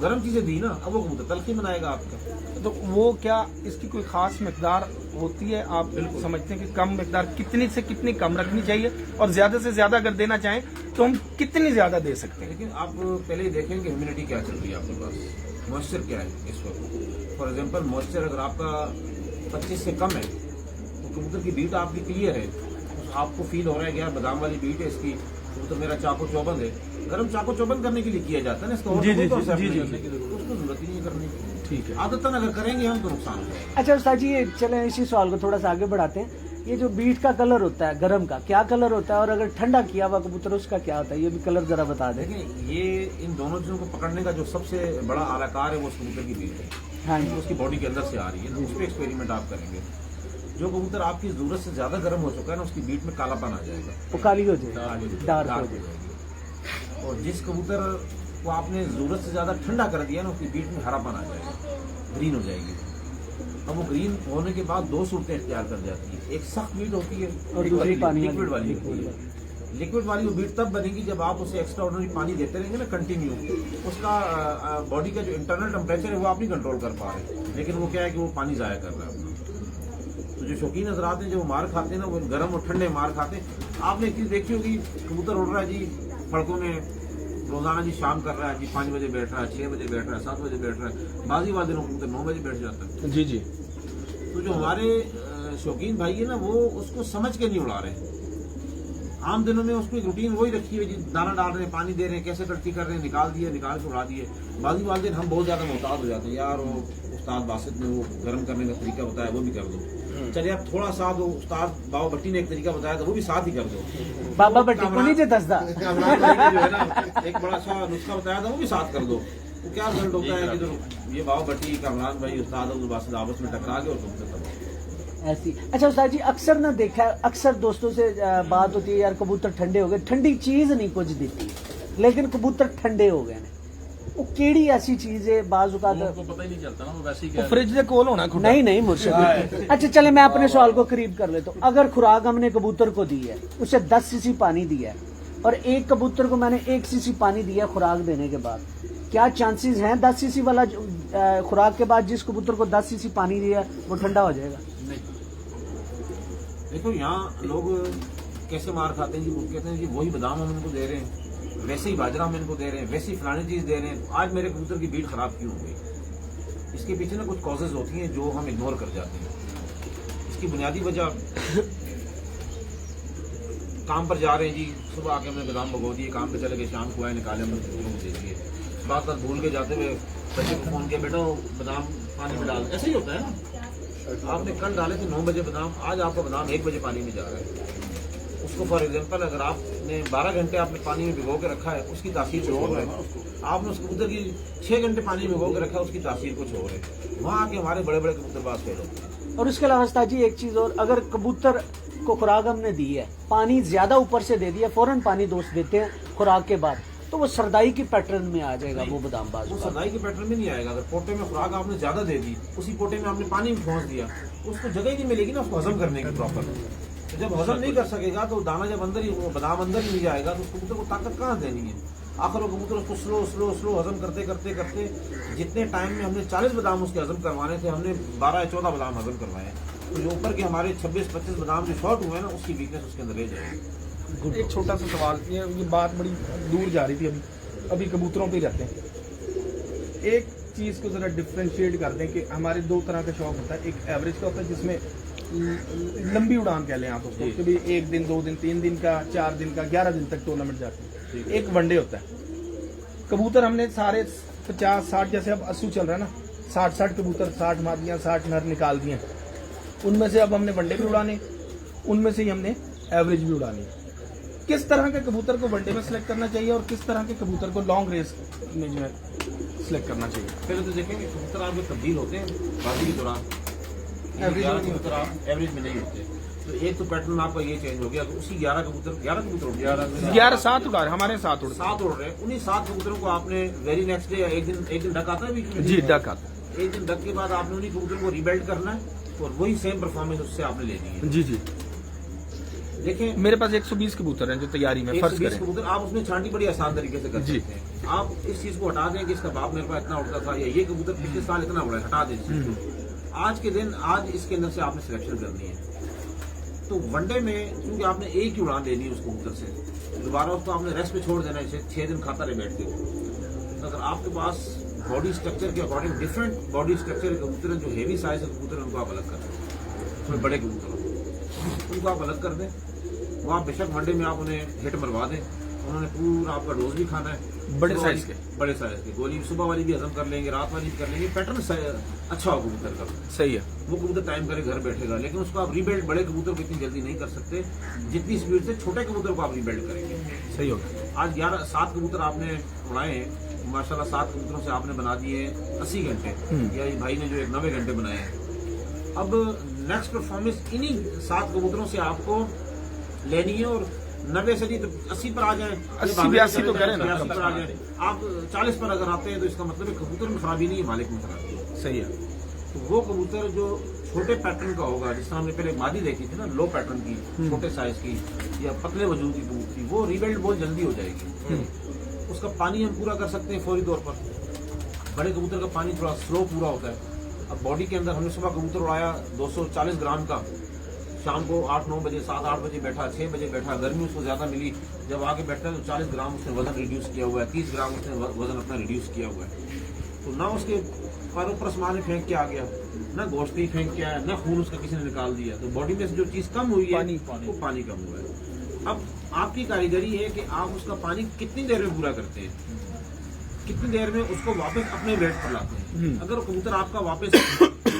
गरम चीजें दी ना, अब वो कबूतर तलखी बनाएगा आपका। तो वो क्या इसकी कोई खास मिकदार होती है? आप समझते हैं कि कम मिकदार कितनी से कितनी कम रखनी चाहिए, और ज्यादा से ज्यादा अगर देना चाहें तो हम कितनी ज्यादा दे सकते हैं? लेकिन आप पहले ही देखें कि ह्यूमिडिटी क्या चल रही है आपके पास, मॉइस्चर क्या है इस वक्त। फॉर एग्जांपल मॉइस्चर अगर आपका 25 से कम है तो कबूतर की बीट आपकी क्लियर है, तो आपको फील हो रहा है कि यार बादाम वाली बीट है इसकी, कबूतर मेरा चाको चौबंद है। गर्म चाको चौबंद करने के लिए किया जाता है ना इसका, और जी, जी, तो जी, सेट जी, नहीं जी, करने की जरूरत, उसको जरूरत ही नहीं है करने की। ठीक है। आदतन अगर करेंगे हम तो नुकसान हो जाएगा। अच्छा उस्ताद जी, ये चले इसी सवाल को थोड़ा सा आगे बढ़ाते हैं। ये जो बीट का कलर होता है, गरम का क्या कलर होता है, और अगर ठंडा किया हुआ कबूतर उसका क्या होता है? ये भी कलर जरा बता दें। देखिए ये इन दोनों चीजों को पकड़ने का जो सबसे बड़ा आलाकार है वो कबूतर की बीट है। हाँ जी। जो उसकी बॉडी के अंदर से आ रही है ना, उस पर एक्सपेरिमेंट आप करेंगे। जो कबूतर आपकी जरूरत से ज्यादा गर्म हो चुका है ना, उसकी बीट में कालापन आ जाएगा, वो काली हो जाएगी, डार्क हो डार्क हो जाएगी। जाएगी। और जिस कबूतर को आपने जरूरत से ज्यादा ठंडा कर दिया ना, उसकी बीट में हरापन आ जाएगा, ग्रीन हो जाएगी। अब वो ग्रीन होने के बाद 2 सूरतें इख्तियार कर जाती है, एक सख्त बीट होती है और दूसरी पानी लिक्विड वाली लिक्विड होती है। लिक्विड वाली वो बीट तब बनेगी जब आप उसे एक्स्ट्रा ऑर्डिनरी पानी देते रहेंगे ना कंटिन्यू, उसका बॉडी का जो इंटरनल टेम्परेचर है वो आप नहीं कंट्रोल कर पा रहे, लेकिन वो क्या है कि वो पानी जाया कर रहा है अपना। तो जो शौकीन हजरात हैं जो मार खाते हैं ना, वो गर्म और ठंडे मार खाते हैं। आपने एक चीज देखी होगी, कबूतर उड़ रहा है जी सड़कों में रोजाना जी, शाम कर रहा है जी, 5 बजे बैठ रहा है, 6 बजे बैठ रहा है, 7 बजे बैठ रहा है, बाजी वाले दिनों कबूतर 9 बजे बैठ जाता है। जी जी। तो जो हमारे शौकीन भाई है ना, वो उसको समझ के नहीं उड़ा रहे। आम दिनों में उसको एक रूटीन वही रखी हुई, जी दाना डाल रहे हैं, पानी दे रहे हैं, कैसे कटती कर रहे हैं, निकाल दिए, निकाल के उड़ा दिए। बाजी वाले दिन हम बहुत ज्यादा मोहताज हो जाते हैं, यार वो उस्ताद बासित ने वो गर्म करने का तरीका बताया वो भी कर दो, चलिए आप थोड़ा सा वो उस्ताद बाबा भट्टी ने एक तरीका बताया था वो भी साथ ही कर दो। बाबा भट्टी को नहीं जे दसदा। कामरान भाई ने जो है ना एक बड़ा सा नुस्खा बताया था वो भी साथ कर दो। वो क्या रिजल्ट होता है कि जो ये बाबा भट्टी, कामरान भाई, उस्ताद अब्दुल बासित आपस में टकरा के और तुमसे तबाह। ऐसी। अच्छा उस्ताद जी, अक्सर ना देखा है, अक्सर दोस्तों से बात होती है, यार कबूतर ठंडे हो गए, ठंडी चीज नहीं कुछ देती, लेकिन कबूतर ठंडे हो गए ने, वो केड़ी ऐसी चीज है बाज़ औक़ात उनको पता ही नहीं चलता ना, वो वैसे ही वो फ्रिज के कोल होना खुदा। नहीं नहीं मुर्शिद। अच्छा चले मैं अपने सवाल को करीब कर लेता हूँ। अगर खुराक हमने कबूतर को दी है, उसे 10 सीसी पानी दिया है, और एक कबूतर को मैंने 1 सीसी पानी दिया खुराक देने के बाद, क्या चांसेस हैं 10 सीसी वाला खुराक के बाद जिस कबूतर को 10 सीसी पानी दिया वो ठंडा हो जाएगा? देखो यहाँ लोग कैसे मार खाते हैं जी, वो कहते हैं जी वही बादाम हम इनको दे रहे हैं, वैसे ही बाजरा हम इनको दे रहे हैं, वैसे ही फलानी चीज दे रहे हैं, आज मेरे कबूतर की बीट खराब क्यों हो गई? इसके पीछे ना कुछ कॉजेज होती हैं जो हम इग्नोर कर जाते हैं। इसकी बुनियादी वजह, काम पर जा रहे हैं जी, सुबह आके हमने बादाम भगो दिए, काम पे चले गए, शाम को आए निकाले हमने कबूतरों को दे दिए, बात बात भूल के जाते हुए बच्चे को फोन किया, बेटा बादाम पानी में डाल, ऐसे ही होता है ना। आपने कल डाले थे 9 बजे बादाम, आज आपका बादाम 1 बजे पानी में जा रहा है। उसको फॉर एग्जांपल अगर आपने 12 घंटे आपने पानी में भिगो के रखा है, उसकी तासीर कुछ और है। आपने उस कबूतर की 6 घंटे पानी में भिगो के रखा है, उसकी तासीर कुछ और है। वहाँ आके हमारे बड़े बड़े कबूतरबाज फेल होते हैं। और उसके अलावा उस्ताद जी एक चीज और, अगर कबूतर को खुराक हमने दी है, पानी ज्यादा ऊपर से दे दिया, फौरन पानी दोस्त देते हैं खुराक के बाद, तो वो सरदाई के पैटर्न में आ जाएगा वो बादामबाज। वो सदाई के पैटर्न में नहीं आएगा। अगर पोटे में खुराक आपने ज्यादा दे दी, उसी पोटे में आपने पानी भी पहुंच दिया, उसको जगह ही नहीं मिलेगी ना उसको हजम करने की प्रॉपर। तो जब हजम नहीं कर सकेगा तो दाना जब अंदर ही, वो बादाम अंदर ही नहीं जाएगा, तो उसको कबूतर को ताकत कहाँ देनी है। आखिर वो कबूतर उसको स्लो स्लो स्लो हजम करते करते करते जितने टाइम में हमने 40 बादाम उसके हजम करवाने थे, हमने 12 या 14 बादाम हजम करवाए। तो जो ऊपर के हमारे 26-25 बादाम जो शॉर्ट हुए हैं ना, उसकी वीकनेस उसके अंदर रह जाएगी। एक छोटा सा सवाल, ये बात बड़ी दूर जा रही थी, अभी कबूतरों पे ही रहते हैं। एक चीज़ को ज़रा डिफ्रेंशिएट कर दें कि हमारे दो तरह का शौक होता है। एक एवरेज का होता है जिसमें लंबी उड़ान कह लें आप उसको, कि भी 1 दिन 2 दिन 3 दिन का 4 दिन का 11 दिन तक टूर्नामेंट जाते हैं। एक वनडे होता है। कबूतर हमने सारे 50-60, जैसे अब 80 चल रहा है ना, 60 कबूतर, 60 मादियाँ 60 नर निकाल दिए। उनमें से अब हमने वनडे भी उड़ाने, उनमें से ही हमने एवरेज भी उड़ानी। किस तरह के कबूतर को वनडे में सिलेक्ट करना चाहिए और किस तरह के कबूतर को लॉन्ग रेस में जो है सिलेक्ट करना चाहिए? पहले तो देखेंगे कबूतर आपके तब्दील होते हैं बाजी के दौरान, कबूतर आप एवरेज में नहीं होते। तो एक तो पैटर्न आपका ये चेंज हो गया, तो उसी 11 कबूतर 7 उड़ा हमारे 7 उड़ 7 उड़ रहे हैं। उन्हीं 7 कबूतरों को आपने वेरी नेक्स्ट डे एक दिन डक आता है बीच में, जी डक आता है। एक दिन डक के बाद आपने उन्हीं कबूतरों को रिबिल्ड करना है और वही सेम परफॉर्मेंस उससे आपने लेनी है। जी जी। देखिए मेरे पास 120 कबूतर हैं जो तैयारी में, फर्ज 120 करें। कबूतर आप उसमें छांटी बड़ी आसान तरीके से कर सकते हैं। आप इस चीज को हटा दें कि इसका बाप मेरे पास इतना उड़ता था या ये कबूतर पिछले साल इतना उड़ा है, हटा दें इस चीज को। आज के दिन आज इसके अंदर से आपने सिलेक्शन करनी है। तो वनडे में क्योंकि आपने एक ही उड़ान लेनी है उस कबूतर से, दोबारा उसको आपने रेस्ट पे छोड़ देना है, 6 दिन खाता रहे बैठ के। तो अगर आपके पास बॉडी स्ट्रक्चर के अकॉर्डिंग डिफरेंट बॉडी स्ट्रक्चर के कबूतर हैं, जो हेवी साइज के कबूतर हैं उनको आप अलग कर दें, थोड़े बड़े कबूतर उनको आप अलग कर दें। वो आप बेशक वनडे में आप उन्हें हिट मरवा दें, उन्होंने पूरा आपका डोज भी खाना है, बड़े साइज के गोली सुबह वाली भी हजम कर लेंगे, रात वाली भी कर लेंगे। पैटर्न अच्छा हो कबूतर का, सही है। वो कबूतर टाइम करे घर बैठेगा। लेकिन उसको आप रीबिल्ड बड़े कबूतर को इतनी जल्दी नहीं कर सकते जितनी स्पीड से छोटे कबूतर को आप रीबिल्ड करेंगे। सही होगा। आज 7 कबूतर आपने उड़ाए हैं माशाल्लाह, 7 कबूतरों से आपने बना दिए 80 घंटे, या ये भाई ने जो 90 घंटे बनाए हैं। अब नेक्स्ट परफॉर्मेंस इन्हीं 7 कबूतरों से आपको लेनी है और 90 से नहीं तो 80 पर आ जाए, 80-82 तो करें ना, 82 पर आ जाए। आप 40 पर अगर आते हैं तो इसका मतलब है कबूतर में खराबी नहीं है, मालिक में खराबी है। सही है। तो वो कबूतर जो छोटे पैटर्न का होगा, जिस तरह हमने पहले मादी देखी थी ना, लो पैटर्न की, छोटे साइज की या पतले वजूद की कबूतरी, वो रिबिल्ड बहुत जल्दी हो जाएगी। उसका पानी हम पूरा कर सकते हैं फौरी तौर पर। बड़े कबूतर का पानी थोड़ा स्लो पूरा होता है। अब बॉडी के अंदर हमने सुबह कबूतर उड़ाया 240 ग्राम का, शाम को 8-9 बजे 7-8 बजे बैठा, 6 बजे बैठा, गर्मी उसको ज्यादा मिली, जब आगे बैठता है तो 40 ग्राम उसने वजन रिड्यूस किया हुआ है, 30 ग्राम उसने वजन अपना रिड्यूस किया हुआ है। तो ना उसके पैरों पर आसमान में फेंक के आ गया, ना गोश्त ही फेंक के आया, ना खून उसका किसी ने निकाल दिया। तो बॉडी में से जो चीज कम हुई है वो पानी कम हुआ है। अब आपकी कारीगरी है कि आप उसका पानी कितनी देर में पूरा करते हैं, कितनी देर में उसको वापस अपने वेट पर लाते हैं। अगर कबूतर आपका वापस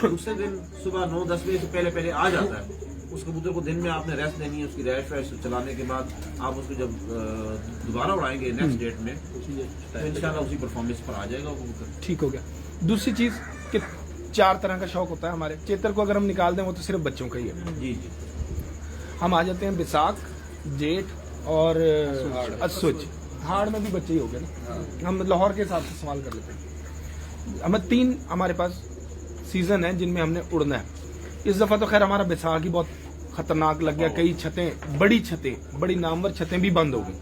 दूसरे दिन सुबह 9-10 बजे से पहले आ जाता है, उस कबूतर को दिन में आपने रेस्ट देनी है, उसकी रैश वैश चलाने के बाद आप उसको जब दोबारा उड़ाएंगे नेक्स्ट डेट में तो इंशाल्लाह उसी परफॉर्मेंस पर आ जाएगा वो कबूतर। ठीक हो गया। दूसरी चीज कि 4 तरह का शौक होता है हमारे। चेतर को अगर हम निकाल दें वो तो सिर्फ बच्चों का ही है। जी जी। हम आ जाते हैं बैसाख, जेठ और असुच। हाड़ में भी बच्चे ही हो गए ना। हम लाहौर के हिसाब से सवाल कर लेते हैं। हमें 3 हमारे पास सीजन है जिनमें हमने उड़ना है। इस दफा तो खैर हमारा बैसाख ही बहुत खतरनाक लग गया। कई छतें, बड़ी नामवर छतें भी बंद हो गई,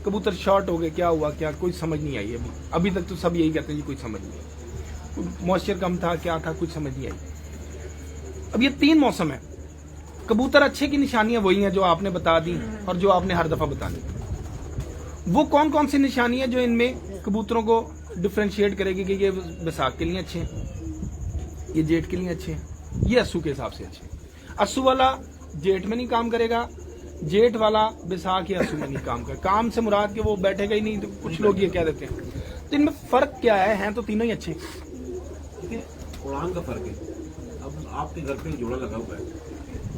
कबूतर शॉर्ट हो गए। क्या हुआ, क्या कोई समझ नहीं आई। अभी तक तो सब यही कहते हैं जी कोई समझ नहीं आई, मॉइस्चर कम था, क्या था, कुछ समझ नहीं आई। अब ये 3 मौसम है। कबूतर अच्छे की निशानियां वही हैं जो आपने बता दी और जो आपने हर दफा बता दी। वो कौन कौन सी निशानियां जो इनमें कबूतरों को डिफ्रेंशिएट करेगी कि ये बैसाख के लिए अच्छे हैं, ये जेठ के लिए अच्छे हैं, ये अस्सू के हिसाब से अच्छे हैं। अस्सू वाला जेठ में नहीं काम करेगा, जेठ वाला बैसाख या अस्सू में नहीं काम करेगा। काम से मुराद के वो बैठेगा ही नहीं, तो कुछ लोग ये कह देते हैं। तो इनमें फर्क क्या है? हैं तो तीनों ही अच्छे। देखिए उड़ान का फर्क है। अब आपके घर पे जोड़ा लगा हुआ है,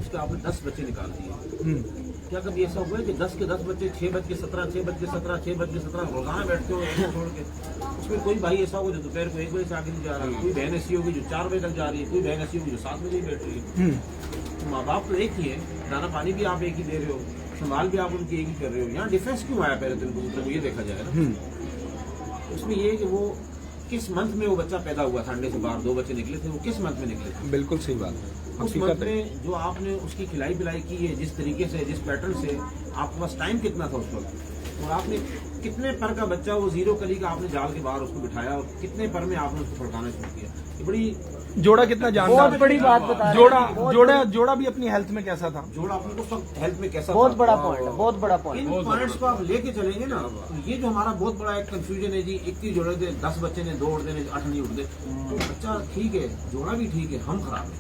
उसके आपने 10 बच्चे निकाल दिए। क्या कभी ऐसा हुआ है कि 10 के 10 बच्चे 6 बज के 17, 6 बज के 17, 6 बज के 17 रोजाना बैठते हो छोड़ के? उसमें कोई भाई ऐसा होगा जो दोपहर को 1 बजे से आगे नहीं जा रहा है, कोई बहन ऐसी होगी जो 4 बजे तक जा रही है, कोई बहन ऐसी होगी जो 7 बजे ही बैठ रही है। तो माँ बाप तो एक ही है, दाना पानी भी आप एक ही दे रहे हो, संभाल भी आप उनकी एक ही कर रहे हो। यहाँ डिफरेंस क्यों आया पहले तो कबूतर को ये देखा जाए ना, उसमें ये है कि वो किस मंथ में वो बच्चा पैदा हुआ था, अंडे से बाहर 2 बच्चे निकले थे, वो किस मंथ में निकले थे। बिल्कुल सही बात है। उस मंथ में जो आपने उसकी खिलाई पिलाई की है, जिस तरीके से, जिस पैटर्न से, आपके पास टाइम कितना था उस वक्त, और आपने कितने पर का बच्चा, वो 0 कली का आपने जाल के बाहर उसको बिठाया और कितने पर में आपने उसको फड़काना शुरू किया। ये बड़ी जोड़ा कितना जानदार, बहुत बड़ी बात बता रहे हैं। जोड़ा भी अपनी हेल्थ में कैसा था, जोड़ा अपने को सब हेल्थ में कैसा बहुत था। बड़ा पॉइंट है, बहुत बड़ा पॉइंट। इन पॉइंट्स को आप लेके चलेंगे ना, तो ये जो हमारा बहुत बड़ा एक कंफ्यूजन है जी, 21 जोड़े थे, 10 बच्चे ने 2 उड़ देने, 8 नहीं उड़ दे, तो बच्चा ठीक है, जोड़ा भी ठीक है, हम खराब है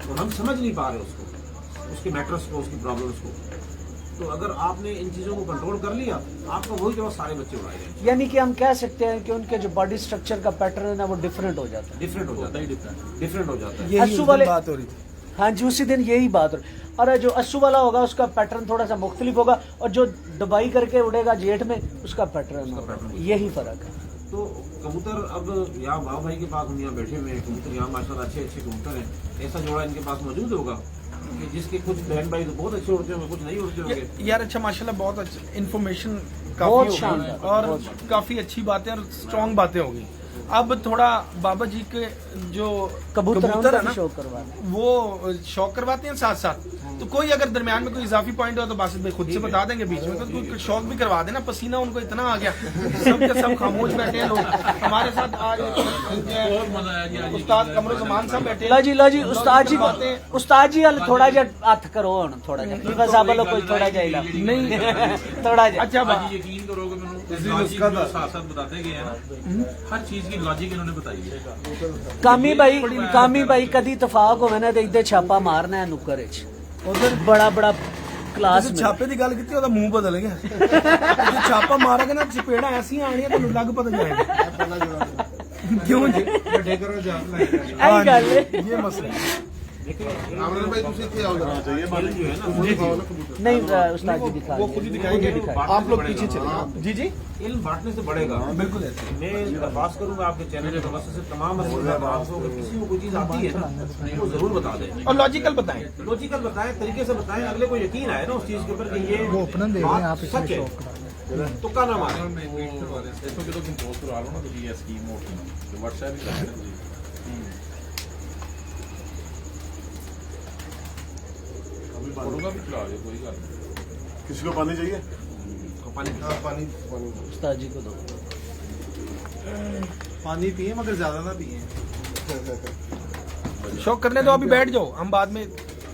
और हम समझ नहीं पा रहे उसको, उसके मैटर्स को, उसकी प्रॉब्लम्स को। तो अगर आपने इन चीजों को कंट्रोल कर लिया, आपका वही जगह सारे बच्चे उड़ाए जाएंगे। यानी कि हम कह सकते हैं कि उनके जो बॉडी स्ट्रक्चर का पैटर्न है ना, वो डिफरेंट हो जाता है, डिफरेंट हो जाता है, डिफरेंट हो जाता है। यही अस्सू उस वाले- दिन बात हो रही थी। हाँ जी, उसी दिन यही बात हो। और जो अस्सू वाला होगा उसका पैटर्न थोड़ा सा मुख्तलिफ होगा, और जो दबाई करके उड़ेगा जेठ में उसका पैटर्न होगा, यही फर्क है। तो कबूतर अब यहाँ बाबा भाई के पास हम यहाँ बैठे हुए हैं, कबूतर यहाँ माशाल्लाह अच्छे अच्छे कबूतर हैं। ऐसा जोड़ा इनके पास मौजूद होगा कि जिसके कुछ बहन भाई तो बहुत अच्छे उड़ते होंगे, कुछ नहीं उड़ते होंगे। यार अच्छा, माशाल्लाह बहुत अच्छा इन्फॉर्मेशन बहुत काफी हो गई शानदार, और बहुत काफी अच्छी बातें और स्ट्रॉन्ग बातें होगी। अब थोड़ा बाबा जी के जो कबूतर है है ना, शो करवा दें। वो शौक करवाते हैं साथ साथ। तो कोई अगर दरमियान में कोई इजाफी पॉइंट हो तो बासित भाई खुद से बता देंगे बीच में, तो कोई शौक भी करवा देना। पसीना उनको इतना आ गया, सब के सब खामोश बैठे हैं लोग। हमारे साथ आज उस्ताद कमरुज़्ज़मान साहब बैठे हैं। लो जी उस्ताद जी हल थोड़ा जा हथ करो हुण, थोड़ा जा कीफा साहब लो कोई थोड़ा जा नहीं थोड़ा जा। अच्छा आज यकीन करोगे मैंने लॉजिक जो साथ साथ बताते गए हैं ना, हर चीज की लॉजिक इन्होंने बताई है। कामी भाई कदी इतफाक होवे ना ते इधर छापा मारना है नुक्कर च, उधर बड़ा बड़ा क्लास में छापे की गल की, मुंह बदल गया। जो छापा मारेगा ना, चपेड़ा ऐसी आनी है, तो लग पता जाएगा। क्यों जी? आई गल है। ये मसला है। नहीं उस्ताद जी दिखा, वो खुद ही दिखाएंगे, आप लोग पीछे चले। जी जी, इल्म बांटने से बढ़ेगा। बिल्कुल ऐसे। मैं दरख्वास्त करूंगा आपके चैनल के वजह से तमाम आपको अगर किसी को कोई चीज आती है ना, वो जरूर बता दें और लॉजिकल बताएं, लॉजिकल बताएं, तरीके से बताएं, अगले को यकीन आए ना उस चीज के ऊपर कि ये वो अपना देख रहे हैं, आप इसमें सच है, शौक करा दें। तुक्का ना मारे। देखो कि तुम पोस्ट करा लो ना, तो ये स्कीम होती है, व्हाट्सएप ही करते हैं। फोटो का भी चला दो, कोई गल नहीं। किसी को पानी चाहिए? पानी उस्ताद जी को दो। पानी पिए मगर ज्यादा ना पिए। शौक करने दो, अभी बैठ जाओ, हम बाद में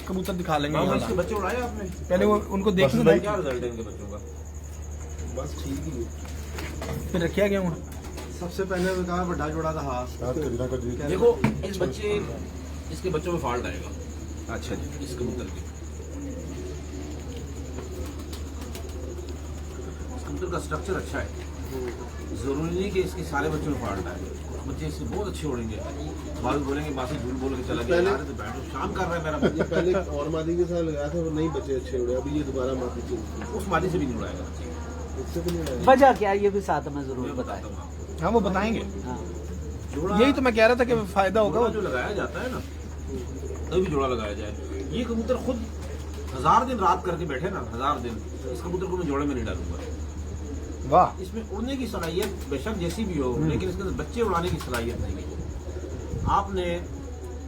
कबूतर दिखा लेंगे। मामा, यहाँ इसके बच्चे उड़ाए आपने? पहले वो उनको देखने दो, क्या रिजल्ट है इनके बच्चों का? बस ठीक ही है। फिर रखिया गया हूँ। सबसे पहले कहा बड़ा जोड़ा था हाथ। देखो इस बच्चे, इसके बच्चों में फॉल्ट आएगा। अच्छा जी, इस कबूतर के, इस कबूतर का स्ट्रक्चर अच्छा है, जरूरी नहीं कि इसके सारे बच्चों में फॉल्ट आए। कुछ बच्चे इससे बहुत अच्छे उड़ेंगे, बाद में बोलेंगे बासी झूठ बोल के चला गया, यार तो बैठो शाम कर रहा है मेरा बच्चा। पहले और मादी के साथ लगाया था, वो नहीं बच्चे अच्छे उड़े, अभी ये दोबारा मादी चल उस मादी से भी नहीं उड़ाएगा, इससे भी नहीं आया। वजह क्या है ये भी साथ में जरूर मैं बताएं। बताता हूँ आपको। हाँ वो बताएंगे। हाँ। जोड़ा, यही तो मैं कह रहा था कि फायदा होगा। जोड़ा जो लगाया जाता है ना, तभी जोड़ा लगाया जाए। ये कबूतर खुद 1000 दिन रात करके बैठे ना, 1000 दिन, इस कबूतर को मैं जोड़े में नहीं डालूंगा। वाह, इसमें उड़ने की सलाहियत बेशक जैसी भी हो, लेकिन इसके अंदर बच्चे उड़ाने की सलाहियत नहीं है। आपने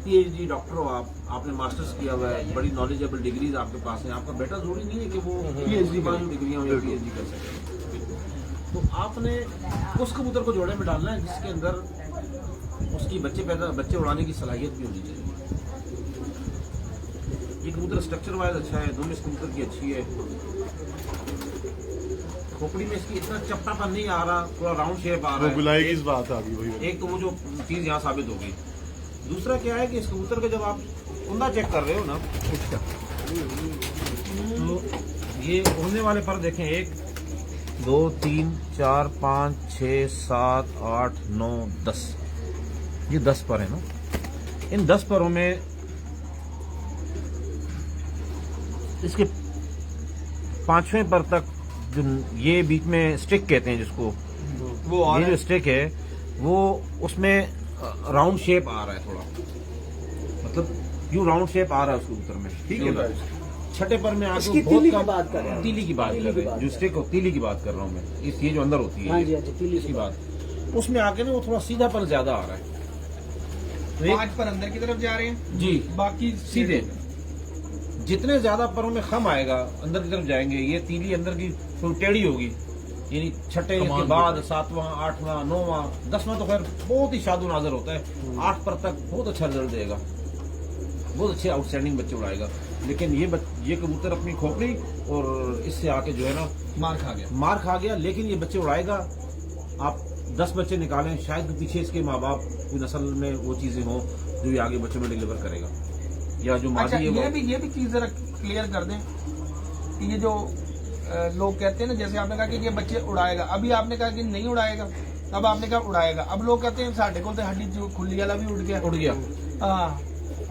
पीएचडी डॉक्टर हो, आपने मास्टर्स किया हुआ है, बड़ी नॉलेजेबल डिग्रीज आपके पास है, आपका बेटा जरूरी नहीं है कि वो पीएचडी की डिग्रियां हो या पीएचडी कर सके। तो आपने उस कबूतर को जोड़े में डालना है जिसके अंदर उसकी बच्चे उड़ाने की सलाहियत भी होनी चाहिए। ये कबूतर स्ट्रक्चर वाइज अच्छा है, दुम इस कबूतर की अच्छी है, खोपड़ी में इसकी इतना चपटापन नहीं आ रहा, थोड़ा राउंड शेप आ रहा है। गुलाई की इस बात आ गई वही। एक तो वो जो चीज यहाँ साबित होगी। दूसरा क्या है कि इस कबूतर का जब आप उंदा चेक कर रहे हो ना, तो ये उड़ने वाले पर देखें, 1 2 3 4 5 6 7 8 9 10, ये 10 पर है ना। इन 10 परों में इसके 5वें पर तक जो ये बीच में स्टिक कहते हैं जिसको, वो ये जो स्टिक है वो उसमें राउंड शेप आ रहा है, थोड़ा मतलब यूं राउंड शेप आ रहा है उसके ऊपर में, ठीक है ना। छठे पर में इसकी आके तीली बहुत की बात कर रहे हैं। तीली की बात तीली कर की रहे हैं, बात जो स्टिक हो तीली की बात कर रहा हूँ मैं, इस ये जो अंदर होती हाँ है जी, हाँ जी, तीली इसकी की बात, उसमें आके ना वो थोड़ा सीधा पर ज्यादा आ रहा है। तो एक- 5 पर अंदर की तरफ जा रहे हैं, जी बाकी सीधे, जितने ज्यादा परों में खम आएगा अंदर की तरफ जाएंगे, ये तीली अंदर की थोड़ी टेढ़ी होगी, यानी छठे के बाद 7वां 8वां 9वां 10वां तो खैर बहुत ही शादो नाजर होता है, 8 पर तक बहुत अच्छा रिजल्ट देगा, बहुत अच्छे आउटस्टैंडिंग बच्चे उड़ाएगा। लेकिन ये कबूतर अपनी खोपड़ी और इससे आके जो है ना मार खा गया, लेकिन ये बच्चे उड़ाएगा। आप 10 बच्चे निकालें, शायद पीछे इसके माँ बाप की नस्ल में वो चीजें हों जो ये आगे बच्चों में डिलीवर करेगा, या जो अच्छा, मादी है वो ये भी चीज जरा क्लियर कर दें कि ये जो लोग कहते हैं ना, जैसे आपने कहा कि ये बच्चे उड़ाएगा, अभी आपने कहा कि नहीं उड़ाएगा, अब आपने कहा उड़ाएगा, अब लोग कहते हैं साढ़े को हड्डी जो खुली वाला भी उड़ गया, हाँ,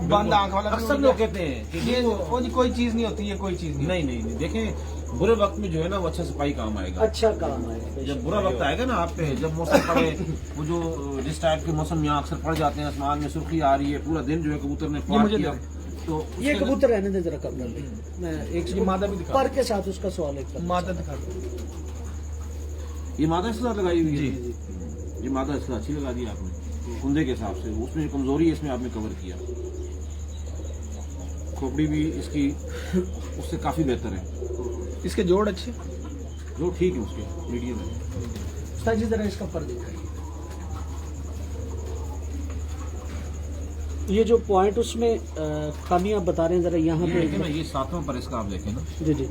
बंद आंख वाला भी अक्सर उड़ लोग गया। कहते हैं कि ये वो कोई चीज नहीं होती है, कोई चीज नहीं। नहीं देखें, बुरे वक्त में जो है ना वो अच्छा सिपाही काम आएगा। अच्छा काम है। जब बुरा वक्त आएगा ना आप पे, जब मौसम पड़े, वो जो जिस टाइप के मौसम यहाँ अक्सर पड़ जाते हैं, आसमान में सुर्खी आ रही है, पूरा दिन जो है कबूतर ने फ्लाट किया, तो ये उसके कबूतर रहने दे जरा कब मैं एक ये मादा भी दिखा पर के साथ उसका सवाल एक माता दिखा दो। ये मादा इसके साथ लगाई हुई है, ये मादा इसका अच्छी लगा दी आपने कुंदे के हिसाब से, उसमें कमजोरी है इसमें आपने कवर किया, खोपड़ी भी इसकी उससे काफी बेहतर है, इसके जोड़ अच्छे, जो ठीक है उसके मीडियम है। उस्ताद जी जरा इसका पर दिखाइए। ये जो पॉइंट उसमें खामियां बता रहे हैं जरा यहाँ ये पे देखें ना, ये 7वां पर इसका आप देखें ना, जी जी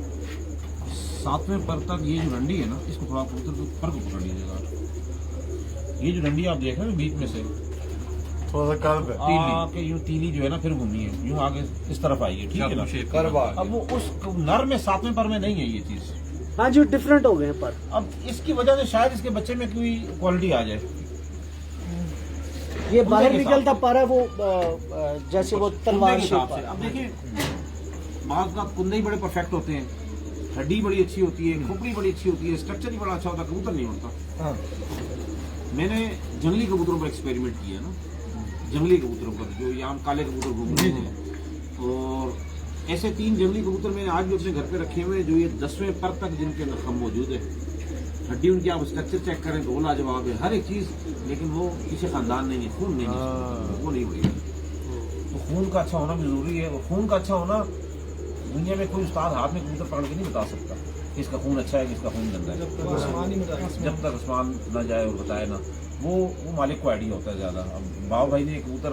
7वें पर तक ये जो रंडी है ना, इसको थोड़ा कबूतर को पर को पकड़ लीजिएगा। ये जो रंडी आप देख रहे हैं बीच में से थोड़ा सा कर्व है, आके यूं तीली जो है ना फिर घूमी है, यूं आगे इस तरफ आई है, ठीक है ना। कर्व आ अब वो उस नर में 7वें पर में नहीं है ये चीज, हाँ जी डिफरेंट हो गए हैं पर। अब इसकी वजह से शायद इसके बच्चे में कोई क्वालिटी आ जाए। ये बाहर के निकलता साथ। पर है वो जैसे वो तलवार कुंदे के हिसाब shape से। पर। अब देखिए, बाज का कुंदे ही बड़े परफेक्ट होते हैं, हड्डी बड़ी अच्छी होती है, खोपड़ी बड़ी अच्छी होती है, स्ट्रक्चर ही बड़ा अच्छा होता है, कबूतर नहीं उड़ता। मैंने जंगली कबूतरों पर एक्सपेरिमेंट किया ना, जंगली कबूतरों पर जो यहाँ काले कबूतर घूम रहे हैं, और ऐसे 3 जंगली कबूतर मैंने आज भी अपने घर पे रखे हुए हैं, जो ये 10वें पर तक जिनके नखम मौजूद है, हड्डी उनकी आप स्ट्रक्चर चेक करें तो लाजवाब है, हर एक चीज, लेकिन वो किसी खानदान नहीं है, खून नहीं है, वो नहीं उड़ेगा। तो खून का अच्छा होना भी जरूरी है, और खून का अच्छा होना दुनिया में कोई उस्ताद हाथ में कबूतर पकड़ के नहीं बता सकता कि इसका खून अच्छा है, किसका खून गंदा है, जब तक आसमान न जाए और बताए ना, वो मालिक को आइडिया होता है ज्यादा। अब बाबा भाई ने कबूतर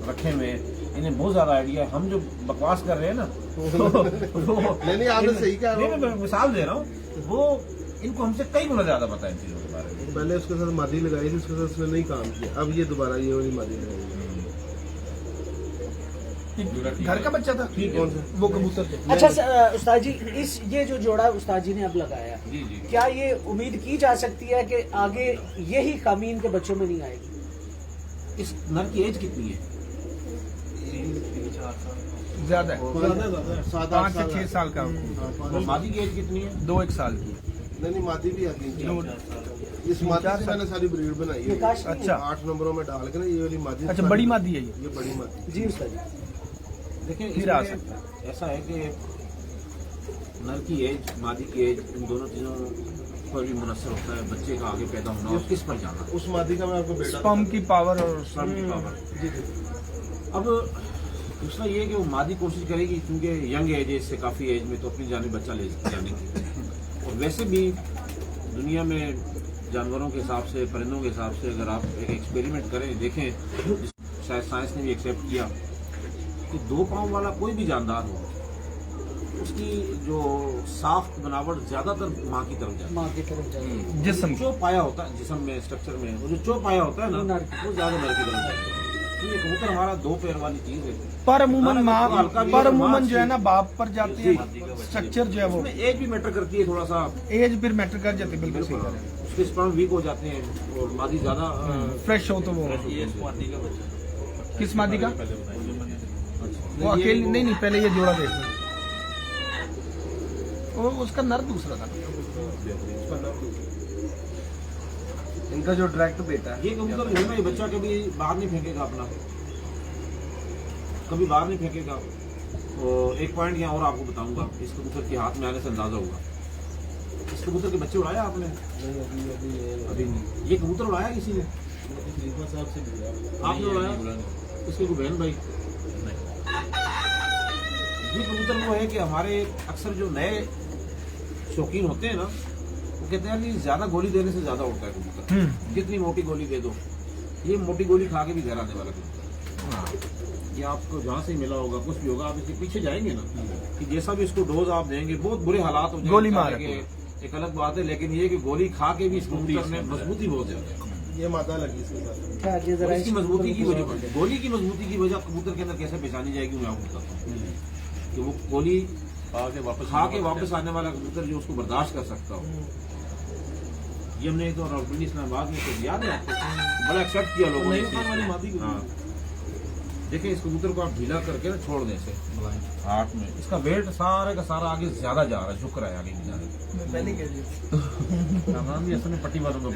रखे हुए हैं, इन्हें बहुत ज्यादा आइडिया है, हम जो बकवास कर रहे हैं ना नहीं आपने सही कहा, मैं मिसाल दे रहा हूँ, वो इनको हमसे कई गुना ज्यादा पता है इन चीजों के बारे में। पहले उसके साथ मादी लगाई थी, उसके साथ उसने नहीं काम किया, अब ये दोबारा ये वाली मादी लगाई। घर का बच्चा था, ठीक है, वो कबूतर थे। अच्छा उस्ताद जी, इस ये जो जोड़ा उस्ताद जी ने अब लगाया, जी जी। क्या ये उम्मीद की जा सकती है कि आगे यही खामी इनके बच्चों में नहीं आएगी? इस नर की एज कितनी है? ज्यादा है, 5 से 6 साल का, और मादी की एज कितनी है? 2-1 साल की। नहीं मादी भी आती है, इस मादी से मैंने सारी ब्रीड बनाई है, विकास नहीं अच्छा। है? 8 नंबरों में डाल के ना, ये वाली मादी, अच्छा, बड़ी मादी है ये। ये बड़ी मादी। जी उस्ताद जी। देखिए फिर आ इसमें ऐसा है कि नर की एज, मादी की एज, इन दोनों चीजों पर भी मुनसर होता है बच्चे का आगे पैदा होना और किस पर जाना, उस मादी का मैं आपको बेटा स्पर्म की पावर और स्पर्म की पावर। अब दूसरा ये है कि वो मादी कोशिश करेगी, क्योंकि यंग एज है, इससे काफी एज में तो अपनी जाने बच्चा ले जाने की। और वैसे भी दुनिया में जानवरों के हिसाब से, परिंदों के हिसाब से अगर आप एक एक्सपेरिमेंट करें, देखें, शायद साइंस ने भी एक्सेप्ट किया कि 2 पाँव वाला कोई भी जानदार हो, उसकी जो साफ्ट बनावट ज्यादातर माँ की तरफ जाती है। माँ की तरफ जाए जिस्म जो पाया होता है जिस्म में, स्ट्रक्चर में, वो जो पाया होता है ना, वो नर वो ज्यादा नर की तरफ जाता है। तो ये कबूतर हमारा 2 पैर वाली चीज है, पर अमूमन माँ, हल्का भी पर है, माँ अमूमन जो है अच्छी। ना बाप पर जाती है, स्ट्रक्चर जो है वो, उसमें एज भी मैटर करती है थोड़ा सा, एज फिर मैटर कर जाती है। बिल्कुल सही कह रहे हैं। उसके स्पर्म वीक हो जाते हैं और मादी ज्यादा फ्रेश हो तो वो किस मादी का, वो अकेले नहीं, पहले ये जोड़ा देखो, वो उसका नर दूसरा था। इनका जो डायरेक्ट बेटा है, ये कबूतर जो है ना, ये बच्चा कभी बाहर नहीं फेंकेगा अपना, कभी बाहर नहीं फेंकेगा, तो एक पॉइंट यहाँ और आपको बताऊंगा, इस कबूतर के हाथ में आने से अंदाजा होगा। इस कबूतर के बच्चे उड़ाया आपने? अभी नहीं। ये कबूतर उड़ाया किसी ने? आपने उड़ाया? इसके कोई बहन भाई? ये कबूतर वो है कि हमारे अक्सर जो नए शौकीन होते हैं ना, वो कहते हैं कि ज्यादा गोली देने से ज्यादा उड़ता है कबूतर। जितनी मोटी गोली दे दो, ये मोटी गोली खा के भी घर आने वाला कबूतर। ये आपको जहाँ से मिला होगा, कुछ भी होगा, आप इसके पीछे जाएंगे ना, कि जैसा भी इसको डोज आप देंगे, बहुत बुरे हालात हो जाएंगे, गोली मार के एक अलग बात है, लेकिन ये कि गोली खा के भी इस कबूतर में मजबूती बहुत ज्यादा है। ये मादा लगी इसके साथ। जरा इसकी मजबूती की वजह, गोली की मजबूती की वजह कबूतर के अंदर कैसे पहचानी जाएगी, मैं आपको बताता हूँ कि वो गोली खा के वापस आने वाला कबूतर जो उसको बर्दाश्त कर सकता हो। ये हमने तो रावलपिंडी इस्लामाबाद में तो याद है आपको, बड़ा एक्सेप्ट किया लोगों ने। हाँ, देखिए इस कबूतर को आप ढीला करके ना छोड़ दें इसे हाथ में, इसका वेट सारे का सारा आगे ज्यादा जा रहा है, झुक रहा है आगे की जाने। पहले कह दिया नाम भी असल में पट्टी वालों को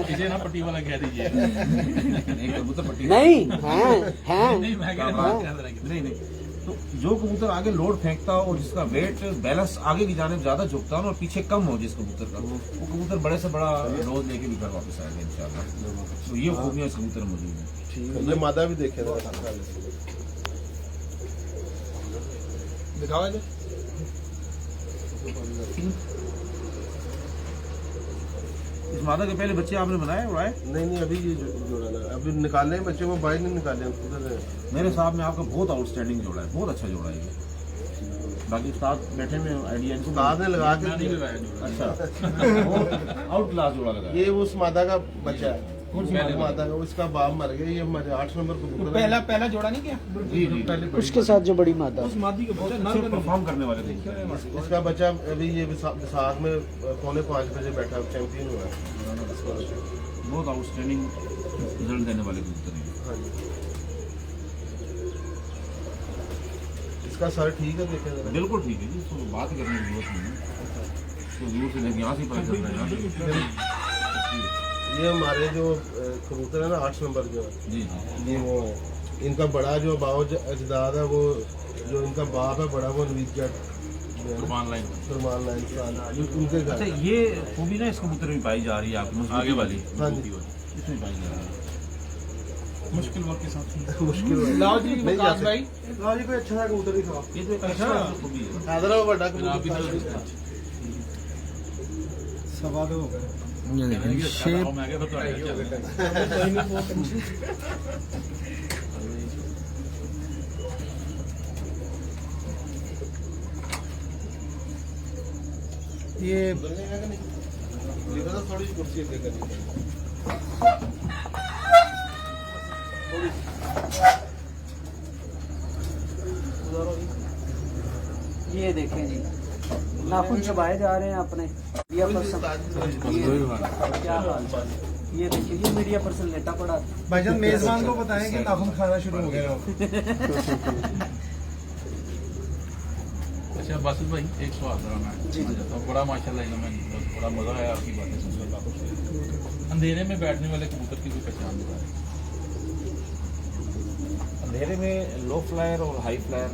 इसे ना पट्टी वाला कह दीजिए। नहीं, कबूतर पट्टी नहीं है नहीं, मैं कह रहा हूँ। नहीं। तो जो कबूतर आगे लोड फेंकता हो और जिसका वेट बैलेंस आगे की जाने ज्यादा झुकता हो और पीछे कम हो जिस कबूतर का, वो कबूतर बड़े से बड़ा डोज लेके भी घर वापस आएगा इंशाल्लाह। तो ये खूबियां इस कबूतर में मौजूद है। ये मादा भी देखे दिखाओ इधर। इस मादा के पहले बच्चे आपने बनाए उड़ाए? नहीं, अभी ये जोड़ा ना, अभी निकालने हैं बच्चे को, बाहर नहीं निकाले उधर। मेरे साहब में आपका बहुत आउटस्टैंडिंग जोड़ा है, बहुत अच्छा जोड़ा है ये। बाकी उस्ताद बैठे में आइडिया उस्ताद ने लगा के नहीं लगाया जोड़ा। अच्छा, आउट क्लास जोड़ा लगा। ये उस मादा का बच्चा है। कौन सी मादा का? उसका बाप मर गया, ये हमारे 8 नंबर को पहला जोड़ा नहीं किया? जी जी, उसके साथ जो बड़ी मादा उस मादी को बहुत अच्छे परफॉर्म करने वाले थे। इसका बच्चा अभी ये विसाख में 4:45 बजे बैठा चैंपियन हुआ है। बहुत आउटस्टैंडिंग रिजल्ट देने वाले कबूतर हैं। हाँ जी। इसका सर ठीक है, देखे जरा। बिल्कुल ठीक है जी, इसको बात करने की जरूरत नहीं है, तो दूर से लेके यहाँ से पता चल रहा है। ये हमारे जो कबूतर है ना 8 नंबर जो है, जी जी, ये वो है। इनका बड़ा जो बाव अजदाद है, वो जो इनका बाप है बड़ा, वो नवीद जट कुर्बान लाइन फरमान लाइन उनके घर। अच्छा, ये खूबी ना इस कबूतर में पाई जा रही है आपकी आगे वाली हाँ जी, इसमें पाई जा रही है। मुश्किल वक्त के साथ मुश्किल है। लाओ जी नहीं विकास जाते। भाई। लाओ जी कोई अच्छा सा कबूतर दिखाओ। ये तो एक अच्छा खूबी है। हैदराबाद बड़ा आप इधर कबूतर। सवा दो हो गए। शेप मैं क्या तो ये थोड़ी कुर्सी ये देखें जी, नाखून चबाए जा रहे हैं अपने मीडिया पर्सन। क्या हाल चाल? ये देखिए, ये मीडिया पर्सन लेटा पड़ा। भाईजान मेजबान को बताएं कि नाखून खाना शुरू हो गया। अच्छा बासित भाई, एक सवाल जरा मैं जी जी। तो बड़ा माशाल्लाह इनमें बड़ा मजा आया आपकी बातें सुनकर। अंधेरे में बैठने वाले कबूतर की कोई पहचान बताएं? अंधेरे में लो फ्लायर और हाई फ्लायर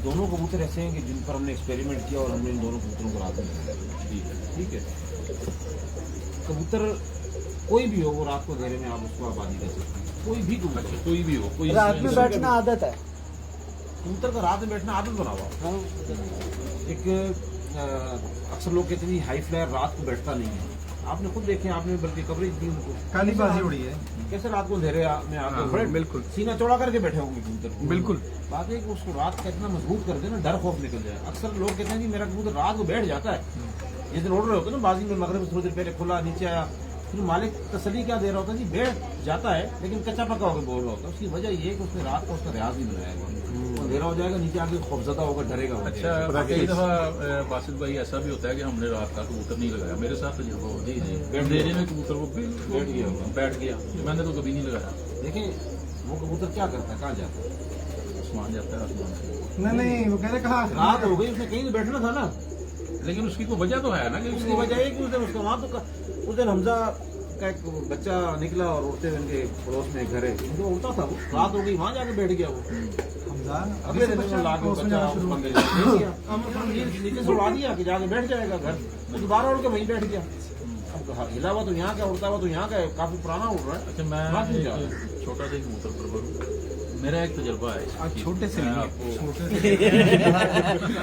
दोनों कबूतर ऐसे हैं कि जिन पर हमने एक्सपेरिमेंट किया और हमने इन दोनों कबूतरों को रात में लगाया। ठीक है, कबूतर कोई भी हो, वो रात को अंधेरे में आप उसको आबादी कर सकते हैं, कोई भी कबूतर, कोई भी हो, कोई रात में बैठना आदत है। कबूतर का रात में बैठना आदत बना हुआ। हाँ। एक अक्सर लोग कहते हैं जी हाई फ्लायर रात को बैठता नहीं है, आपने खुद देखे, आपने बल्कि कवरेज दी उनको, काली बाजी उड़ी है। कैसे रात को अंधेरे में आकर बड़े बिल्कुल सीना चौड़ा करके बैठे होंगे कबूतर। बिल्कुल। बात है कि उसको रात का इतना मजबूत कर देना, डर खौफ निकल जाए। अक्सर लोग कहते हैं जी मेरा कबूतर रात को बैठ जाता है, जिस दिन उड़ रहे होते हैं ना बाजी में, मगरब में थोड़ी देर पहले खुला नीचे आया, फिर मालिक तसल्ली क्या दे रहा होता है जी बैठ जाता है, लेकिन कच्चा पक्का होकर बोल रहा होता है। उसकी वजह ये है कि उसने रात को उसका रियाज नहीं बनाया हुआ, अंधेरा हो जाएगा, नीचे आके खौफजदा होकर डरेगा। अच्छा, कई दफा बासित भाई ऐसा भी होता है कि हमने रात का कबूतर नहीं लगाया, मेरे साथ तो जब जी जी अंधेरे में कबूतर वो बैठ गया, मैंने तो कभी नहीं लगाया। देखिए वो कबूतर क्या करता है, कहाँ जाता है, आसमान जाता है, आसमान से। नहीं वो कह रहे कहा रात हो गई, उसने कहीं तो बैठना था ना। लेकिन उसकी कोई वजह तो है ना कि उसकी वजह है कि उस दिन उसका वहां तो उस दिन हमजा का एक बच्चा निकला और उड़ते हुए उनके पड़ोस में एक घर है, उनको उड़ता था वो, रात हो गई वहाँ जाके बैठ गया वो। अगले दिन उसने ला के बच्चा बंदे दे दिया, नीचे से उड़ा दिया कि जाके बैठ जाएगा घर, वो दोबारा उड़ के वहीं बैठ गया। अब हिला हुआ तो यहाँ क्या, उड़ता हुआ तो यहाँ क्या, काफी पुराना उड़ रहा है। अच्छा, मैं एक छोटा सा कबूतर परवर हूँ, मेरा एक तजर्बा है। छोटे से मैं नहीं, आपको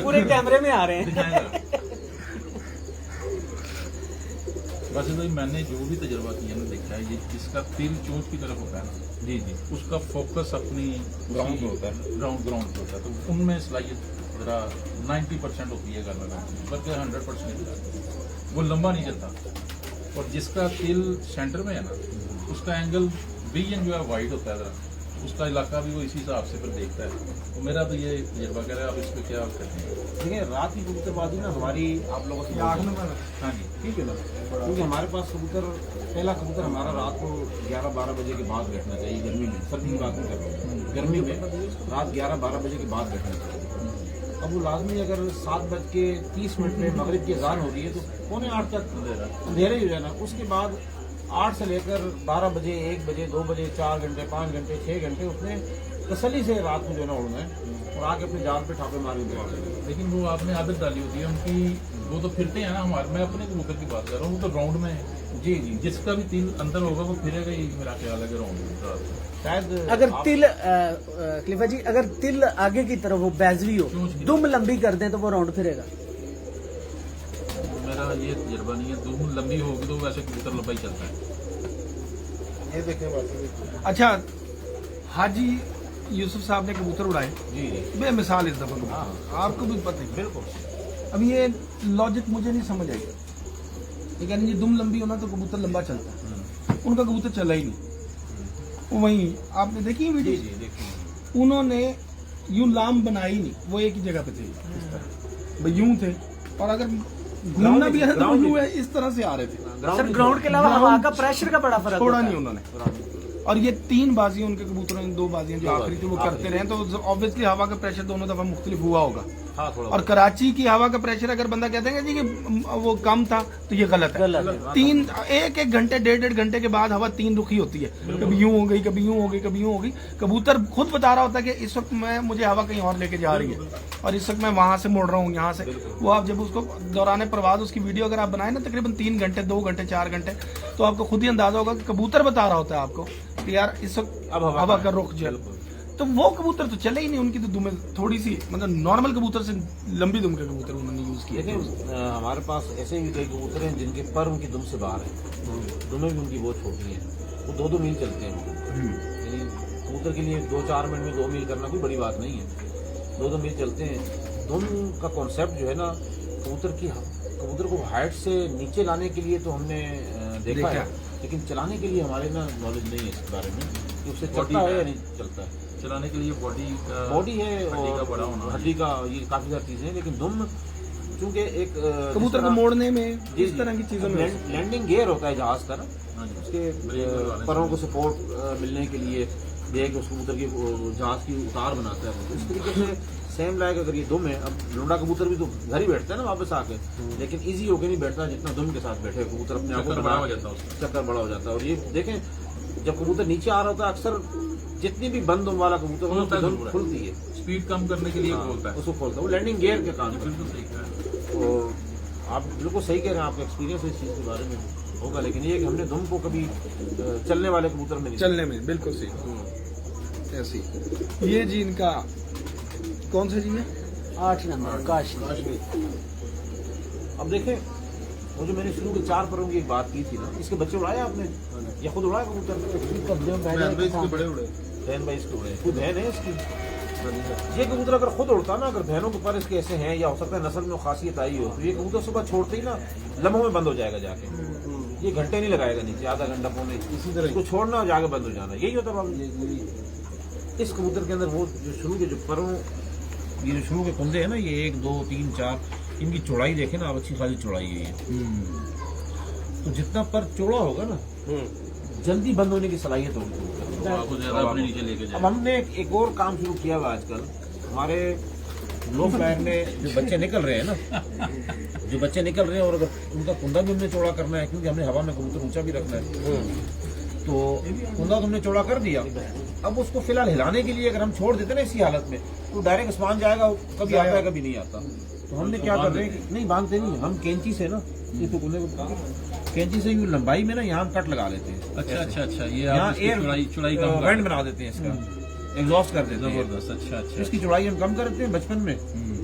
पूरे कैमरे में आ रहे हैं। दिखाएंगे। वैसे तो मैंने जो भी तजर्बा किया ना, देखा है ये जिसका तिल चोंच की तरफ होता है ना, जी जी, उसका फोकस अपनी ग्राउंड पे होता है, ग्राउंड पे होता है, तो उनमें सलाहियत जरा 90% होती है घर में, बल्कि 100% नहीं होता, वो लंबा नहीं चलता। और जिसका तिल सेंटर में है ना, उसका एंगल विजन जो है वाइड होता है, जरा उसका इलाका भी वो इसी हिसाब से फिर देखता है। तो मेरा तो ये तजर्बा कह रहा है, आप इस पर क्या कहते हैं? देखिए रात की कबूतरबाजी ना हमारी आप लोगों से, हाँ जी, ठीक है ना, क्योंकि हमारे पास कबूतर, पहला कबूतर हमारा रात को 11-12 बजे के बाद बैठना चाहिए, गर्मी में, सर्दी की बात नहीं कर रहा हूँ, गर्मी में रात 11-12 बजे के बाद बैठना चाहिए। अब वो लाजमी अगर 7:30 पे मगरिब की अजान हो रही है तो 7:45 तक अंधेरा ही हो जाना, उसके बाद 8 से लेकर 12 बजे, 1 बजे, 2 बजे, 4 घंटे, 5 घंटे, 6 घंटे उसने तसल्ली से रात को जो है ना उड़ना है और आके अपने जाल पे ठापे मार के। लेकिन वो आपने आदत डाली होती है उनकी, वो तो फिरते हैं ना हमारे, मैं अपने कबूतर की बात कर रहा हूँ, वो तो राउंड में है। जी जी, जिसका भी तिल अंदर होगा वो फिरेगा ही, मेरा ख्याल है कि राउंड में। शायद अगर तिल खलीफा जी, अगर तिल आगे की तरफ हो, बैजवी हो, दुम लंबी कर दें तो वो राउंड फिरेगा? मेरा ये तजर्बा नहीं है, दुम लंबी होगी तो वैसे कबूतर लंबा ही चलता है। ये देखें बात। अच्छा, हाजी यूसुफ साहब ने कबूतर उड़ाए जी जी, बेमिसाल इस दफा, आपको भी पता है। बिल्कुल। अब ये लॉजिक मुझे नहीं समझ आई, ये कहने जी दुम लंबी होना तो कबूतर लंबा चलता है, उनका कबूतर चला ही नहीं। वहीं आपने देखी वीडियो, जी जी, देखिए उन्होंने यूं लाम बनाई नहीं, वो एक ही जगह पे थे, इस तरह भाई यूं थे, और अगर घूमना भी है तो यूं है, इस तरह से आ रहे थे। सर ग्राउंड के अलावा हवा का प्रेशर का बड़ा फर्क छोड़ा होता है। नहीं उन्होंने। और ये 3 बाजियां उनके कबूतरों ने, 2 बाजियां जो आखिरी थी वो करते रहे, तो ऑब्वियसली हवा का प्रेशर दोनों दफा मुख्तलिफ हुआ होगा। हाँ थोड़ा। और कराची की हवा का प्रेशर अगर बंदा कहते हैं जी कि वो कम था तो ये गलत है। 1-1 घंटे 1.5 घंटे के बाद हवा 3 रुखी होती है, कभी यूं हो गई, कभी यूं हो गई, कभी यूं हो गई। कबूतर खुद बता रहा होता है कि इस वक्त मुझे हवा कहीं और लेके जा रही है और इस वक्त मैं वहां से मुड़ रहा हूँ, यहाँ से। वो आप जब उसको दौरान प्रवास उसकी वीडियो अगर आप बनाए ना, तकरीबन 3 घंटे, 2 घंटे, 4 घंटे, तो आपको खुद ही अंदाजा होगा कि कबूतर बता रहा होता है आपको कि यार इस वक्त हवा का रुख जो है। तो वो कबूतर तो चले ही नहीं, उनकी तो दुमें थोड़ी सी, मतलब नॉर्मल कबूतर से लंबी दुम के कबूतर उन्होंने यूज किए। देखिए हमारे पास ऐसे भी कई कबूतर हैं जिनके पर उनकी दुम से बाहर है, दुमें भी उनकी बहुत छोटी हैं, वो 2-2 मील चलते हैं। यानी कबूतर के लिए 2-4 मिनट में 2 मील करना कोई बड़ी बात नहीं है, 2-2 मील चलते हैं। दुम का कॉन्सेप्ट जो है ना, कबूतर को हाइट से नीचे लाने के लिए तो हमने देखा है, लेकिन चलाने के लिए हमारे ना नॉलेज नहीं है इस बारे में कि उससे चलता है या नहीं चलता है। चलाने के लिए बॉडी है हड्डी का और बड़ा होना, हड्डी का, ये काफी सारी चीजें हैं। लेकिन दुम चूंकि एक कबूतर को मोड़ने में इस तरह की चीजों में लैंडिंग गियर होता है जहाज का ना, उसके परों को सपोर्ट मिलने के लिए दे के उस कबूतर की जहाज की उतार बनाता है। इस तरीके से सेम लाइक अगर ये दुम है, अब लोंडा कबूतर भी तो घर ही बैठता है ना वापस आके, लेकिन इजी होके नहीं बैठता जितना दुम के साथ बैठे कबूतर अपने आप को बड़ा हो जाता है, चक्कर बड़ा हो जाता है। और ये देखें जब कबूतर नीचे आ रहा होता है, अक्सर जितनी भी बंद दुम वाला कबूतर दुम खुलती है, स्पीड कम करने के लिए बोलता है, उसको खोलता है, वो लैंडिंग गियर के काम बिल्कुल सही कहा है। तो आप बिल्कुल सही कह रहे हैं, आपका एक्सपीरियंस इस चीज़ के बारे में होगा, लेकिन ये कि हमने दुम को कभी चलने वाले कबूतर में नहीं चलने में बिल्कुल सही ऐसी। ये जी इनका कौन सा जी है? 8 नंबर काश। अब देखें वो जो मैंने शुरू के 4 परों की एक बात की थी ना, इसके बच्चे उड़ाए आपने या खुद उड़ाया कबूतर? बड़े उड़े बहन भाई इसके उड़े, खुद बहन है इसकी। ये कबूतर अगर खुद उड़ता ना, अगर बहनों के पर इसके ऐसे हैं या हो सकता है नस्ल में खासियत आई हो, तो ये कबूतर सुबह छोड़ते ही ना लम्हों में बंद हो जाएगा जाके, ये घंटे नहीं लगाएगा नीचे, आधा घंटा पौने, इसी तरह इसको छोड़ना और जाके बंद हो जाना, यही होता है। इस कबूतर के अंदर वो जो शुरू के जो परों, ये जो शुरू के कुंदे हैं ना, ये 1, 2, 3, 4, इनकी चौड़ाई देखें ना आप, अच्छी खासी चौड़ाई है ये। तो जितना पर चौड़ा होगा ना, जल्दी बंद होने की सलाहियत होगी। आपको ज्यादा अपने नीचे लेके जाए। अब हमने एक और काम शुरू किया हुआ आजकल, हमारे लो फ्लायर में जो बच्चे निकल रहे हैं ना, जो बच्चे निकल रहे हैं, और अगर उनका कुंदा भी हमने चौड़ा करना है, क्योंकि हमने हवा में कबूतर ऊंचा भी रखना है, तो कुंदा तो हमने चौड़ा कर दिया। अब उसको फिलहाल हिलाने के लिए अगर हम छोड़ देते ना इसी हालत में, तो डायरेक्ट आसमान जाएगा, कभी आता है कभी नहीं आता। तो हमने क्या कर रहे हैं कि नहीं बांधते नहीं, हम कैंची से ना, ये तो कुंदे को कैंची से यूं लंबाई में ना यहाँ कट लगा लेते हैं। अच्छा, ये यहाँ आप एयर चुड़ाई का बैंड बना देते हैं, इसका एग्जॉस्ट कर देते हैं। जबरदस्त। अच्छा। इसकी चौड़ाई हम कम करते हैं। बचपन में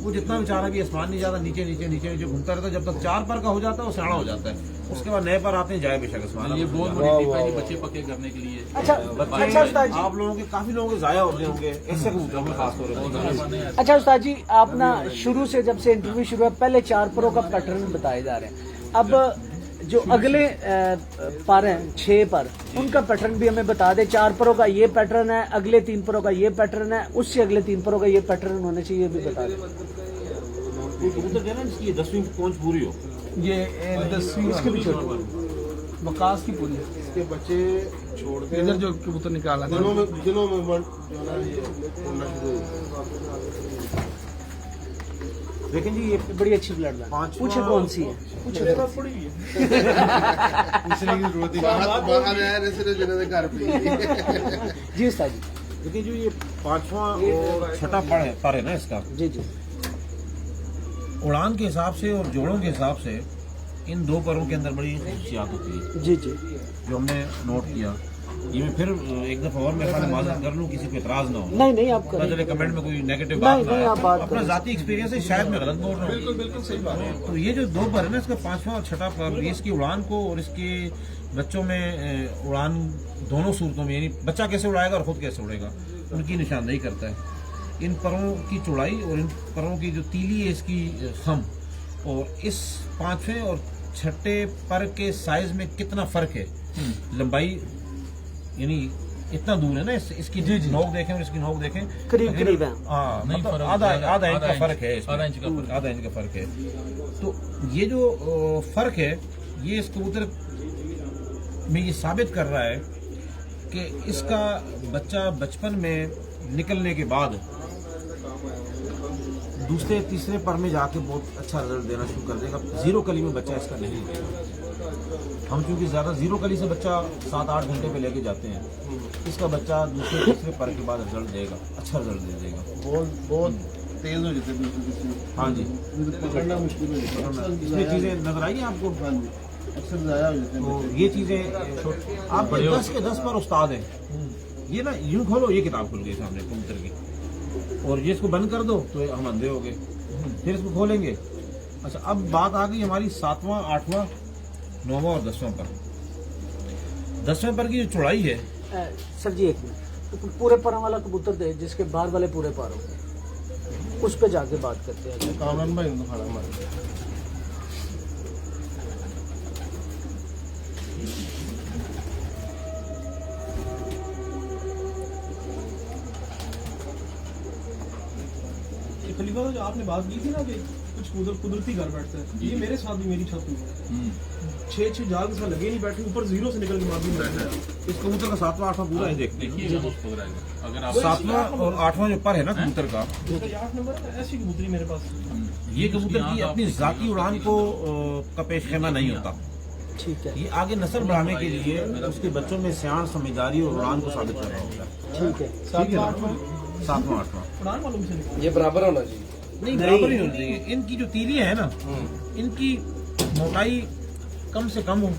वो जितना बेचारा भी आसमान नहीं जाता, नीचे नीचे नीचे नीचे घूमता रहता है, जब तक 4 पर का हो जाता है वो सियाना हो जाता है। उसके बाद नए पर आते हैं, जाए बेशक आसमान। ये बहुत बड़ी टिप है बच्चे पक्के करने के लिए। अच्छा उस्ताद जी, आप लोगों के काफी लोगों के जाया होते होंगे ऐसे कबूतरों में, खासतौर पर। अच्छा उस्ताद जी, आप ना शुरू से जब से इंटरव्यू शुरू है, पहले 4 परों का पैटर्न बताए जा रहे हैं। अब जो अगले पर हैं 6 पर, उनका पैटर्न भी हमें बता दें। 4 परों का ये पैटर्न है, अगले 3 परों का ये पैटर्न है, उससे अगले 3 परों का ये पैटर्न होना चाहिए, भी बता दें। कबूतर जो है ना, इसकी 10वीं पहुंच पूरी हो, ये 10वीं इसके भी छोटे वकास की पूरी है। इसके बच्चे छोड़ते इधर जो कबूतर निकाला था, दिनों में जो है ना ये उड़ना शुरू हो। लेकिन जी ये बड़ी अच्छी ब्लड है। पांचवा- पूछे कौन सी है? मेरे पास थोड़ी भी है। पूछने की जरूरत ही बाहर आया ऐसे जगह घर पे। जी उस्ताद जी। देखिए जो ये 5वां और 6ठा पर है ना इसका, जी उड़ान के हिसाब से और जोड़ों के हिसाब से इन 2 परों के अंदर बड़ी खुशियात होती है, जी जो हमने नोट किया। ये मैं फिर एक दफा और मैं माजूद कर लूं, किसी को एतराज ना हो, नहीं आप पता करें। चले कमेंट में कोई नेगेटिव नहीं, बात ना नहीं, आए। आप बात अपना करें। जाती एक्सपीरियंस है, शायद मैं गलत बोल रहा हूँ। बिल्कुल सही बात है। तो ये जो 2 पर है ना, इसका 5वां और 6ठा पर, ये इसकी उड़ान को और इसके बच्चों में उड़ान दोनों सूरतों में, यानी बच्चा कैसे उड़ाएगा और खुद कैसे उड़ेगा, उनकी निशानदेही करता है। इन परों की चौड़ाई और इन परों की जो तीली है इसकी खम, और इस 5वें और 6ठे पर के साइज में कितना फर्क है, लंबाई यानी इतना दूर है ना, इसकी नोक देखें और इसकी नोक देखें करीब करीब है। हाँ, नहीं, मतलब फर्क आधा इंच का आधा फर्क है इसमें। आधा इंच का फर्क। आधा इंच का फर्क है। तो ये जो फर्क है ये इस कबूतर में ये साबित कर रहा है कि इसका बच्चा बचपन में निकलने के बाद दूसरे तीसरे पर में जाके बहुत अच्छा रिजल्ट देना शुरू कर देगा। जीरो कली में बच्चा इसका नहीं देगा। हम चूंकि ज्यादा जीरो कली से बच्चा 7-8 घंटे पे लेके जाते हैं, इसका बच्चा दूसरे तीसरे पर के बाद रिजल्ट देगा, अच्छा रिजल्ट दे देगा। बहुत तेज हो जाते हैं बिल्कुल। हाँ जी, पकड़ना मुश्किल हो जाता है। इसमें चीजें नजर आई आपको? हाँ जी, अक्सर जाया हो जाते हैं तो बच्चे। ये चीजें आप 10 के 10 पर उस्ताद हैं। ये ना यूं खोलो, ये किताब खुल गई सामने कबूतर की, और ये इसको बंद कर दो तो हम अंधे हो गए। फिर इसको खोलेंगे। अच्छा, अब बात आ गई हमारी 7वां, 8वां, 9वां और 10वां पर। 10वें पर की जो चौड़ाई है, सर जी एक मिनट, तो पूरे पर वाला कबूतर दे जिसके बाहर वाले पूरे पर हो, उस पे जाके बात करते हैं। कामरान भाई ने खड़ा हमारे ये खलीफा जो आपने बात की थी ना कि कुछ कुदरती घर बैठते हैं, ये मेरे साथ भी मेरी छत में 6 जाल के साथ लगे नहीं बैठे, ऊपर जीरो से निकल के मालूम बैठा है। इस कबूतर का 7वां 8वां पूरा है, देखते हैं। देखिएगा दोस्तों, अगर आप 7वां और 8वां जो पर है ना कबूतर का, इसका ये 8 नंबर है, ऐसी कबूतरी मेरे पास। ये कबूतर की अपनी जाती उड़ान को का पेश खेमा नहीं होता। ठीक है, ये आगे नस्ल बढ़ाने के लिए उसके बच्चों में सियान, समझदारी और उड़ान को साबित करना होता है। ठीक है। 7वां 8वां उड़ान वालों से निकल ये बराबर होना चाहिए। नहीं, बराबर ही होनी चाहिए। इनकी जो तीलियां है ना, इनकी मोटाई कम से कम हो,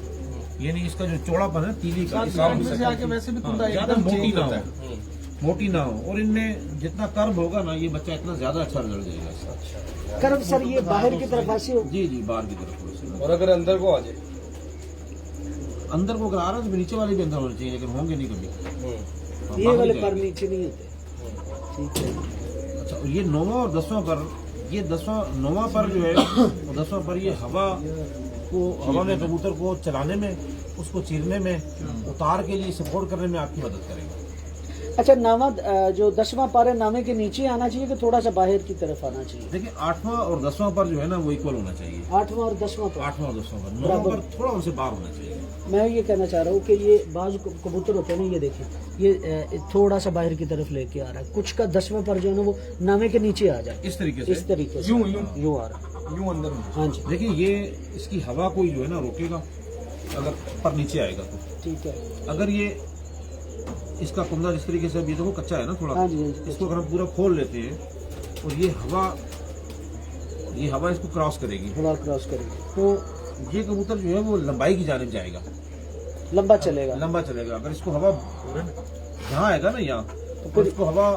यानी इसका जो चौड़ापन है तीली का, में से आके वैसे भी कुंदा ज्यादा एकदम मोटी चेंज ना होता हो, है। मोटी ना हो, और इनमें जितना कर्व होगा ना, ये बच्चा इतना ज्यादा अच्छा रिजल्ट देगा इसका। कर्व सर ये बाहर की तरफ ऐसे हो। जी जी, बाहर की तरफ थोड़ी सी। और अगर अंदर को आ जाए, अंदर को अगर आ रहा है तो नीचे वाले भी अंदर होने चाहिए, लेकिन होंगे नहीं कभी। ये वाले पर नीचे नहीं होते। ठीक है। अच्छा, और ये 9वां और 10वां पर, ये 9वां पर जो है और 10वां पर, ये हवा में कबूतर को चलाने में, उसको चीरने में, उतार के लिए सपोर्ट करने में आपकी मदद करेगा। अच्छा, नावा जो 10वां पर है, नामे के नीचे आना चाहिए कि थोड़ा सा बाहर की तरफ आना चाहिए? देखिए, 8वां और 10वां पर जो है ना वो इक्वल होना चाहिए। 8वां और 10वां पर। 8वां और 10वां पर, 9वां पर थोड़ा उनसे बाहर होना चाहिए। मैं ये कहना चाह रहा हूँ कि ये बाज़ कबूतर होते हैं ना, ये देखिए ये थोड़ा सा बाहर की तरफ लेके आ रहा है, कुछ का 10वें पर जो है ना वो नावे के नीचे आ जाए, इस तरीके से इस तरीके से यूं यूं आ रहा यूं अंदर में। है। हाँ जी देखिए ये इसकी हवा कोई जो है ना रोकेगा अगर पर नीचे आएगा तो। ठीक है। अगर ये इसका कुंदा जिस तरीके से अभी देखो कच्चा है ना थोड़ा, हाँ जी, हाँ जी। इसको अगर हम पूरा खोल लेते हैं और ये हवा इसको क्रॉस करेगी, हवा क्रॉस करेंगे तो ये कबूतर जो है वो लंबाई की जानिब जाएगा, लंबा चलेगा। लंबा चलेगा। अगर इसको हवा यहाँ आएगा ना यहाँ, तो फिर इसको हवा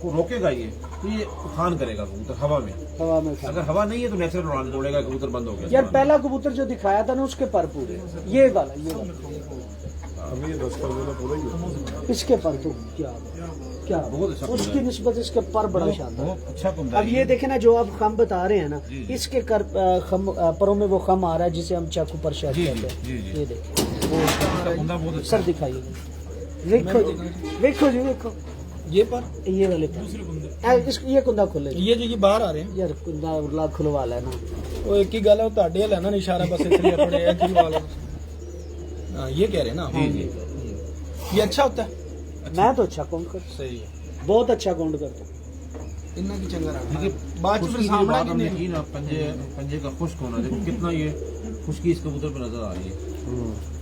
को रोकेगा ये, तो ये उफान करेगा कबूतर हवा में। हवा में अगर हवा नहीं है तो नेचुरल उड़ान दौड़ेगा, कबूतर बंद हो गया। यार पहला कबूतर जो दिखाया था ना उसके पर पूरे, ये वाला अभी ये 10 वाला पूरा ही है। इसके पर तो क्या बहुत अच्छा उसकी कुंदा है। निस्बत इसके पर बड़ा शानदार। बहुत अच्छा कुंदा अब है ये देखे ना जो आप खम बता रहे हैं ना, इसके परों में वो खम आ रहा है जिसे हम चाकू पर शायद जी, कहते जी, हैं। जी। ये देखिए कुंदा बहुत अच्छा सर है। दिखाइए, देखो जी देखो जी देखो ये पर ये वाले पर ये कुंदा खोले जी। ये जो ये बाहर आ रहे हैं यार कुंदा उरला खुलवा लेना। वो एक ही गल है, वो ਤੁਹਾਡੇ ਹਲ ਹੈ ਨਾ ਇਸ਼ਾਰਾ बस इसलिए थोड़े एक ही वाला। हाँ ये कह रहे हैं ना। जी जी ये अच्छा होता है। मैं तो अच्छा काउंट करता सही है। हूँ, बहुत अच्छा काउंट करता हूँ। इन्ना की चंगा रहा। देखिए बाद में खुशकी की सामना बात की हमने नहीं। की ना, पंजे का खुश्क होना, देखो कितना ये खुशकी इस कबूतर पे नजर आ रही है।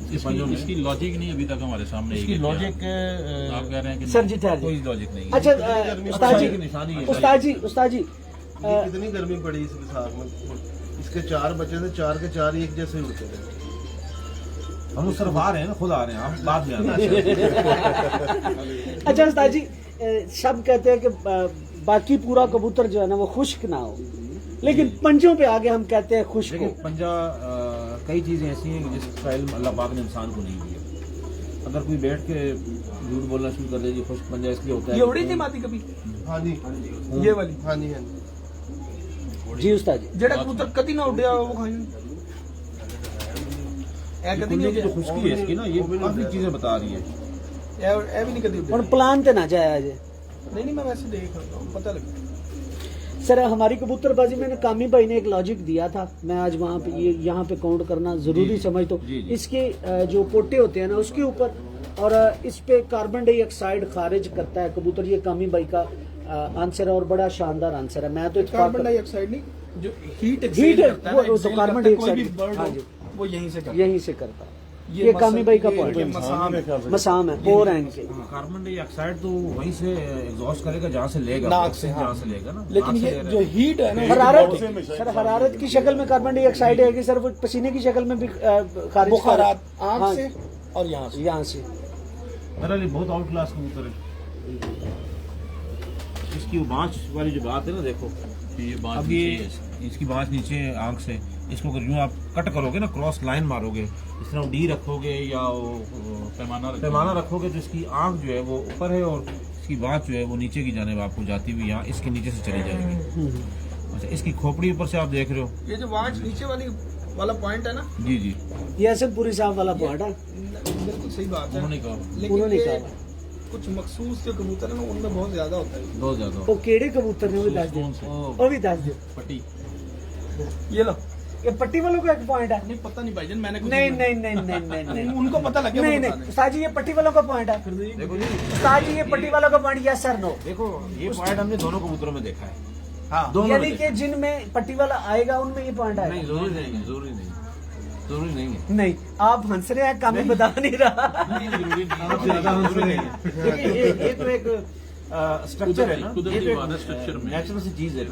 इसके पंजों में इसकी लॉजिक नहीं अभी तक हमारे सामने इसकी आई है। लॉजिक आप कह रहे हैं कि सर जी ठहर कोई जी। लॉजिक नहीं है। अच्छा उस्ताद की जी निशानी है। उस्ताद जी ये कितनी गर्मी पड़ी इस विसाख में। इसके 4 बच्चे थे, 4 के 4 एक जैसे ही उड़ते थे। हम उस तरफ आ रहे हैं ना, खुद आ रहे हैं, हम बाद में आते हैं। अच्छा उस्ताद जी सब कहते हैं कि बाकी पूरा कबूतर जो है ना वो खुश्क ना हो, लेकिन पंजों पे आगे हम कहते हैं खुश्क देखिए हो। पंजा कई चीजें ऐसी हैं कि जिसका इल्म अल्लाह पाक ने इंसान को नहीं दिया। अगर कोई बैठ के झूठ बोलना शुरू कर दे, ये खुश्क पंजा इसलिए होता है। ये उड़ी थी माती कभी हाँ जी, ये वाली हाँ जी, हाँ जी। जी उस्ताद जी जेड़ा कबूतर कदी ना उड़िया वो खाई ए कदी नहीं की जो खुशकी है इसकी ना, ये काफी चीजें बता रही है। ए भी नहीं कदी उड़िया। और प्लान ते ना जाए आज। नहीं मैं वैसे देख रहा हूँ, पता लगा। सर हमारी कबूतरबाजी में कामी भाई ने एक लॉजिक दिया था, मैं आज वहाँ पे ये यहाँ पे काउंट करना जरूरी समझता हूँ। इसके जो पोटे होते हैं ना उसके ऊपर, और इस पे कार्बन डाइऑक्साइड खारिज करता है कबूतर। ये कामी भाई का आंसर है और बड़ा शानदार आंसर है। मैं तो कार्बन डाइऑक्साइड नहीं, जो हीट हीट करता है ना, वो तो कार्बन डाइऑक्साइड हाँ जी वो यहीं से करता है। यहीं से करता है। ये कामी भाई का पॉइंट ये मसाम है। मसाम है और रैंक के। कार्बन डाइऑक्साइड तो वहीं से एग्जॉस्ट करेगा जहाँ से लेगा, नाक से, जहाँ से लेगा ना। लेकिन नाक ये से जो हीट है ना, हरारत सर हरारत की शक्ल में कार्बन डाइऑक्साइड है कि सर वो पसीने की शक्ल में भी खारिज बुखारात हाँ, आँख से और यहाँ से। यहाँ से मेरा लिए बहुत आउट क्लास कबूतर है। इसकी वो बाँच वाली जो बात है ना, देखो ये बात अब ये इसकी बाँच नीचे आंख से, इसको अगर यूं आप कट करोगे ना, क्रॉस लाइन मारोगे, इस तरह डी रखोगे या पैमाना रखोगे, तो इसकी आंख जो है वो ऊपर है और इसकी बाँच जो है वो नीचे की जानिब आपको जाती हुई यहाँ इसके नीचे से चली जाएगी। अच्छा, इसकी खोपड़ी ऊपर से आप देख रहे हो, ये जो वाच नीचे वाला पॉइंट है ना, जी जी ये असलपुरी साहब वाला पॉइंट है। बिल्कुल सही बात है। उन्होंने कहा लेकिन उन्होंने ये कहा कुछ मखसूस जो कबूतर है ना उनमें बहुत ज्यादा होता है। बहुत ज्यादा। वो केड़े कबूतर ने वो भी दस दो, वो भी दस दो। पट्टी ये लो, ये पट्टी वालों का एक पॉइंट है। नहीं पता नहीं भाईजान, मैंने कुछ नहीं नहीं नहीं नहीं नहीं नहीं उनको पता लग गया। नहीं नहीं उस्ताद जी ये पट्टी वालों का पॉइंट है। देखो जी, उस्ताद जी ये पट्टी वालों का पॉइंट यस सर नो। देखो ये पॉइंट हमने दोनों कबूतरों में देखा है। हाँ दोनों यानी में कि जिनमें पट्टी वाला आएगा उनमें ये पॉइंट नहीं, आएगा। जरूरी नहीं है, जरूरी नहीं, जरूरी नहीं है। नहीं आप हंस रहे हैं, काम बता नहीं रहा। आप ज्यादा हंस रहे हैं। देखिए ये तो एक स्ट्रक्चर है ना, कुदरती ये तो बात है, structure में। नेचुरल सी चीज है,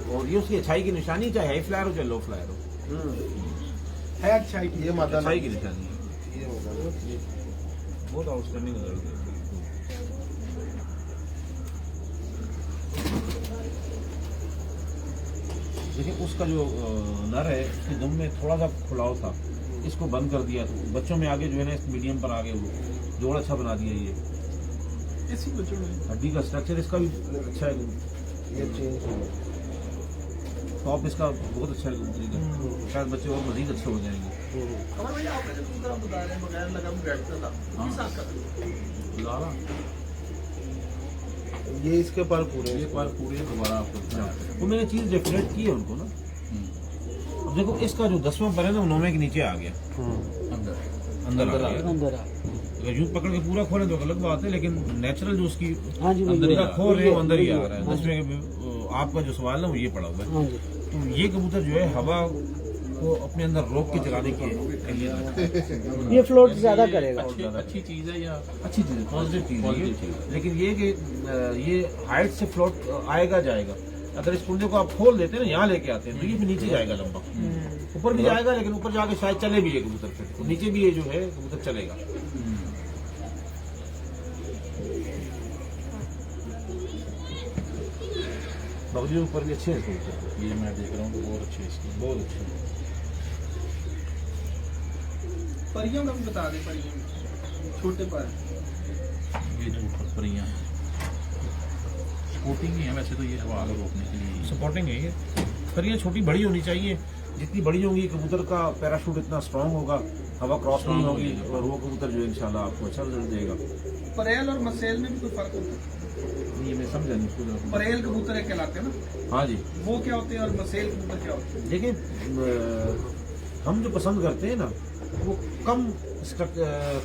और ये उसकी अच्छाई की निशानी, चाहे हाई फ्लायर हो चाहे लो फ्लायर हो, है अच्छा ही। ये मादा अच्छाई की निशानी है। बहुत आउटस्टैंडिंग है। देखिए उसका जो नर है उसकी दुम में थोड़ा सा खुलाव था, इसको बंद कर दिया, तो बच्चों में आगे जो है ना इस मीडियम पर आगे जोड़ अच्छा बना दिया। ये इसी बच्चों में हड्डी का स्ट्रक्चर इसका भी अच्छा है, ये चेंज हो गया। टॉप इसका बहुत अच्छा है कबूतरी का, शायद बच्चे और मजीद अच्छे हो जाएंगे। हमारे भैया आपने जो कबूतर आप बता रहे हैं बगैर लगा भी बैठता था, किस आँख का? लाला ये इसके पर पूरे एक बार पूरे दोबारा आपको वो मैंने चीज डेफिनेट की है उनको ना। अब देखो इसका जो 10वां पर है ना वो 9वें के नीचे आ गया अंदर अंदर आ गया। अंदर आ अगर यूं पकड़ के पूरा खोले तो अलग बात है, लेकिन नेचुरल जो उसकी हाँ जी अंदर वही खोल रहे हैं वो अंदर ही आ रहा है। हाँ जी, जिसमें आपका जो सवाल है वो ये पड़ा हुआ है। हाँ जी। तो ये कबूतर जो है हवा को अपने अंदर रोक के चलाने के लिए ये फ्लोट ज्यादा करेगा। अच्छी चीज है या अच्छी चीज है, पॉजिटिव चीज है Positive ये। चीज़ है। लेकिन ये कि ये हाइट से फ्लोट आएगा जाएगा। अगर इस पुंजे को आप खोल देते हैं ना, यहाँ लेके आते हैं तो ये भी नीचे जाएगा लंबा, ऊपर भी जाएगा, लेकिन ऊपर जाके शायद चले भी ये कबूतर फिर, तो नीचे भी ये जो है कबूतर चलेगा। बगलियों ऊपर भी अच्छे हैं कबूतर। ये मैं देख रहा हूँ तो बहुत अच्छी है इसकी, बहुत अच्छे हैं। परियों का भी बता दें, परियों छोटे पर ये जो ऊपर परियां हैं स्पोर्टिंग ही है वैसे तो, ये हवा को रोकने के लिए सपोर्टिंग है ये। परियां छोटी बड़ी होनी चाहिए, जितनी बड़ी होंगी कबूतर का पैराशूट इतना स्ट्रांग होगा, हवा क्रॉस नहीं होगी और वो कबूतर जो है इंशाल्लाह आपको अच्छा रिजल्ट देगा। परेल और मसेल में भी कोई फर्क होता है? ये मैं समझा नहीं उसको। परेल कबूतर एक कहलाते हैं ना, हाँ जी, वो क्या होते हैं और मसेल कबूतर क्या होते हैं? देखिए हम जो पसंद करते हैं ना वो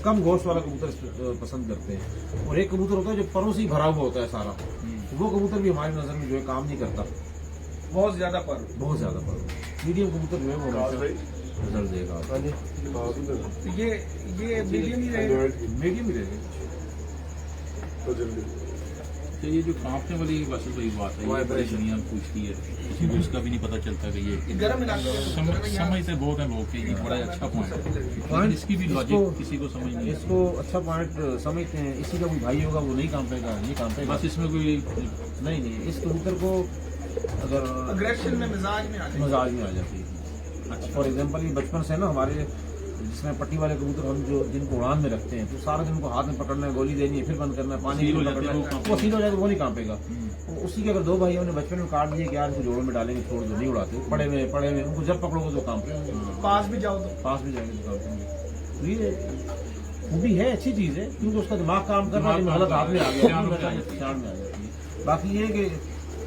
कम गोश्त वाला कबूतर पसंद करते हैं, और एक कबूतर होता है जो परों से ही भरा हुआ होता है सारा, वो कबूतर भी हमारी नज़र में जो है काम नहीं करता, बहुत ज्यादा पर। बहुत ज्यादा पर। मीडियम कबूतर जो है वो रिजल्ट देगा। तो ये मीडियम ही रहेगा। मीडियम ही रहेगा। तो ये जो कांपने वाली बस वही बात है, ये बड़ी दुनिया पूछती है, किसी को इसका भी नहीं पता चलता कि ये गर्म इलाके में समझते बहुत है लोग कि ये बड़ा अच्छा पॉइंट है, लेकिन इसकी भी लॉजिक किसी को समझ नहीं है। इसको अच्छा पॉइंट समझते हैं, इसी का कोई भाई होगा वो नहीं काम पेगा, ये काम पेगा। बस इसमें कोई नहीं, इस कबूतर को अगर अग्रेशन में मिजाज में आ जाए। मजाज में आ जाती है। फॉर एग्जाम्पल ये बचपन से ना हमारे जिसमें पट्टी वाले कबूतर हम जो जिनको उड़ान में रखते हैं, तो सारा दिन को हाथ में पकड़ना है, गोली देनी है, फिर बंद करना है, पानी सील हो में जाते पकड़ना हैं, है, वो सील हो जाए तो वो नहीं कांपेगा। तो उसी के अगर दो भाइयों ने बचपन में काट दिए कि यार इनको जोड़ों में डालेंगे, छोड़ दो, नहीं उड़ाते, पड़े हुए उनको जब पकड़ोगे तो कांपेंगे, पास भी जाओ तो पास भी जाएंगे तो कांपेंगे। तो ये खूबी है, अच्छी चीज है, क्योंकि उसका दिमाग काम कर रहा है, हालत हाथ में आ गया, शान में आ जाती है। बाकी ये कि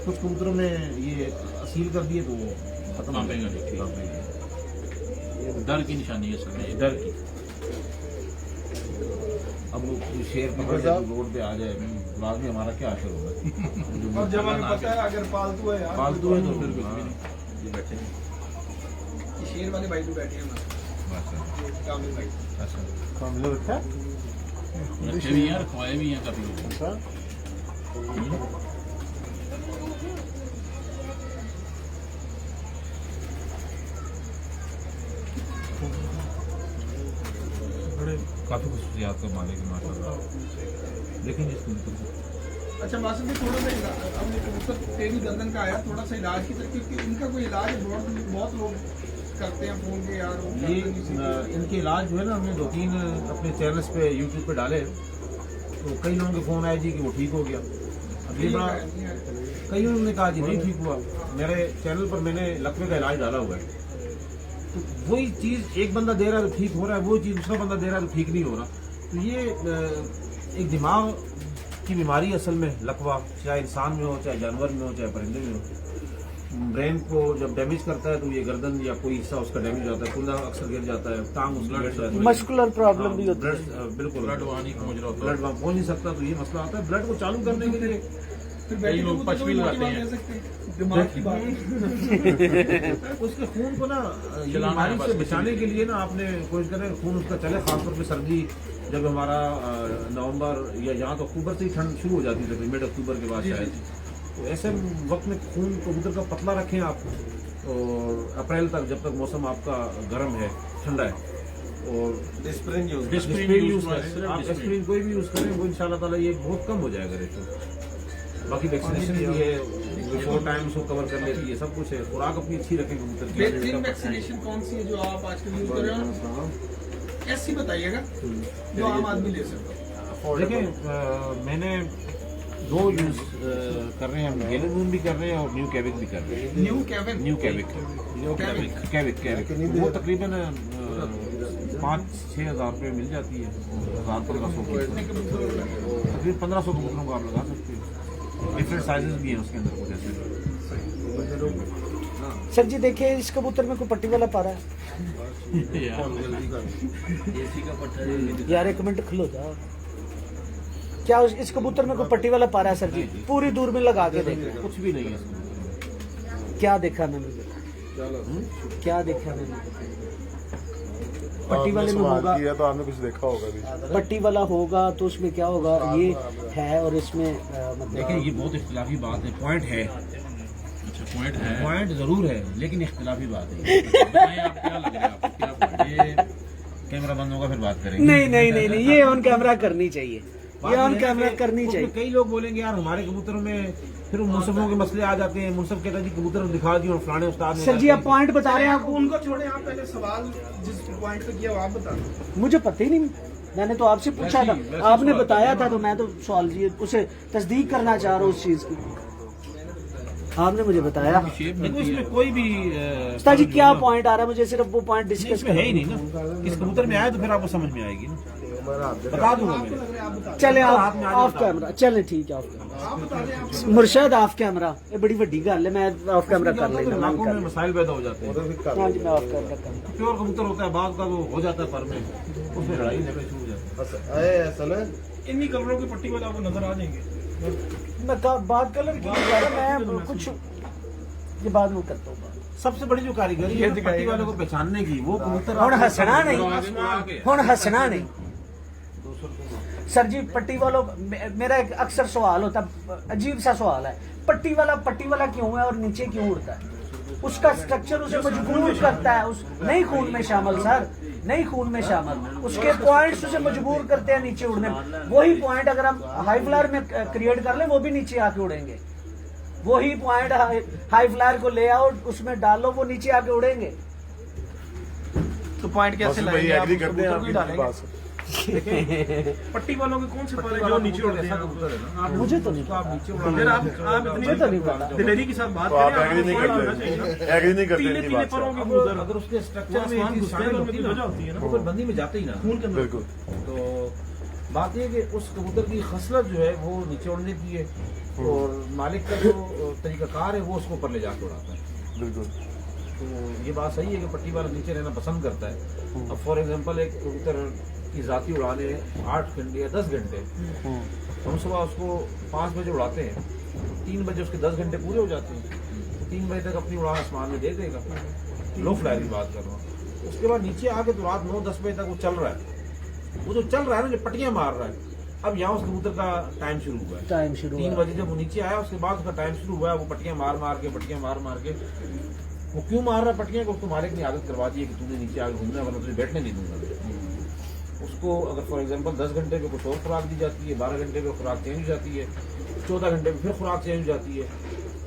कुछ कबूतरों में ये सील कर दिए तो खत्म हो कांपेगा नहीं, ठीक। कांपेगा। डर की निशानी है सर, डर की। अब वो शेर पकड़ के रोड पे आ जाए, बाद में हमारा क्या असर होगा? और जब हमें पता है अगर पालतू है यार, फालतू है तो फिर कुछ भी हाँ। नहीं। ये बैठे हैं। ये शेर वाले भाई भी बैठे हैं हमारे, ये कामिल भाई। अच्छा, काम ले रखा है? रखे भी हैं, रखवाए भी हैं काफी लोग। काफी खुशियात का मालिक है माशाल्लाह। लेकिन इस कबूतर को अच्छा मासूम जी, थोड़ा सा हमने कबूतर तेरी गर्दन का आया, थोड़ा सा इलाज की तरफ, क्योंकि इनका कोई इलाज बहुत लोग करते हैं फोन के यार, वो ये गर्दन इसी- इनके इलाज जो है ना हमने 2-3 अपने चैनल्स पे यूट्यूब पे डाले, तो कई लोगों के फोन आए जी कि वो ठीक हो गया। अब ये बड़ा कई लोगों ने कहा जी नहीं ठीक हुआ। मेरे चैनल पर मैंने लकवे का इलाज डाला हुआ है, तो वही चीज़ एक बंदा दे रहा है तो ठीक हो रहा है, वो चीज़ दूसरा बंदा दे रहा है तो ठीक नहीं हो रहा। तो ये एक दिमाग की बीमारी असल में लकवा, चाहे इंसान में हो, चाहे जानवर में हो, चाहे परिंदे में हो। ब्रेन को जब डैमेज करता है तो ये गर्दन या कोई हिस्सा उसका डैमेज होता है, कुल्ला अक्सर गिर जाता है, टांग उसकी गिर जाती है, मस्कुलर प्रॉब्लम भी होती है। ब्लड बिल्कुल ब्लड वहाँ नहीं पहुँच रहा होता। ब्लड वहाँ पहुंच नहीं सकता, तो ये मसला आता है। ब्लड को चालू करने के लिए फिर कई बैठे लोग कबूतर पच को भी भी लगाते मोटी बात हैं। दे सकते हैं, दिमाग की बात। उसके खून को ना ये चलाना है बीमारी बस से किसी बचाने भी। के लिए ना आपने कोशिश करें खून उसका चले, खासतौर पे सर्दी जब हमारा नवंबर या यहाँ तो अक्टूबर से ही ठंड शुरू हो जाती है, मिड अक्टूबर के बाद शायद, तो ऐसे वक्त में खून कबूतर का पतला रखें आप, और अप्रैल तक जब तक मौसम आपका गर्म है, ठंडा है, और डिस्प्रिन यूज डिस्प्रिन यूज करें आप, डिस्प्रिन कोई भी यूज करें, वो इंशाल्लाह ताला ये बहुत कम हो जाएगा रेशो। बाकी वैक्सीनेशन भी है, बिफोर टाइम उसको कवर कर लेती है, सब कुछ है। खुराक अपनी अच्छी रखें कबूतर की। बेहतरीन वैक्सीनेशन कौन सी है जो आप आजकल यूज कर रहे हो? ऐसी बताइएगा जो आम आदमी ले सकता है। देखिए मैंने 2 यूज कर रहे हैं हम, गेलो मून भी कर रहे हैं और न्यू कैविक भी कर रहे हैं। न्यू कैविन, न्यू कैविक वो तकरीबन 5-6 हज़ार रुपये मिल जाती है, 1000-1500 की, तकरीबन 1500 कबूतरों को आप लगा सकते हो। डिफरेंट साइजेस भी हैं उसके अंदर कुछ ऐसे। सर जी देखिए इस कबूतर में कोई पट्टी वाला पारा है यार, एक मिनट खलो जाओ। क्या इस कबूतर में कोई पट्टी वाला पारा है सर जी? पूरी दूर में लगा के देखें। कुछ भी नहीं है इसमें। क्या देखा मैंने, क्या देखा मैंने? पट्टी वाले में होगा तो आपने कुछ देखा होगा भी। पट्टी वाला होगा तो उसमें क्या होगा, ये है और इसमें मतलब देखिए ये बहुत इख्तिलाफी बात है। पॉइंट है, अच्छा पॉइंट है, पॉइंट जरूर है, लेकिन इख्तिलाफी बात है। बताइए आप क्या लग रहा है आपको, क्या point है? ये कैमरा बंद होगा फिर बात करेंगे। नहीं नहीं नहीं नहीं, ये ऑन कैमरा करनी चाहिए, बात ये ऑन है कैमरा कि करनी उसमें चाहिए। कई लोग बोलेंगे यार हमारे कबूतरों में फिर मुनसफों के मसले आ जाते हैं। मुनसफ कहता है जी कबूतर दिखा दिए और फलाने उस्ताद ने सर जी आप पॉइंट बता रहे हैं, आपको उनको छोड़े, आप पहले सवाल जिस पॉइंट पे किया वो आप बता दो। मुझे पता ही नहीं, मैंने तो आपसे पूछा था, आपने बताया था तो मैं तो सवाल जी उसे तस्दीक करना चाह रहा हूँ उस चीज की, आपने मुझे बताया। देखो इसमें कोई भी उस्ताद जी क्या पॉइंट आ रहा है, मुझे सिर्फ वो पॉइंट डिस्कस इसमें है ही नहीं ना। किस कबूतर में आया तो फिर आपको समझ में आएगी ना, बता दूंगा मैं। चले आप ऑफ कैमरा, चले ठीक है ऑफ कैमरा। मुर्शद ऑफ कैमरा, ये बड़ी वड्डी गल है, मैं ऑफ कैमरा कर लेना। इलाकों में मसाइल पैदा हो जाते हैं। हाँ जी मैं ऑफ कैमरा कर। प्योर कबूतर होता है, बाद का वो हो जाता है फर में, उसमें लड़ाई झगड़े छूट जाते हैं। असल है इन्हीं कलरों की पट्टी वाले आपको नजर आ जाएंगे। मैं बात कलर की नहीं कर रहा, मैं कुछ ये बाद में करता हूँ। सबसे बड़ी जो कारीगरी है पट्टी वालों को पहचानने की, वो कबूतर हुण हंसना नहीं, हुण हंसना नहीं सर जी। पट्टी वालों मेरा एक अक्सर सवाल होता है, अजीब सा सवाल है, पट्टी वाला क्यों है और नीचे क्यों उड़ता है? उसका स्ट्रक्चर उसे मजबूर करता है, उस नहीं खून में शामिल सर, नहीं खून में शामिल, उसके पॉइंट्स उसे मजबूर करते हैं नीचे उड़ने। वही पॉइंट अगर हम हाई फ्लायर में क्रिएट कर लें वो भी नीचे आके उड़ेंगे। वही पॉइंट हाई फ्लायर को ले आओ, उसमें डालो, वो नीचे आके उड़ेंगे। तो पॉइंट कैसे लाएंगे आप? एग्री करते हैं कबूतर को ही आपकी डालेंगे। बात से। पट्टी वालों के कौन से पाले जो नीचे उड़ते हैं? कबूतर है ना, मुझे तो नहीं आप नीचे फिर आप मुझे तो नहीं पता। इतनी दिलेरी के साथ बात तो आप करें, एग्री नहीं आपको होना चाहिए ना। करते, एग्री नहीं करते पीले इनकी पीले बात परों से। के कबूतर, अगर उसके स्ट्रक्चर में आसमान एक चीज घुसने शामिल में होती भी है वजह होती है ना, तो फिर बंदी में जाते ही ना। खून के अंदर। बिल्कुल तो बात यह है कि उस कबूतर की खसलत जो है वो नीचे उड़ने की है, और मालिक का जो तरीकाकार है वो उसको ऊपर ले जाकर उड़ाता है। बिल्कुल तो ये बात सही है कि पट्टी वाला नीचे रहना पसंद करता है। अब फॉर एग्जांपल एक कबूतर की जाती उड़ाने 8 घंटे या 10 घंटे, हम सुबह उसको 5 बजे उड़ाते हैं, 3 बजे उसके 10 घंटे पूरे हो जाते हैं, तो 3 बजे तक अपनी उड़ान आसमान में दे देगा। लो फ्लायर की बात कर रहा हूँ। उसके बाद नीचे आके तो रात 9-10 बजे तक वो चल रहा है, वो जो चल रहा है ना, जो पट्टियां मार रहा है, अब यहाँ उस कबूतर का टाइम शुरू हुआ है। टाइम शुरू 3 बजे जब वो नीचे आया उसके बाद उसका टाइम शुरू हुआ है। वो पट्टियां मार मार के वो क्यों मार रहा है पट्टियां को? उसको मालिक ने आदत करवा दी है कि तूने नीचे आगे घूमना है वरना तुझे बैठने नहीं दूंगा। उसको अगर फॉर एग्जांपल 10 घंटे पे कुछ और खुराक दी जाती है, 12 घंटे पे खुराक चेंज हो जाती है, 14 घंटे पे फिर खुराक चेंज हो जाती है,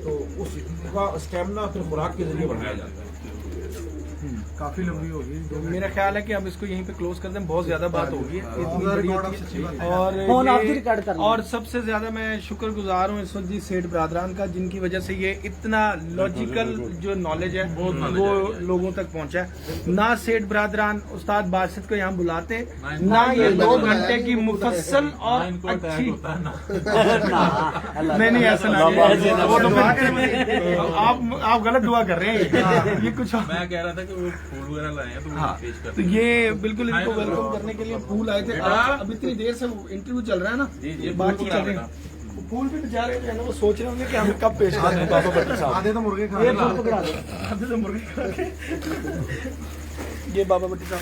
तो उसका स्टेमिना फिर खुराक के जरिए बढ़ाया जाता है। काफी लंबी होगी। तो मेरा ख्याल है कि अब इसको यहीं पे क्लोज कर दें, बहुत ज्यादा बात होगी इतनी बड़ी होती है। और फोन आप भी ये- रिकॉर्ड कर लें। और सबसे ज्यादा मैं शुक्रगुजार हूँ इस वक्त जी सेठ बरादरान का, जिनकी वजह से ये इतना लॉजिकल जो नॉलेज है वो लोगों तक पहुंचा है। ना सेठ बरादरान उस्ताद बासित को यहाँ बुलाते, ना ये 2 घंटे की मुफस्सल और अच्छी नहीं ऐसा ना वो तो आप गलत दुआ कर रहे हैं। ये कुछ मैं कह रहा था कि वो फूल वगैरह लाए हैं तो वो पेश तो करते ये बिल्कुल इनको वेलकम करने के लिए फूल आए थे। अब इतनी देर से इंटरव्यू चल रहा है ना, ये बातचीत चल रही है, वो फूल भी बेचारे जो है ना वो सोच रहे होंगे कि हम कब पेश करें बाबा भट्टी साहब। आधे तो मुर्गे खा ये फूल पकड़ा दो। आधे तो मुर्गे खा के। ये बाबा भट्टी साहब,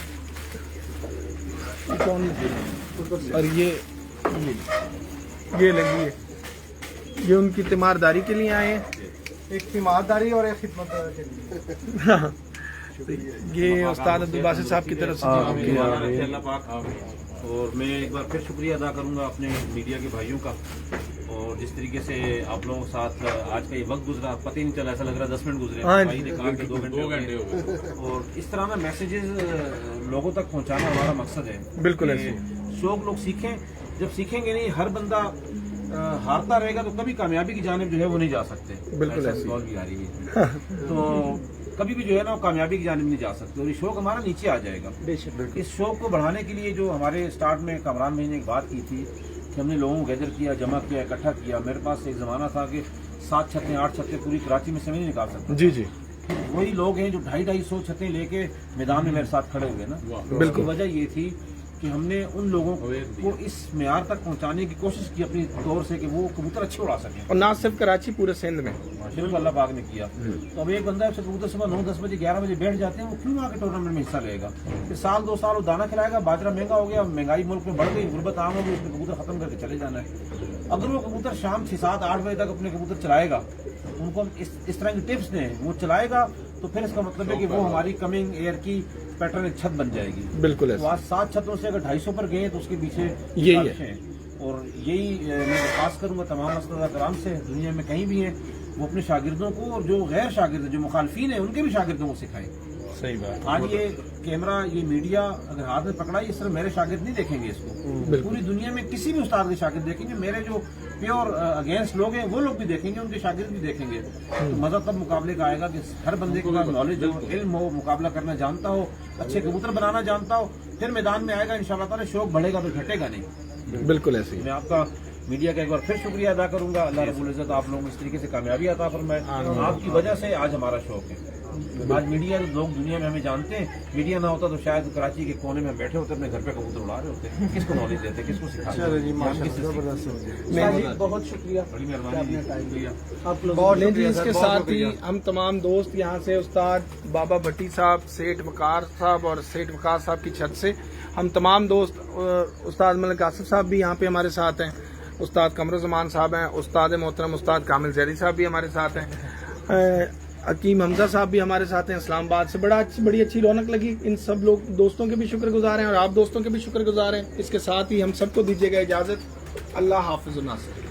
ये कौन है? और ये लगी है, ये उनकी तीमारदारी के लिए आए हैं। एक ईमानदारी और एक खिदमत के लिए। ये उस्ताद अब्दुल बासित साहब की तरफ से अल्लाह पाक। और मैं एक बार फिर शुक्रिया अदा करूंगा अपने मीडिया के भाइयों का, और जिस तरीके से आप लोगों के साथ आज का ये वक्त गुजरा, पता ही नहीं चला, ऐसा लग रहा 10 मिनट गुजरे। हाँ भाई ने कहा कि 2 घंटे हो गए। और इस तरह ना मैसेजेस लोगों तक पहुंचाना हमारा मकसद है। बिल्कुल कि शौक लोग सीखें, जब सीखेंगे नहीं, हर बंदा हारता रहेगा तो कभी कामयाबी की जानिब जो है वो नहीं जा सकते। बिल्कुल ऐसा सवाल भी आ रही है तो कभी भी जो है ना वो कामयाबी की जानिब नहीं जा सकते, और ये शौक हमारा नीचे आ जाएगा। इस शौक को बढ़ाने के लिए जो हमारे स्टार्ट में कमरान भाई ने एक बात की थी कि हमने लोगों को गैदर किया, जमा किया, इकट्ठा किया। मेरे पास एक ज़माना था कि 7 छतें 8 छतें पूरी कराची में से नहीं निकाल सकते। जी जी। वही लोग हैं जो 250-250 छतें लेके मैदान में मेरे साथ खड़े हुए ना। बिल्कुल। वजह ये थी कि हमने उन लोगों को इस म्यार तक पहुंचाने की कोशिश की अपनी तौर से कि वो कबूतर अच्छे उड़ा सकें। और ना सिर्फ कराची, पूरे सिंध में माशाअल्लाह अल्लाह पाक ने किया। तो अब एक बंदा से कबूतर सुबह 9-10 बजे 11 बजे बैठ जाते हैं, वो क्यों आके टूर्नामेंट में हिस्सा लेगा? फिर साल 2 साल वो दाना खिलाएगा, बाजरा महंगा हो गया, महंगाई मुल्क में बढ़ गई, गुर्बत आम हो गई, उसने कबूतर खत्म करके चले जाना है। अगर वो कबूतर शाम 6-7-8 बजे तक अपने कबूतर चलाएगा, उनको हम इस तरह की टिप्स दें, वो चलाएगा, तो फिर इसका मतलब है कि वो हमारी कमिंग एयर की पैटर्न एक छत बन जाएगी। बिल्कुल तो आज 7 छतों से अगर 250 पर गए तो उसके पीछे यही है। साजिशें हैं। और यही मैं खास करूंगा तमाम मसला से दुनिया में कहीं भी हैं, वो अपने शागिर्दों को और जो गैर शागिर्द जो मुखालफीन है उनके भी शागिर्दों को सिखाएं। सही बात। आज ये कैमरा, ये मीडिया अगर हाथ में पकड़ा, ये सिर्फ मेरे शागिर्द नहीं देखेंगे इसको, पूरी दुनिया में किसी भी उस्ताद के शागिर्द देखेंगे। मेरे जो प्योर अगेंस्ट लोग हैं वो लोग भी देखेंगे, उनके शागिर्द भी देखेंगे। तो मजा तब मुकाबले का आएगा कि हर बंदे के पास नॉलेज हो, इल्म हो, मुकाबला करना जानता हो, अच्छे कबूतर बनाना जानता हो, फिर मैदान में आएगा इंशाल्लाह ताला, शौक बढ़ेगा, फिर घटेगा नहीं। बिल्कुल ऐसे ही। मैं आपका मीडिया का एक बार फिर शुक्रिया अदा करूंगा। अल्लाह रब्बुल इज्जत आप लोगों को इस तरीके से कामयाबी अता फरमाए। आपकी वजह से आज हमारा शौक है। आज मीडिया, लोग दुनिया में हमें जानते हैं, मीडिया ना होता तो शायद कराची के कोने में बैठे होते, अपने घर पे कबूतर उड़ा रहे होते। किसको नॉलेज देते, किसको सिखाते? बहुत शुक्रिया, बड़ी मेहरबानी। आप लोग नहीं जी, इसके साथ ही हम तमाम दोस्त यहाँ से उस्ताद बाबा भट्टी साहब, सेठ वकार साहब और सेठ वकार साहब की छत से हम तमाम दोस्त, उस्ताद मलिक आसिफ साहब भी यहाँ पे हमारे साथ हैं, उस्ताद कमरुज़्ज़मान साहब हैं, उस्ताद मोहतरम उस्ताद कामिल ज़ैदी साहब भी हमारे साथ हैं, हकीम हमजा साहब भी हमारे साथ हैं इस्लामाबाद से। बड़ी अच्छी रौनक लगी। इन सब लोग दोस्तों के भी शुक्रगुजार हैं और आप दोस्तों के भी शुक्रगुजार हैं। इसके साथ ही हम सबको दीजिएगा इजाज़त। अल्लाह हाफ़िज़ नासिर।